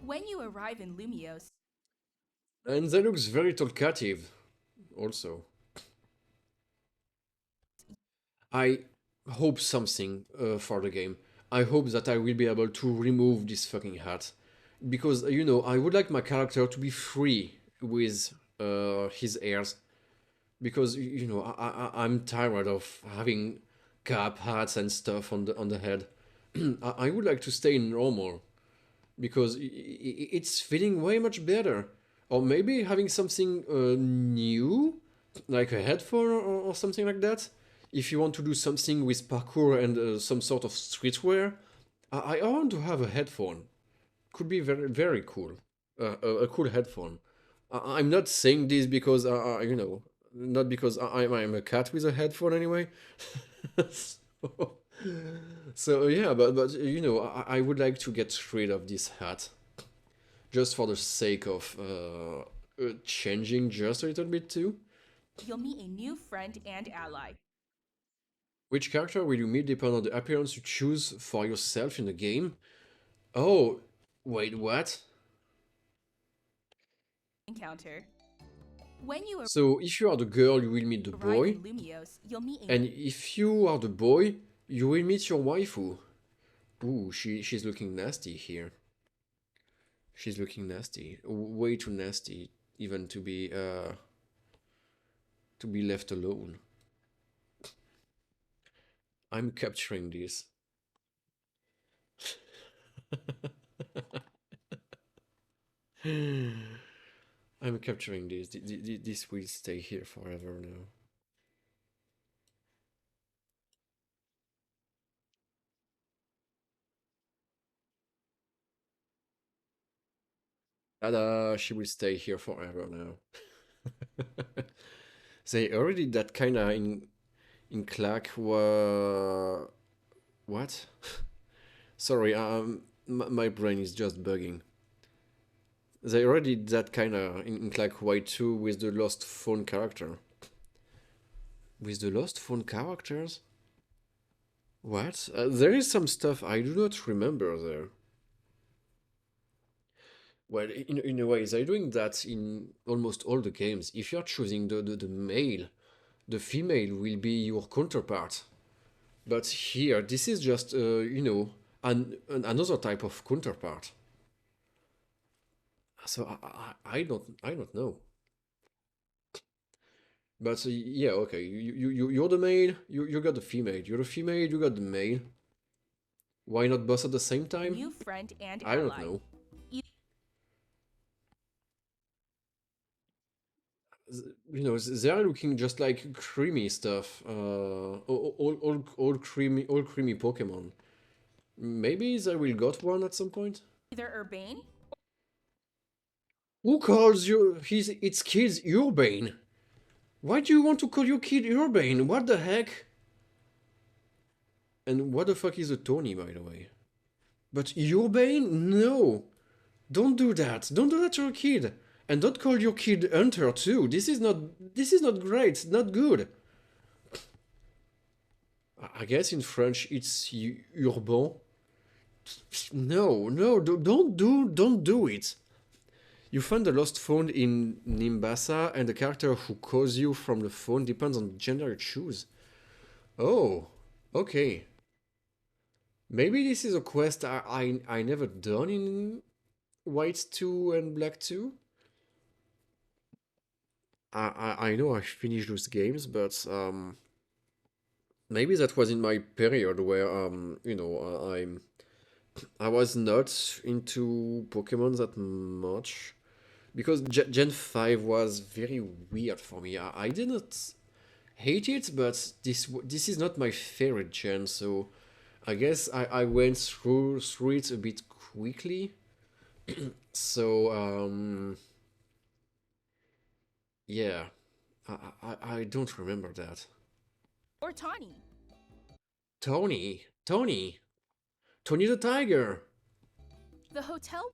When you arrive in Lumios, And that looks very talkative, also. I hope something for the game. I hope that I will be able to remove this fucking hat. Because, I would like my character to be free with his hairs. Because, I'm tired of having cap hats and stuff on the head. I would like to stay normal. Because it's feeling way much better. Or maybe having something new, like a headphone or something like that. If you want to do something with parkour and some sort of streetwear, I want to have a headphone. Could be very, very cool. A cool headphone. I'm not saying this because, not because I'm a cat with a headphone anyway. so, so yeah, but I would like to get rid of this hat just for the sake of changing just a little bit too. you'll meet a new friend and ally. Which character will you meet depending on the appearance you choose for yourself in the game? Oh, wait, what? Encounter. When you So if you are the girl, you will meet the arrive boy, in Lumios, you'll meet a and if you are the boy, you will meet your waifu. Ooh, she's looking nasty here. She's looking nasty, way too nasty, even to be left alone. I'm capturing this. I'm capturing this. This will stay here forever now. Tada! She will stay here forever now. They already did that kinda in Clack. What? Sorry, my brain is just bugging. They already did that kinda in Clack White 2 with the Lost Phone character. With the Lost Phone characters? What? There is some stuff I do not remember there. Well, in a way, they're doing that in almost all the games. If you're choosing the male, the female will be your counterpart. But here, this is just, another type of counterpart. So I don't know. But yeah, okay, you're the male, you got the female. You're the female, you got the male. Why not both at the same time? new friend and I don't ally. know. They are looking just like creamy stuff. All creamy Pokemon. Maybe they will got one at some point. Either Urbane, Who calls you its kids Urbane? Why do you want to call your kid Urbane? What the heck? And what the fuck is a Tony, by the way? But Urbane? No! Don't do that. Don't do that to your kid. And don't call your kid Hunter too. This is not great. Not good. I guess in French it's urbain. No, no, don't do it. You find the lost phone in Nimbasa, and the character who calls you from the phone depends on the gender you choose. Oh, okay. Maybe this is a quest I never done in White 2 and Black 2. I know I finished those games, but maybe that was in my period where I was not into Pokemon that much because Gen 5 was very weird for me. I did not hate it, but this is not my favorite gen, so I guess I went through it a bit quickly. So yeah, I don't remember that. or Tawny. Tony the Tiger. The hotel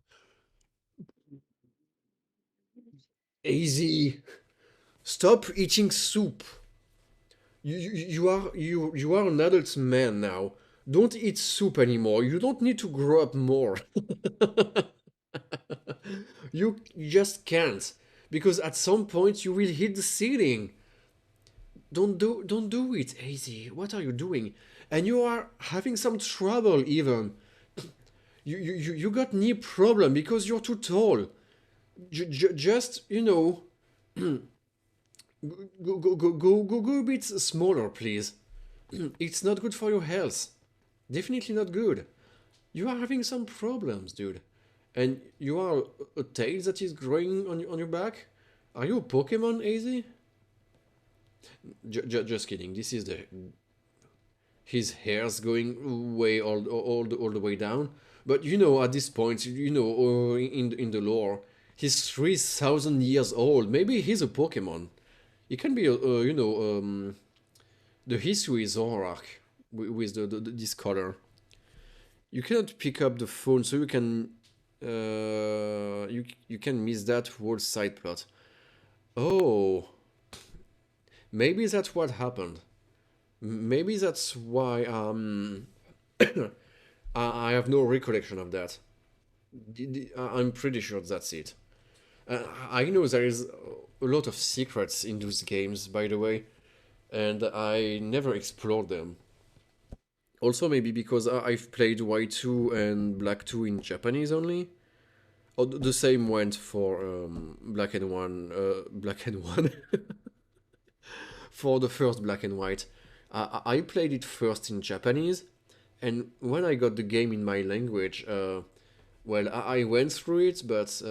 Easy. Stop eating soup. You are an adult man now. Don't eat soup anymore. You don't need to grow up more. You just can't. Because at some point you will hit the ceiling. Don't do it, Easy. What are you doing? And you are having some trouble even. You got knee problem because you're too tall. Just, go a bit smaller, please. It's not good for your health. Definitely not good. You are having some problems, dude. And you are a tail that is growing on your back? Are you a Pokemon, AZ? Just kidding. This is the his hair's going way all the way down. But at this point, in the lore, he's 3,000 years old. Maybe he's a Pokemon. He can be, the history Zorak with this color. You cannot pick up the phone, so you can you can miss that whole side plot. Oh, maybe that's what happened. Maybe that's why I have no recollection of that. I'm pretty sure that's it. I know there is a lot of secrets in those games, by the way, and I never explored them. Also, maybe because I've played White 2 and Black 2 in Japanese only. Oh, the same went for Black and One, Black and One, for the first Black and White. I played it first in Japanese, and when I got the game in my language, well, I went through it, but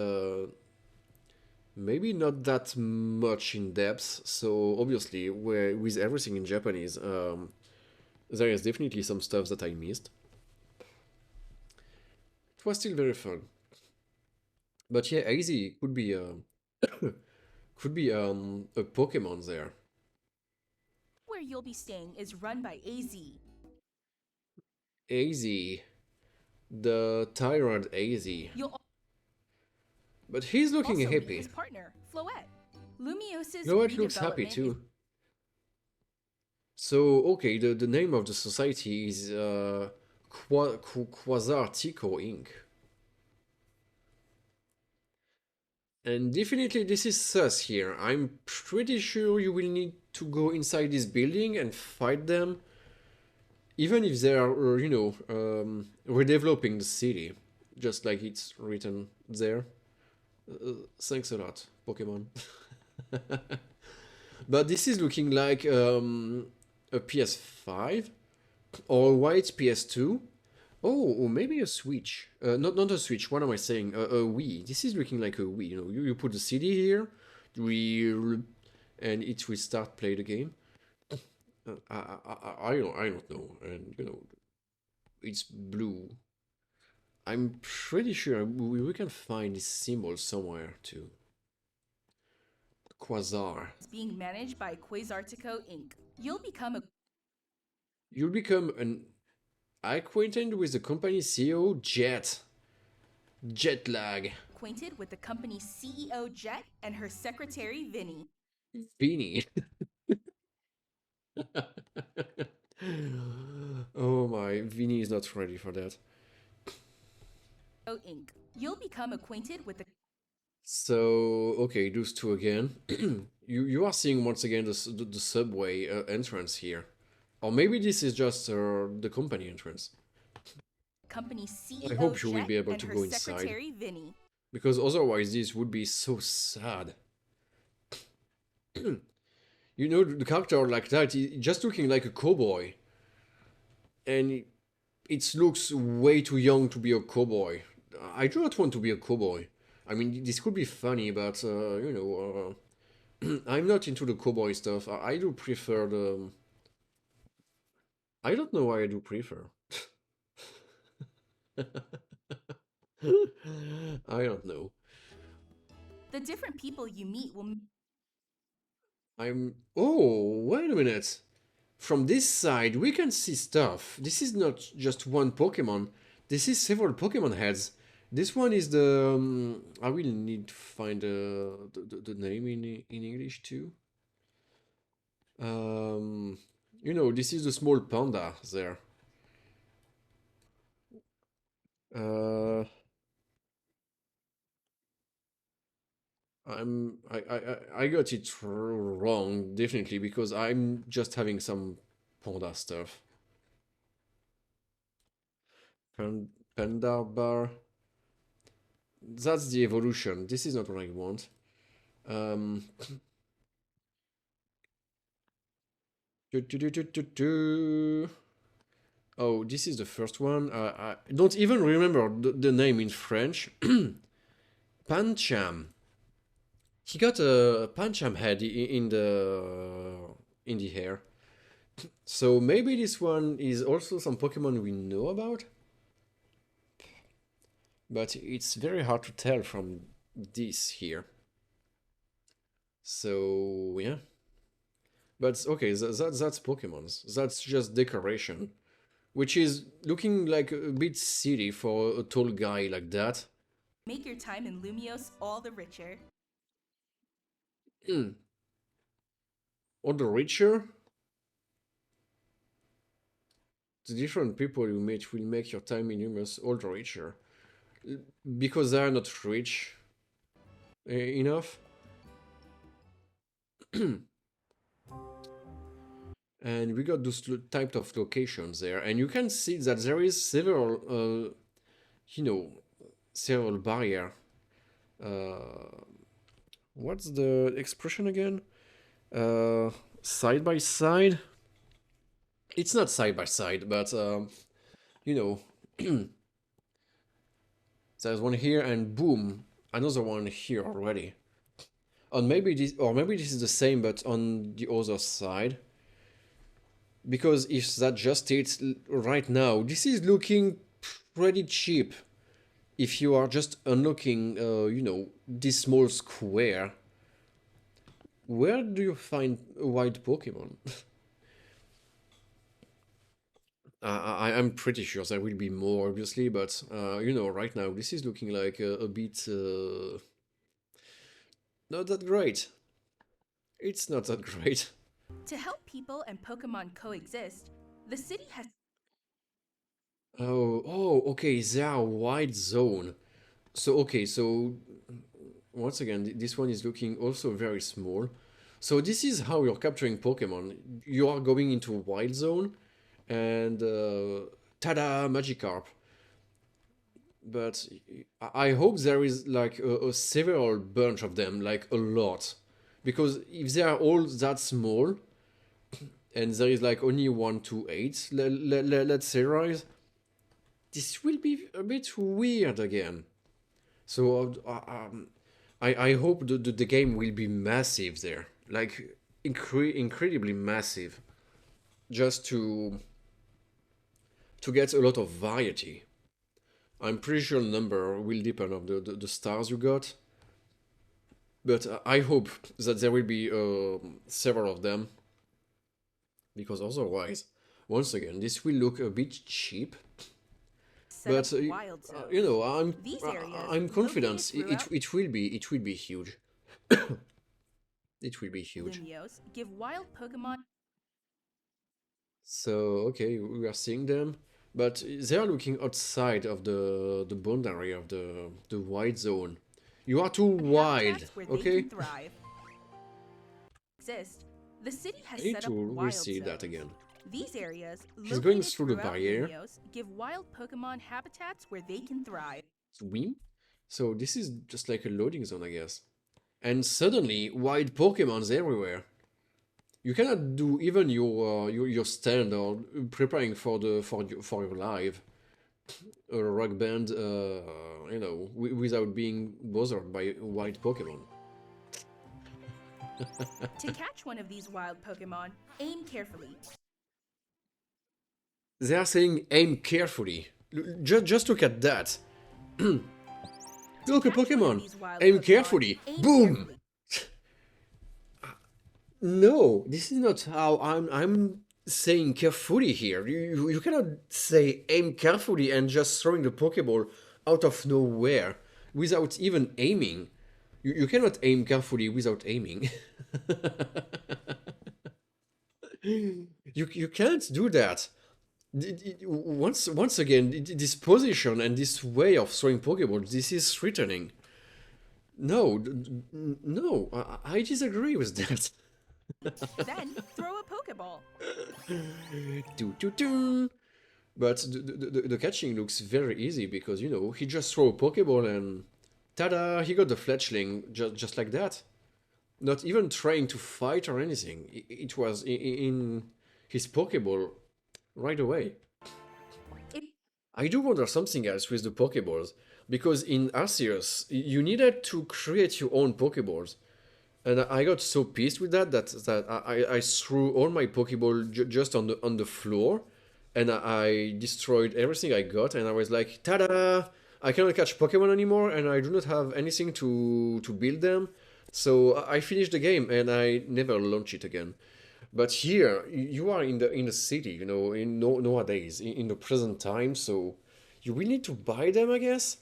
maybe not that much in depth. So obviously, with everything in Japanese, there is definitely some stuff that I missed. It was still very fun. But yeah, Easy could be could be a Pokemon there. Where you'll be staying is run by AZ. Easy, the tyrant Easy. You'll But he's looking also meet happy. his partner, Floette. Lumios's Noah looks happy redevelopment is too. So, okay, the name of the society is Quasar Tico Inc. And definitely this is sus here. I'm pretty sure you will need to go inside this building and fight them, even if they are, redeveloping the city, just like it's written there. Thanks a lot, Pokemon. But this is looking like a PS5 or a white PS2. Oh, or maybe a Switch. Not a Switch. What am I saying? A Wii. This is looking like a Wii. You put the CD here, and it will start play the game. I don't know, and it's blue. I'm pretty sure we can find this symbol somewhere too. Quasar. being managed by Quasartico Inc. You'll become an acquainted with the company's CEO, Jet lag. acquainted with the company's CEO Jet and her secretary Vinny. Beanie. Oh my, Vinny is not ready for that. Inc. You'll become acquainted with the So, okay, those two again. You are seeing once again the subway entrance here. Or maybe this is just the company entrance. company's CEO I hope you will Jet be able and to her go inside. secretary Vinny. Because otherwise this would be so sad. The character like that, just looking like a cowboy. And it looks way too young to be a cowboy. I do not want to be a cowboy. I mean, this could be funny, but, I'm not into the cowboy stuff. I do prefer the... I don't know why I do prefer. I don't know. The different people you meet will Oh, wait a minute. From this side, we can see stuff. This is not just one Pokemon. This is several Pokemon heads. This one is the. I will need to find the name in English too. Um, this is the small panda there. Uh, I got it wrong definitely because I'm just having some panda stuff. Panda bar. That's the evolution. This is not what I want. Um, do, do, do, do, do, do. Oh, this is the first one. I don't even remember the name in French. Pancham. He got a Pancham head in the hair. So maybe this one is also some Pokemon we know about, but it's very hard to tell from this here. So yeah, but okay, that's Pokemons. That's just decoration, which is looking like a bit silly for a tall guy like that. Make your time in Lumios all the richer. Hmm. Or the richer, the different people you meet will make your time in Humus all the richer. Because they are not rich enough. And we got those type of locations there, and you can see that there is several, several barrier. What's the expression again? Side by side. It's not side by side, but you know, there's one here, and boom, another one here already. And maybe this is the same, but on the other side. Because if that just it right now, this is looking pretty cheap. If you are just unlocking, this small square, where do you find a white Pokemon? I'm pretty sure there will be more, obviously, but right now this is looking like a bit not that great. It's not that great. To help people and Pokemon coexist, the city has Okay, they are white zone. So, okay, so once again, this one is looking also very small. So this is how you're capturing Pokemon. You are going into wild zone and tada, Magikarp. But I hope there is like a several bunch of them, like a lot. Because if they are all that small and there is like only 1 to 8, let's say, right, this will be a bit weird again. So I hope the game will be massive there, like incredibly massive, just to get a lot of variety. I'm pretty sure the number will depend on the stars you got, but I hope that there will be several of them, because otherwise, once again, this will look a bit cheap. set But up wild zones. These areas, I'm confident located throughout it will be huge. It will be huge. Lumios, give wild Pokemon So okay, we are seeing them, but they are looking outside of the boundary of the wild zone. You are too wild, habitats where they okay? can thrive. Exist. The city I has need set up to wild re-see that zones. again. These areas, She's going located through the throughout barrier. Lumios, give wild Pokemon habitats where they can thrive. Swim. So this is just like a loading zone, I guess. And suddenly, wild Pokemons everywhere. You cannot do even your stand or preparing for your live a rock band, without being bothered by white Pokemon. To catch one of these wild Pokemon, aim carefully. They are saying aim carefully. Just look at that. Look, a Catch one of Pokemon. these wild Aim Pokemon, carefully. aim Boom. carefully. No, this is not how I'm saying carefully here. You cannot say aim carefully and just throwing the Pokeball out of nowhere without even aiming. You cannot aim carefully without aiming. You can't do that. Once again, this position and this way of throwing Pokeballs, this is threatening. No, no, I disagree with that. Then throw a Pokeball. Do, do, do. But the catching looks very easy because, you know, he just throw a Pokeball and tada, he got the fletchling just like that. Not even trying to fight or anything. It was in his Pokeball right away. I do wonder something else with the Pokeballs, because in Arceus, you needed to create your own Pokeballs. And I got so pissed with that I threw all my Pokeball just on the floor, and I destroyed everything I got, and I was like, tada! I cannot catch Pokemon anymore, and I do not have anything to build them. So I finished the game, and I never launched it again. But here, you are in the city, you know, nowadays, in the present time, so you will need to buy them, I guess.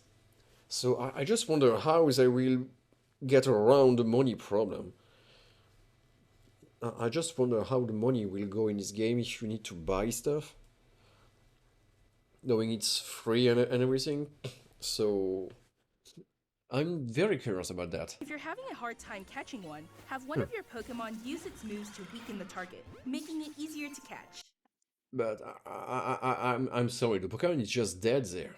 So I just wonder how they will get around the money problem. I just wonder how the money will go in this game if you need to buy stuff, knowing it's free and everything. So I'm very curious about that. If you're having a hard time catching one, have one of your Pokemon use its moves to weaken the target, making it easier to catch. But I'm sorry, the Pokemon is just dead there.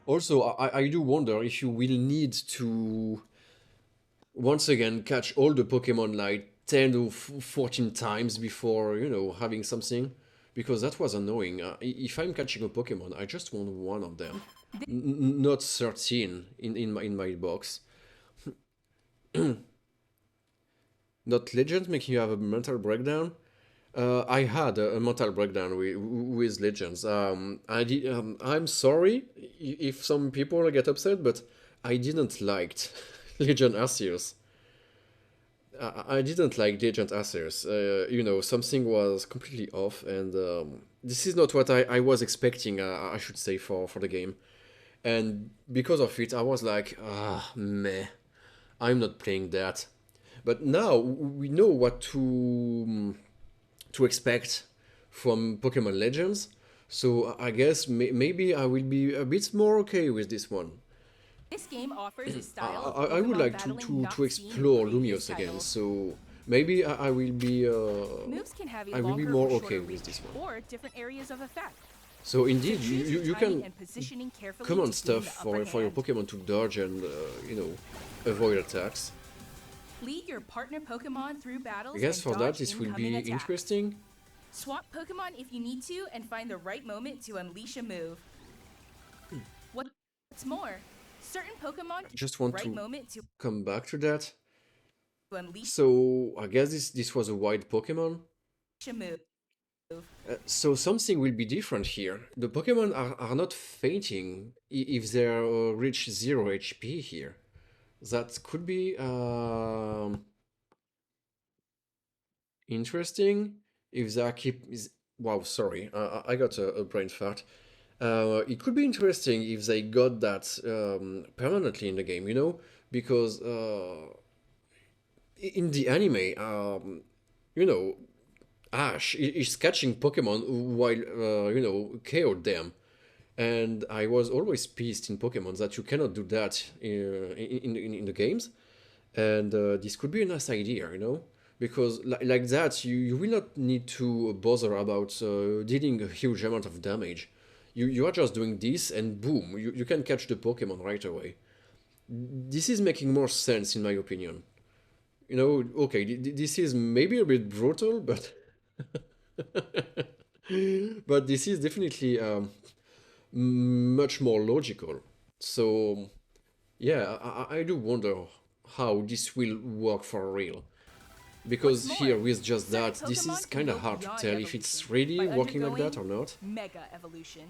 Also, I do wonder if you will need to once again catch all the Pokemon like 10 or 14 times before, you know, having something. Because that was annoying. If I'm catching a Pokemon, I just want one of them. Not 13 in my box. Not Legends making you have a mental breakdown? I had a mental breakdown with Legends. I'm sorry if some people get upset, but I didn't liked Legend Arceus. I didn't like Legend Arceus. You know, something was completely off, and this is not what I was expecting, I should say, for the game. And because of it, I was like, meh, I'm not playing that. But now we know what to expect from Pokemon Legends, so I guess maybe I will be a bit more okay with this one. This game offers a style of I would Pokemon like battling not to seen in explore previous Lumiose again, titles. so maybe I will be Moves can have a I will be longer more or okay shorter with reach, this one. or different areas of effect. So So indeed, choose your you timing can and positioning carefully command to gain stuff the upper for your hand. Pokemon to dodge and you know, avoid attacks. Lead your partner Pokemon through battles I guess and for that dodge this will incoming be attacks. interesting. Swap Pokemon if you need to and find the right moment to unleash a move. What's more, certain Pokemon I just the want right to moment to come back to that. unleash So I guess this was a white Pokemon. a move. So something will be different here. The Pokemon are not fainting if they reach 0 HP here. That could be interesting if they keep. Wow, sorry, I got a brain fart. It could be interesting if they got that permanently in the game, you know, because in the anime, you know, Ash is catching Pokemon while you know, KO'd them. And I was always pissed in Pokemon that you cannot do that in the games. And this could be a nice idea, you know? Because like that, you will not need to bother about dealing a huge amount of damage. You are just doing this, and boom, you can catch the Pokemon right away. This is making more sense, in my opinion. You know, okay, this is maybe a bit brutal, but but this is definitely much more logical. So yeah, I do wonder how this will work for real. Because What's here more, with just certain that, this is Pokemon can kind of go hard to beyond tell if it's evolution really by working like that or undergoing not. Mega evolution.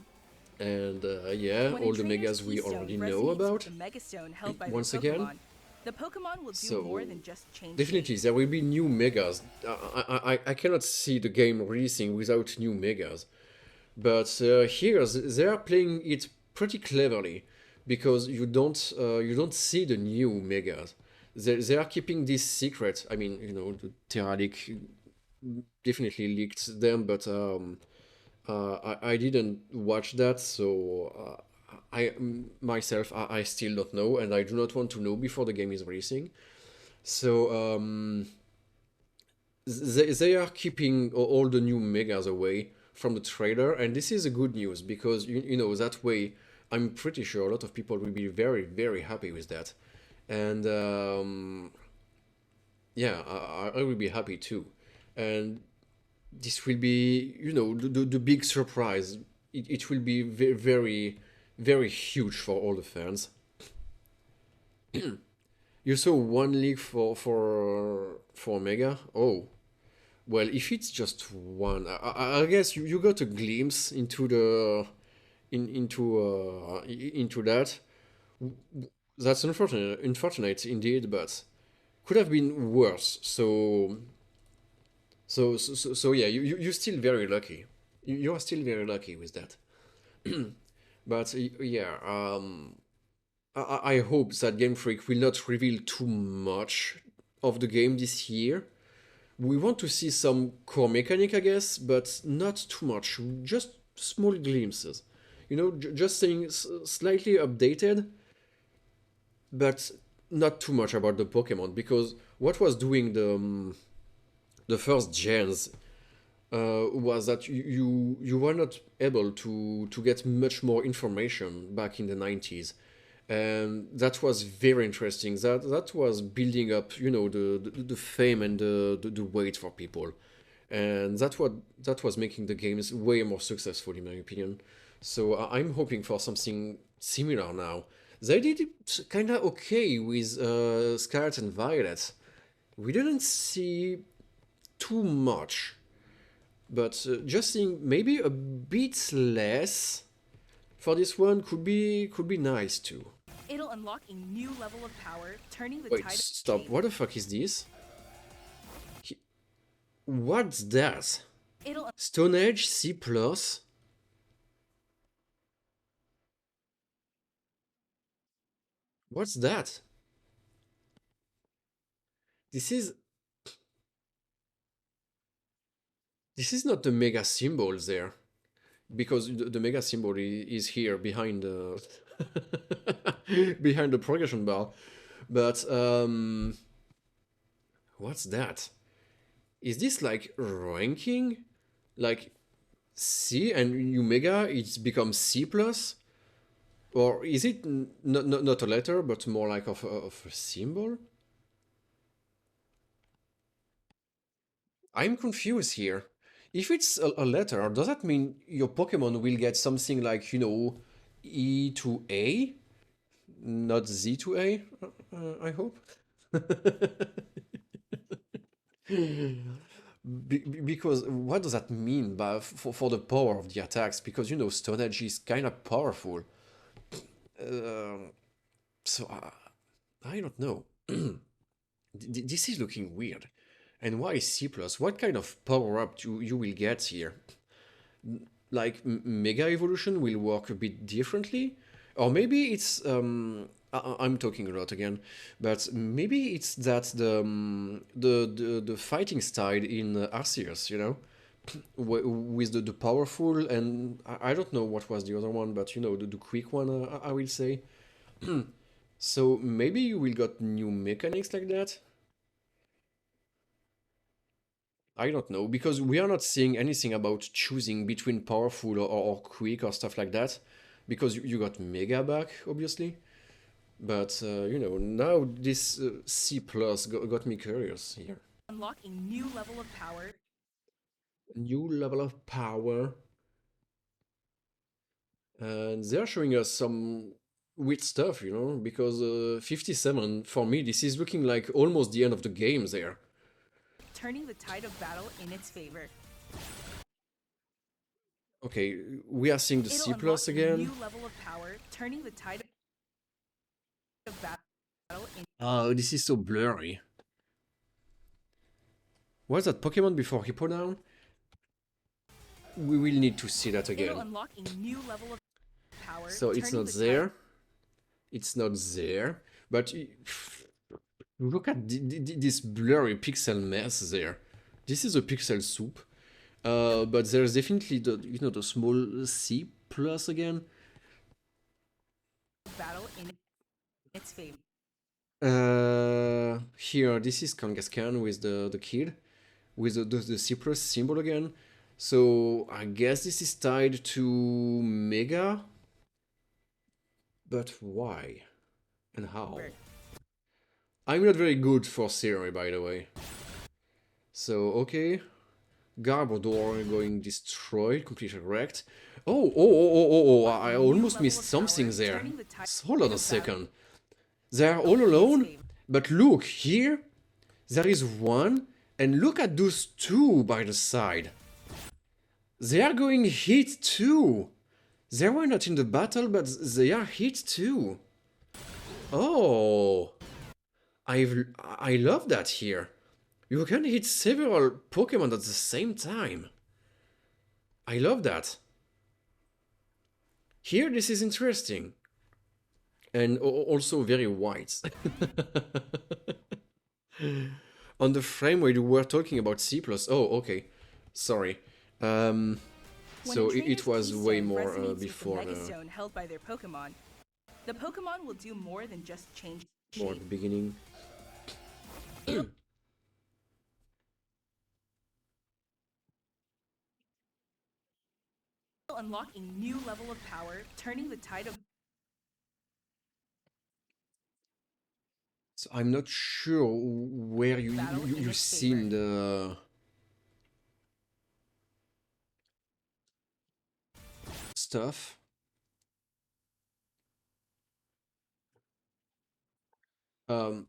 And yeah, When all a the trainer's megas we keystone already know resonates with about. the Megastone held by Once the again. Pokemon, the Pokemon will do So more than just change definitely shape. there will be new megas. I cannot see the game releasing without new megas. But here they are playing it pretty cleverly because you don't see the new megas. They are keeping this secret. I mean, you know, the Terralic definitely leaked them, but I didn't watch that, so I myself I still don't know, and I do not want to know before the game is releasing. So they are keeping all the new megas away from the trailer, and this is a good news because you know that way I'm pretty sure a lot of people will be very happy with that, and yeah, I will be happy too, and this will be, you know, the big surprise. It will be very huge for all the fans. You saw one leak for Mega. Oh, well, if it's just one, I guess you got a glimpse into the into that. That's unfortunate indeed, but could have been worse. So yeah, you're still very lucky. You are still very lucky with that. But yeah, I hope that Game Freak will not reveal too much of the game this year. We want to see some core mechanic, I guess, but not too much. Just small glimpses. You know, just saying slightly updated, but not too much about the Pokemon, because what was doing the first gens was that you were not able to get much more information back in the 90s, and that was very interesting. That was building up, you know, the fame and the weight for people, and that was making the games way more successful in my opinion. So I'm hoping for something similar now. They did it kind of okay with Scarlet and Violet. We didn't see too much, but just seeing maybe a bit less for this one could be nice too. It'll unlock a new level of power, turning the Wait, tide of stop. fate. What the fuck is this? What's that? It'll Stone Age C plus? What's that? This is this is not the mega symbol there, because the mega symbol is here behind the behind the progression bar. But what's that? Is this like ranking? Like C and new mega it's become C plus? Or is it not a letter but more like of a symbol? I'm confused here. If it's a letter, does that mean your Pokemon will get something like, you know, E to A? Not Z to A, I hope? Because what does that mean for the power of the attacks? Because, you know, Stone Edge is kind of powerful. Uh, so I don't know. This is looking weird. And why C plus? What kind of power up you will get here? Like Mega Evolution will work a bit differently, or maybe it's I'm talking a lot again, but maybe it's that the fighting style in Arceus, you know, with the powerful and I don't know what was the other one, but you know the quick one, I will say. So maybe you will got new mechanics like that. I don't know, because we are not seeing anything about choosing between powerful or quick or stuff like that, because you got Mega back, obviously. But, you know, now this C plus got me curious here. unlock a new level of power. New level of power. And they're showing us some weird stuff, you know, because 57, for me, this is looking like almost the end of the game there. Turning the tide of battle in its favor. Okay, we are seeing the It'll C unlock plus a again. new level of power, turning the tide of battle in. Oh, this is so blurry. Was that Pokemon before Hippowdon? we will need to see that It'll again. unlock a new level of power. So it's turning not the there. It's not there. But look at this blurry pixel mess there. This is a pixel soup. But there's definitely the small C plus again. battle in its favor. Here, this is Kangaskhan with the kid, with the C plus symbol again. So I guess this is tied to Mega. But why? And how? I'm not very good for theory, by the way. So, okay. Garbodor going destroyed, completely wrecked. Oh, I almost missed something there. Hold on a second. They're all alone? But look, here, there is one, and look at those two by the side. They are going hit too. They were not in the battle, but they are hit too. Oh, I love that here. You can hit several Pokemon at the same time. I love that. Here, this is interesting. And also very white. On the frame where you were talking about C++. Oh, okay. Sorry. So it was way more before the held by their Pokemon. The Pokemon will do more than just change shape. More at the beginning. Unlock a new level of power, turning the tide of... So I'm not sure where you seen the stuff. Hold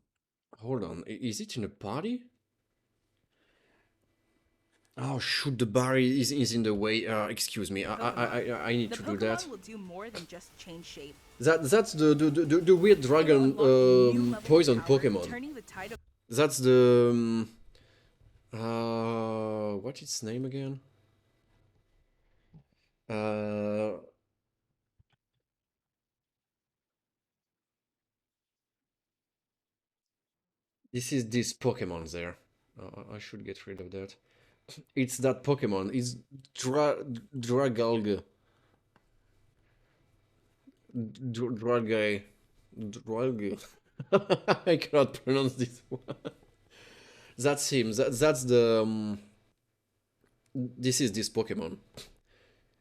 on. Is it in a party? Oh shoot! The bar is in the way. Excuse me. I need to do that. Will do more than just change shape. That's the weird dragon poison Pokemon. That's the what's its name again? This is this Pokemon there. I should get rid of that. It's that Pokemon. It's Dragalge. Dragay. Dragay. I cannot pronounce this one. That's him. That's the. This is this Pokemon.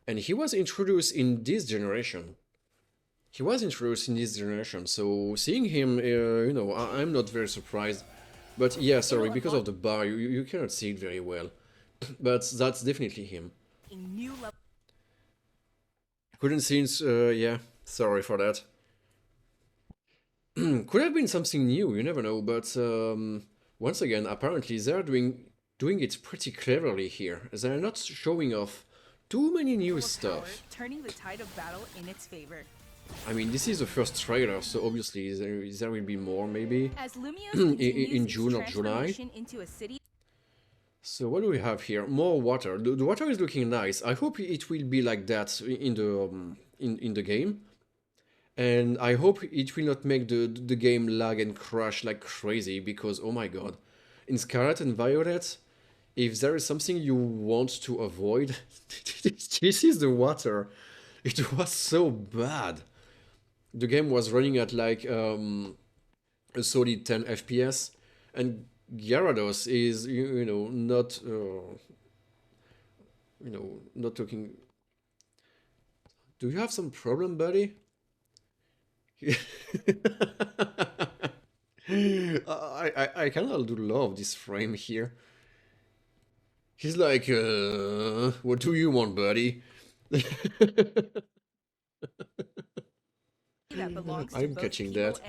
And he was introduced in this generation. So seeing him, you know, I'm not very surprised. But yeah, sorry, because of the bar, you cannot see it very well. But that's definitely him. Couldn't see it, yeah, sorry for that. Could have been something new, you never know, but once again, apparently they're doing it pretty cleverly here. They're not showing off too many new stuff. Turning the tide of battle in its favor. I mean, this is the first trailer, so obviously there will be more, maybe, As in June or July. Into a city. So what do we have here? More water. The water is looking nice. I hope it will be like that in the game. And I hope it will not make the game lag and crash like crazy, because, oh my god. In Scarlet and Violet, if there is something you want to avoid, this is the water. It was so bad. The game was running at like a solid 10 FPS, and Gyarados is you know not looking. Do you have some problem, buddy? I kind of do love this frame here. He's like, what do you want, buddy? I'm catching that.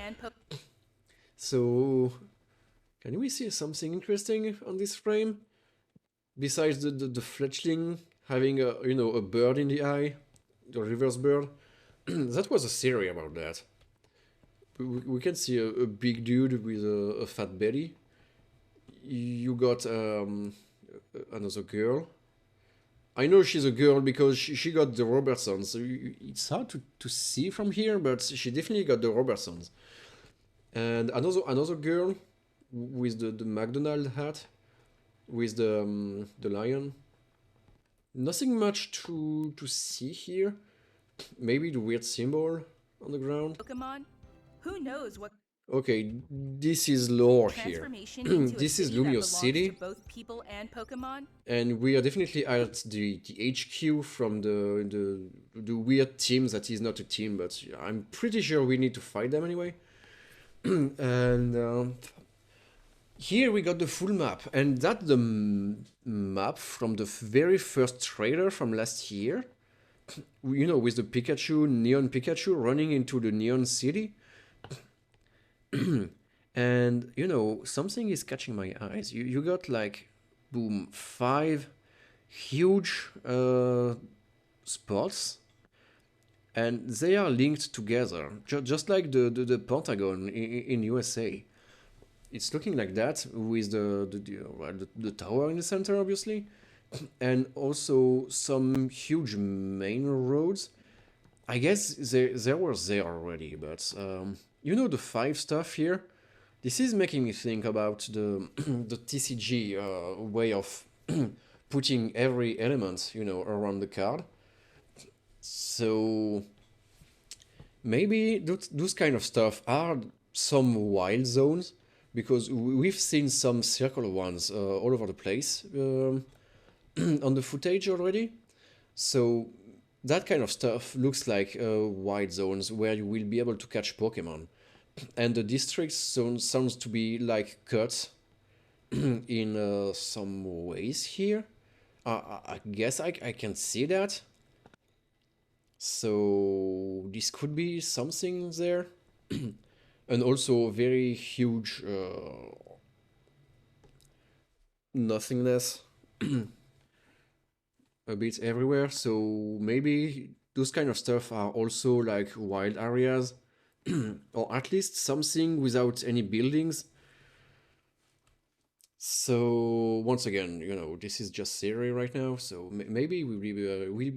So, can we see something interesting on this frame? Besides the fletchling having a bird in the eye, the reverse bird. That was a theory about that. We can see a big dude with a fat belly. You got another girl. I know she's a girl because she got the Robertsons. So it's hard to see from here, but she definitely got the Robertsons. And another girl with the McDonald hat with the lion. Nothing much to see here. Maybe the weird symbol on the ground. Pokemon? Who knows what Okay, this is lore here. transformation into a This is city that Lumio belongs City, to both people and Pokemon? and we are definitely at the HQ from the weird team that is not a team, but I'm pretty sure we need to fight them anyway. And here we got the full map, and that's the map from the very first trailer from last year. You know, with the Pikachu, Neon Pikachu running into the Neon City. And, you know, something is catching my eyes. You got like, boom, 5 huge spots, and they are linked together, just like the Pentagon in USA. It's looking like that with the tower in the center, obviously, and also some huge main roads. I guess they were there already, but you know the 5 stuff here? This is making me think about the the TCG way of putting every element, you know, around the card. So maybe those kind of stuff are some wild zones because we've seen some circle ones all over the place on the footage already. So that kind of stuff looks like wild zones where you will be able to catch Pokemon. And the district zone sounds to be like cut in some ways here. I guess I can see that. So this could be something there. And also very huge nothingness a bit everywhere. So maybe those kind of stuff are also like wild areas. Or at least something without any buildings. So once again, you know, this is just theory right now. So maybe we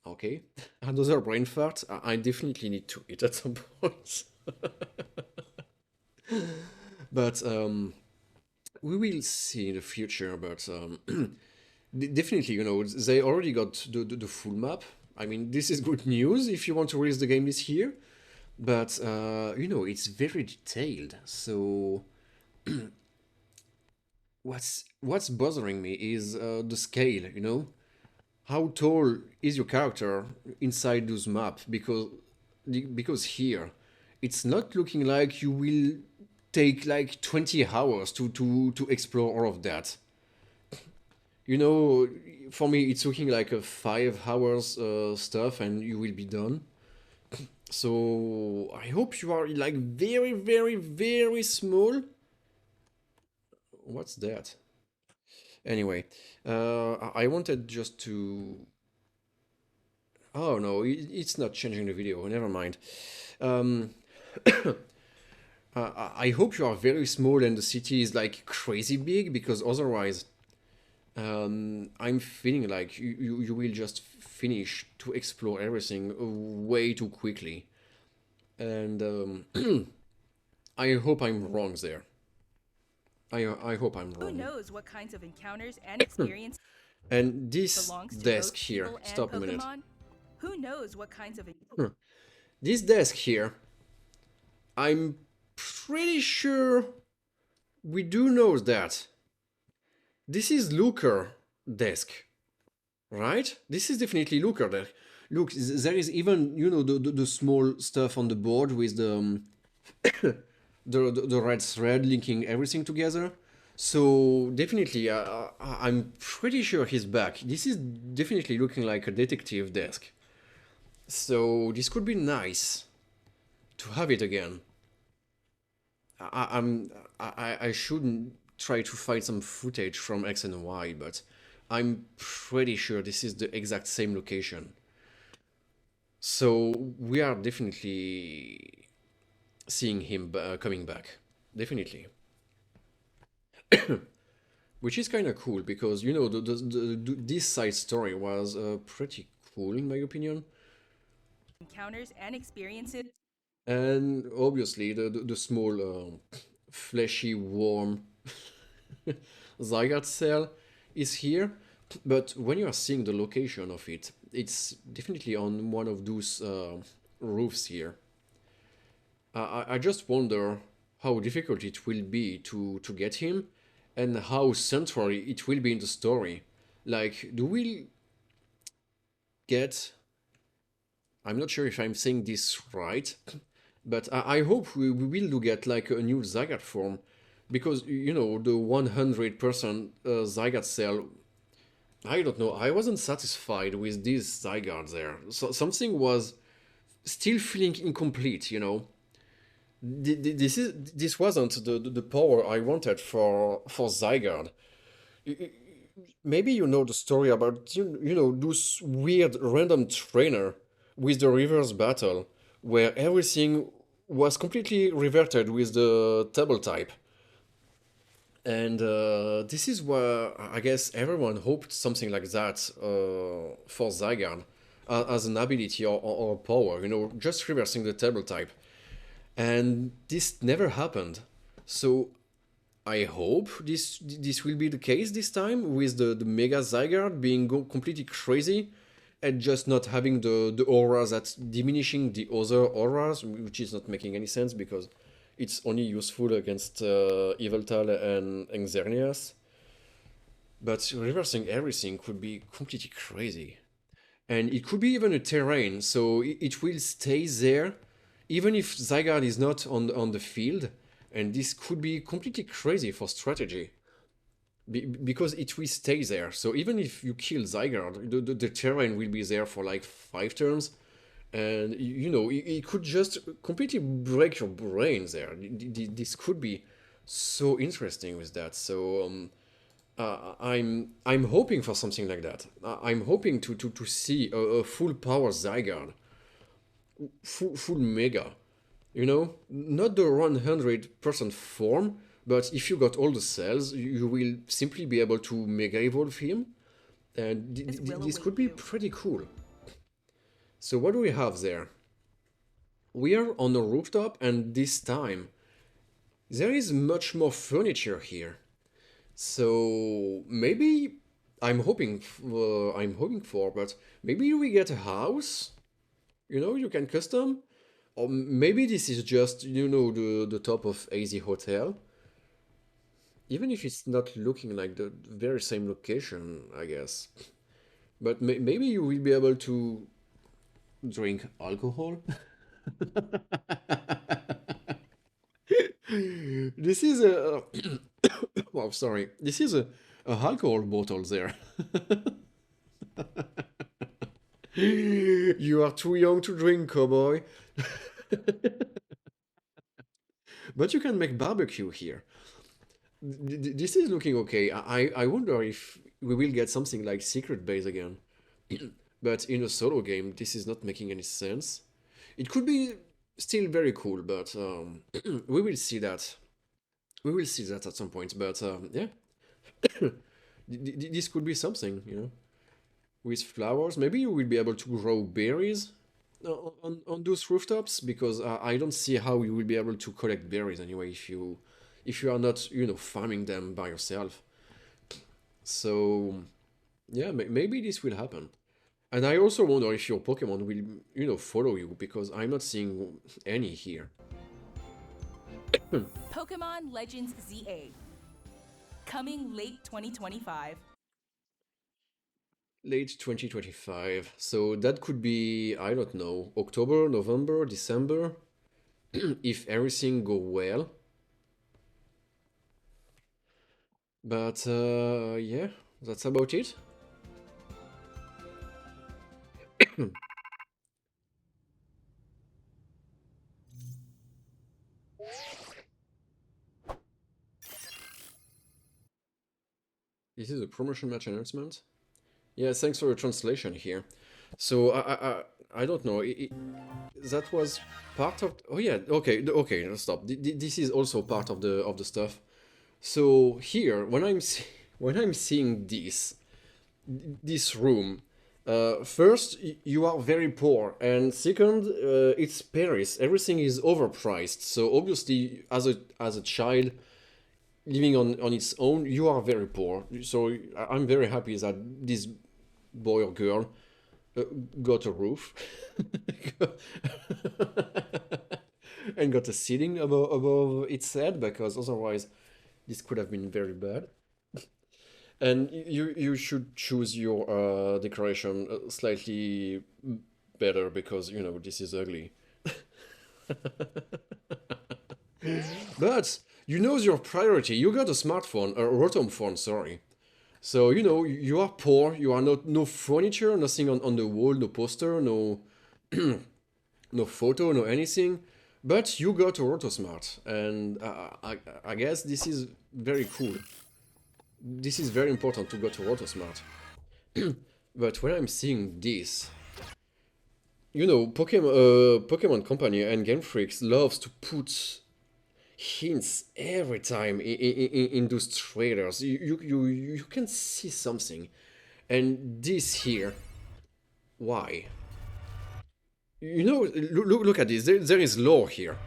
okay. Another brain fart. I definitely need to eat at some point. But we will see in the future. But definitely, you know, they already got the full map. I mean, this is good news if you want to release the game this year. But you know, it's very detailed. So what's bothering me is the scale. You know, how tall is your character inside this map? Because here, it's not looking like you will take like 20 hours to explore all of that. You know, for me, it's looking like a 5 hours stuff, and you will be done. So I hope you are like very, very, very small. What's that? Anyway, I wanted just to. Oh no, it's not changing the video. Never mind. Um, I hope you are very small and the city is like crazy big because otherwise, I'm feeling like you will just finish to explore everything way too quickly. And I hope I'm wrong there. I hope I'm Who wrong. knows what kinds of encounters and experiences And this belongs to desk both here, people and stop a minute. Pokemon? Who knows what kinds of This desk here, I'm pretty sure we do know that. This is Looker desk, right? This is definitely Looker desk. Look, there is even, you know, the small stuff on the board with the red thread linking everything together. So definitely, I'm pretty sure he's back. This is definitely looking like a detective desk. So this could be nice to have it again. I shouldn't try to find some footage from X and Y, but I'm pretty sure this is the exact same location. So we are definitely seeing him coming back. Definitely. which is kind of cool because you know this side story was pretty cool in my opinion. Encounters and experiences. And obviously the small fleshy warm zygote cell is here, but when you are seeing the location of it, it's definitely on one of those roofs here. I just wonder how difficult it will be to get him and how central it will be in the story. Like, do we get. I'm not sure if I'm saying this right, but I hope we will do get like a new zygote form because, you know, the 100% zygote cell. I don't know, I wasn't satisfied with this zygote there. So something was still feeling incomplete, you know. This wasn't the power I wanted for Zygarde. Maybe you know the story about you know those weird random trainer with the reverse battle where everything was completely reverted with the table type. And this is where I guess everyone hoped something like that for Zygarde as an ability or power, you know, just reversing the table type. And this never happened. So I hope this will be the case this time with the Mega Zygarde being completely crazy and just not having the auras that's diminishing the other auras, which is not making any sense because it's only useful against Yveltal and Xerneas. But reversing everything could be completely crazy. And it could be even a terrain, so it will stay there even if Zygarde is not on the field, and this could be completely crazy for strategy. Because it will stay there. So even if you kill Zygarde, the terrain will be there for like 5 turns, and you know, it could just completely break your brain there. This could be so interesting with that. So I'm hoping for something like that. I'm hoping to see a full power Zygarde, full mega. You know, not the 100% form, but if you got all the cells, you will simply be able to mega evolve him, and this could be pretty cool. So what do we have there? We are on a rooftop, and this time there is much more furniture here. So maybe I'm hoping for, but maybe we get a house. You know, you can custom. Or maybe this is just, you know, the top of AZ Hotel. Even if it's not looking like the very same location, I guess. But maybe you will be able to drink alcohol. This is a. Oh, sorry. This is a alcohol bottle there. You are too young to drink, cowboy. But you can make barbecue here. This is looking okay. I wonder if we will get something like Secret Base again. But in a solo game, this is not making any sense. It could be still very cool, but we will see that. We will see that at some point. But yeah, this could be something, you know, with flowers. Maybe you will be able to grow berries on those rooftops because I don't see how you will be able to collect berries anyway if you are not, you know, farming them by yourself. So yeah, maybe this will happen. And I also wonder if your Pokemon will, you know, follow you because I'm not seeing any here. Pokemon Legends ZA. Coming late 2025. Late 2025. So that could be, I don't know, October, November, December, if everything go well. But yeah, that's about it. This is a promotion match announcement. Yeah, thanks for the translation here. So I don't know. That was part of. Oh yeah. Okay. Okay. Stop. This is also part of the stuff. So here, when I'm when I'm seeing this room, first you are very poor, and second, it's Paris. Everything is overpriced. So obviously, as a child living on its own, you are very poor. So I'm very happy that this boy or girl uh, got a roof and got a ceiling above its head, because otherwise this could have been very bad. And you should choose your decoration slightly better, because you know this is ugly. But you know your priority. You got a smartphone, a Rotom phone, sorry. So you know you are poor. You are not no furniture, nothing on the wall, no poster, no photo, no anything. But you got a Rotosmart, and I guess this is very cool. This is very important to go to Rotosmart. But when I'm seeing this, you know, Pokemon Company and Game Freaks loves to put hints every time in those trailers. You can see something, and this here, why? You know, look at this. There is lore here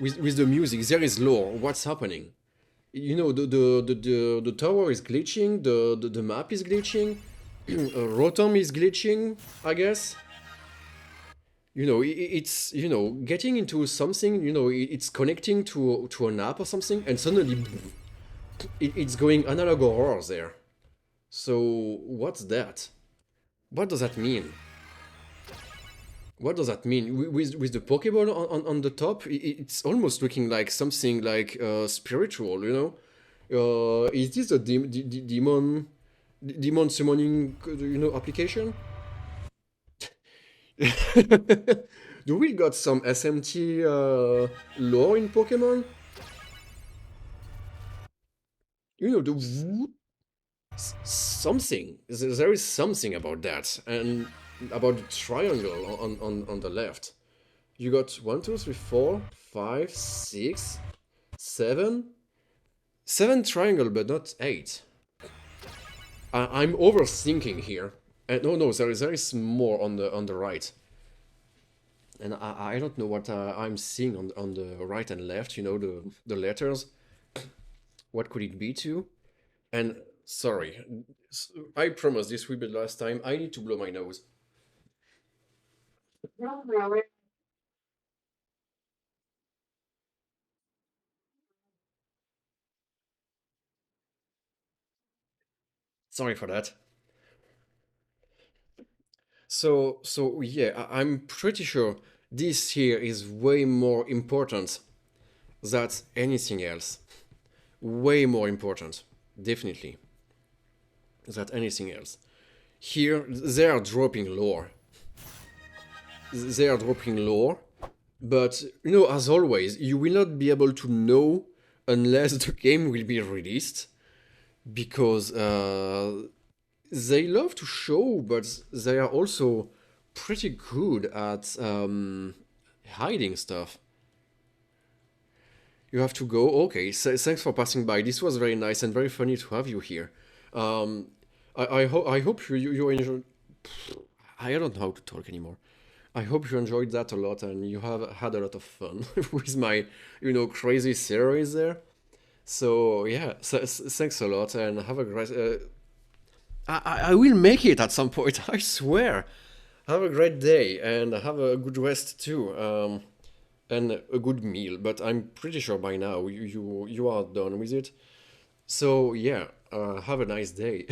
with the music. There is lore. What's happening? You know, the tower is glitching. The map is glitching. Rotom is glitching, I guess. You know, it's, you know, getting into something, you know, it's connecting to an app or something, and suddenly it's going analog horror there. So what's that? What does that mean? What does that mean? With the Pokeball on the top, it's almost looking like something like spiritual, you know? Is this a demon summoning, you know, application? Do we got some SMT lore in Pokemon? You know, something. There is something about that, and about the triangle on the left. You got 1, 2, 3, 4, 5, 6, 7. 7 triangle, but not 8. I'm overthinking here. And no, there is more on the right. And I don't know what I'm seeing on the right and left, you know, the letters. What could it be to? And sorry, I promise this will be the last time. I need to blow my nose. Sorry for that. So yeah, I'm pretty sure this here is way more important than anything else. Way more important, definitely, than anything else. Here, they are dropping lore. They are dropping lore, but you know, as always, you will not be able to know unless the game will be released, because they love to show, but they are also pretty good at hiding stuff. You have to go. Okay, thanks for passing by. This was very nice and very funny to have you here. Um, I hope you enjoyed. I don't know how to talk anymore. I hope you enjoyed that a lot and you have had a lot of fun with my, you know, crazy series there. So yeah, thanks a lot and have a great. I will make it at some point. I swear. Have a great day and have a good rest too. And a good meal. But I'm pretty sure by now you are done with it. So yeah, have a nice day.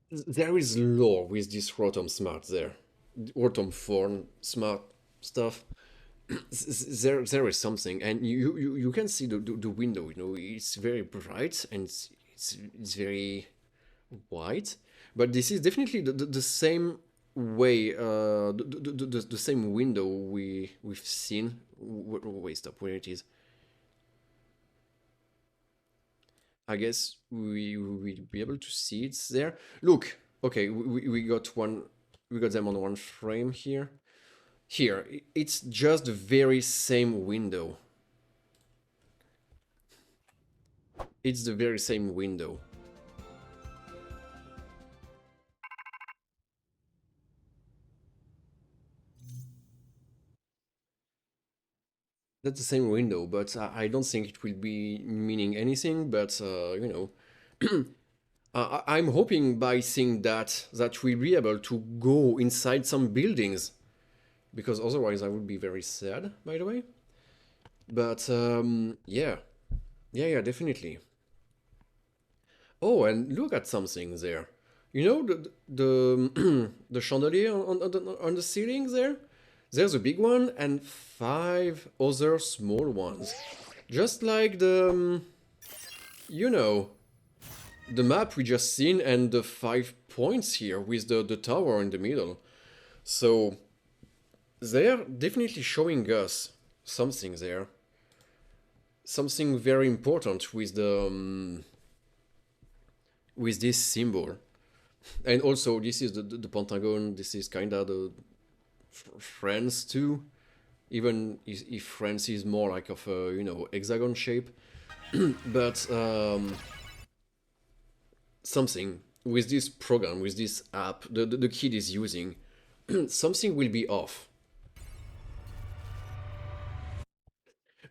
There is lore with this Rotom Smart there. Rotom Form Smart stuff. There is something, and you can see the window. You know, it's very bright and it's very white. But this is definitely the same way, the same window we've seen. Wait, stop. Where it is? I guess we will be able to see it there. Look, okay, we got one, we got them on one frame here. Here, it's just the very same window. It's the very same window. That's the same window, but I don't think it will be meaning anything. But I'm hoping by seeing that we'll be able to go inside some buildings, because otherwise I would be very sad. By the way, but yeah, yeah, definitely. Oh, and look at something there. You know the the chandelier on the ceiling there? There's a big one and five other small ones. Just like you know, the map we just seen and the 5 points here with the tower in the middle. So they're definitely showing us something there. Something very important with this symbol. And also, this is the Pentagon. This is kind of the France too. Even if France is more like of a hexagon shape, but something with this program, with this app, the kid is using, something will be off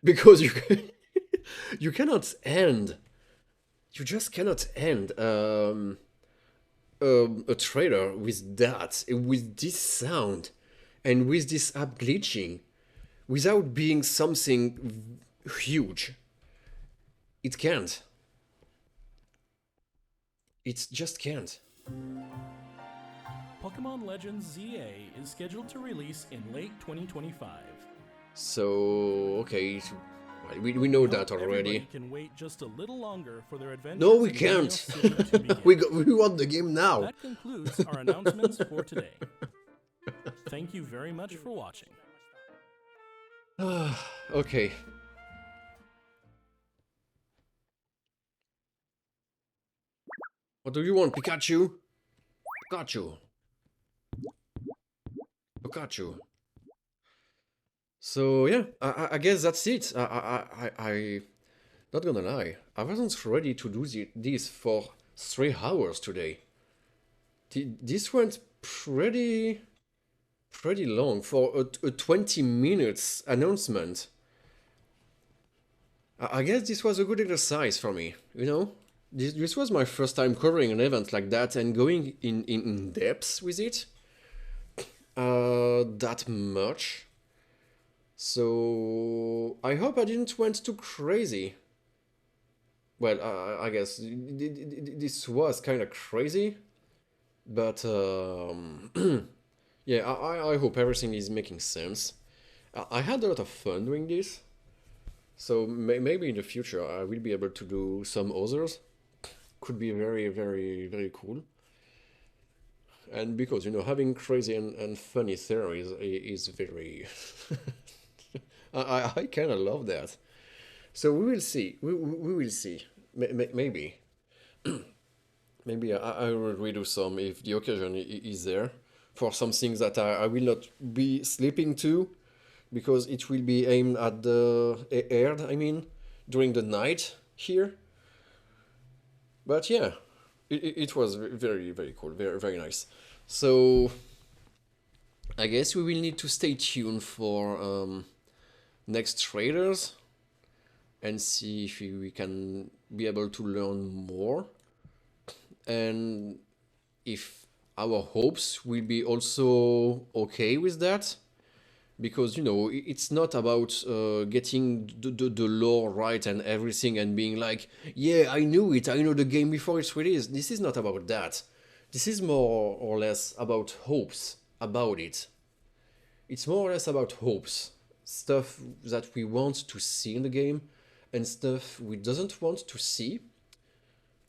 because you cannot end. You just cannot end a trailer with that, with this sound, and with this app glitching, without being something huge. It can't. It just can't. Pokemon Legends ZA is scheduled to release in late 2025. So, okay, we know that already. Everybody can wait just a little longer for their adventures. No, we in can't. Viridian City to begin. we want the game now. That concludes our announcements for today. Thank you very much for watching. Okay. What do you want, Pikachu? Pikachu. Pikachu. So yeah, I guess that's it. I not gonna lie, I wasn't ready to do this for 3 hours today. This went pretty long for a 20 minutes announcement. I guess this was a good exercise for me, you know? This was my first time covering an event like that and going in depth with it. That much. So I hope I didn't went too crazy. Well, I guess this was kind of crazy, but yeah, I hope everything is making sense. I had a lot of fun doing this, so maybe in the future I will be able to do some others. Could be very cool. And because having crazy and funny theories is very I kind of love that. So we will see. We will see. Maybe. Maybe I will redo some if the occasion is there for some things that I will not be sleeping to, because it will be aimed at the aired, I mean, during the night here. But yeah, it was very cool, very nice. So I guess we will need to stay tuned for next trailers and see if we can be able to learn more, and if our hopes will be also okay with that, because it's not about getting the lore right and everything and being like, yeah, I knew it, I know the game before it's released. This is not about that. This is more or less about hopes about it. It's more or less about hopes, stuff that we want to see in the game and stuff we doesn't want to see.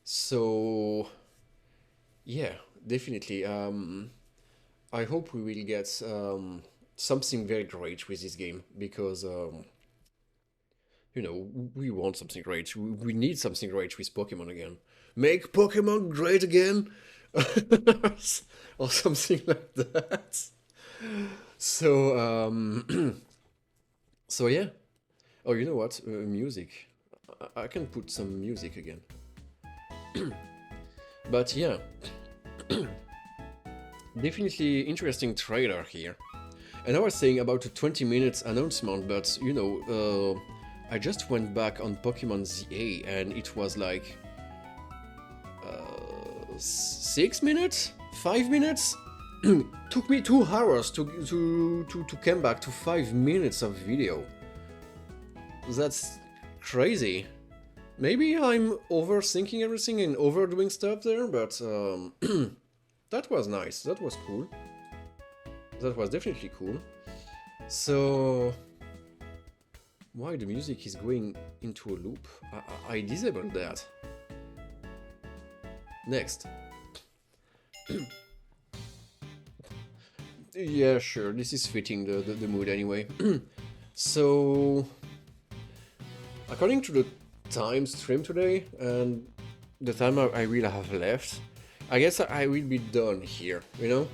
So yeah, definitely. I hope we will get something very great with this game, because we want something great. We need something great with Pokemon again. Make Pokemon great again, or something like that. So so yeah. Oh, you know what? Music. I can put some music again. But yeah, definitely interesting trailer here. And I was saying about a 20 minutes announcement, but you know, I just went back on Pokemon ZA and it was like 6 minutes, 5 minutes. Took me 2 hours to come back to 5 minutes of video. That's crazy. Maybe I'm overthinking everything and overdoing stuff there, but that was nice. That was cool. That was definitely cool. So why the music is going into a loop? I disabled that. Next. Yeah, sure, this is fitting the mood anyway. So, according to the time stream today and the time I really have left, I guess I will be done here, you know?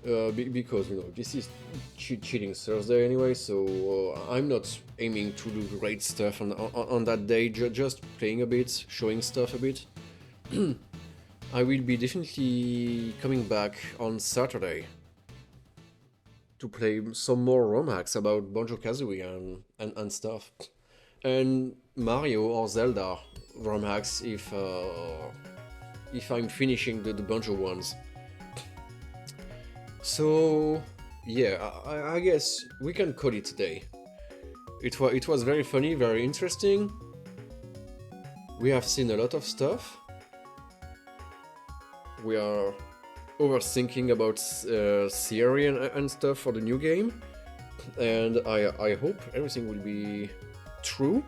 Because, you know, this is cheating Thursday anyway, so I'm not aiming to do great stuff on that day, just playing a bit, showing stuff a bit. I will be definitely coming back on Saturday to play some more ROM hacks about Banjo-Kazooie and stuff. And Mario or Zelda ROM hacks if I'm finishing the Banjo ones. So yeah, I guess we can call it today. It was very funny, very interesting. We have seen a lot of stuff. We are overthinking about theory and stuff for the new game, and I hope everything will be true,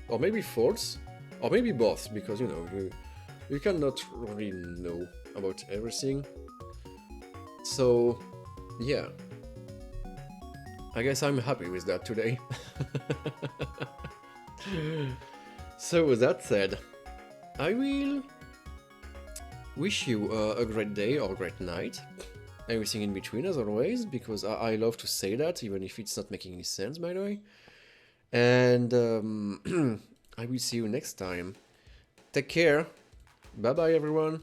or maybe false, or maybe both, because you know you cannot really know about everything. So yeah, I guess I'm happy with that today. So with that said, I will wish you a great day or a great night, everything in between as always, because I love to say that, even if it's not making any sense, by the way. And I will see you next time. Take care. Bye bye, everyone.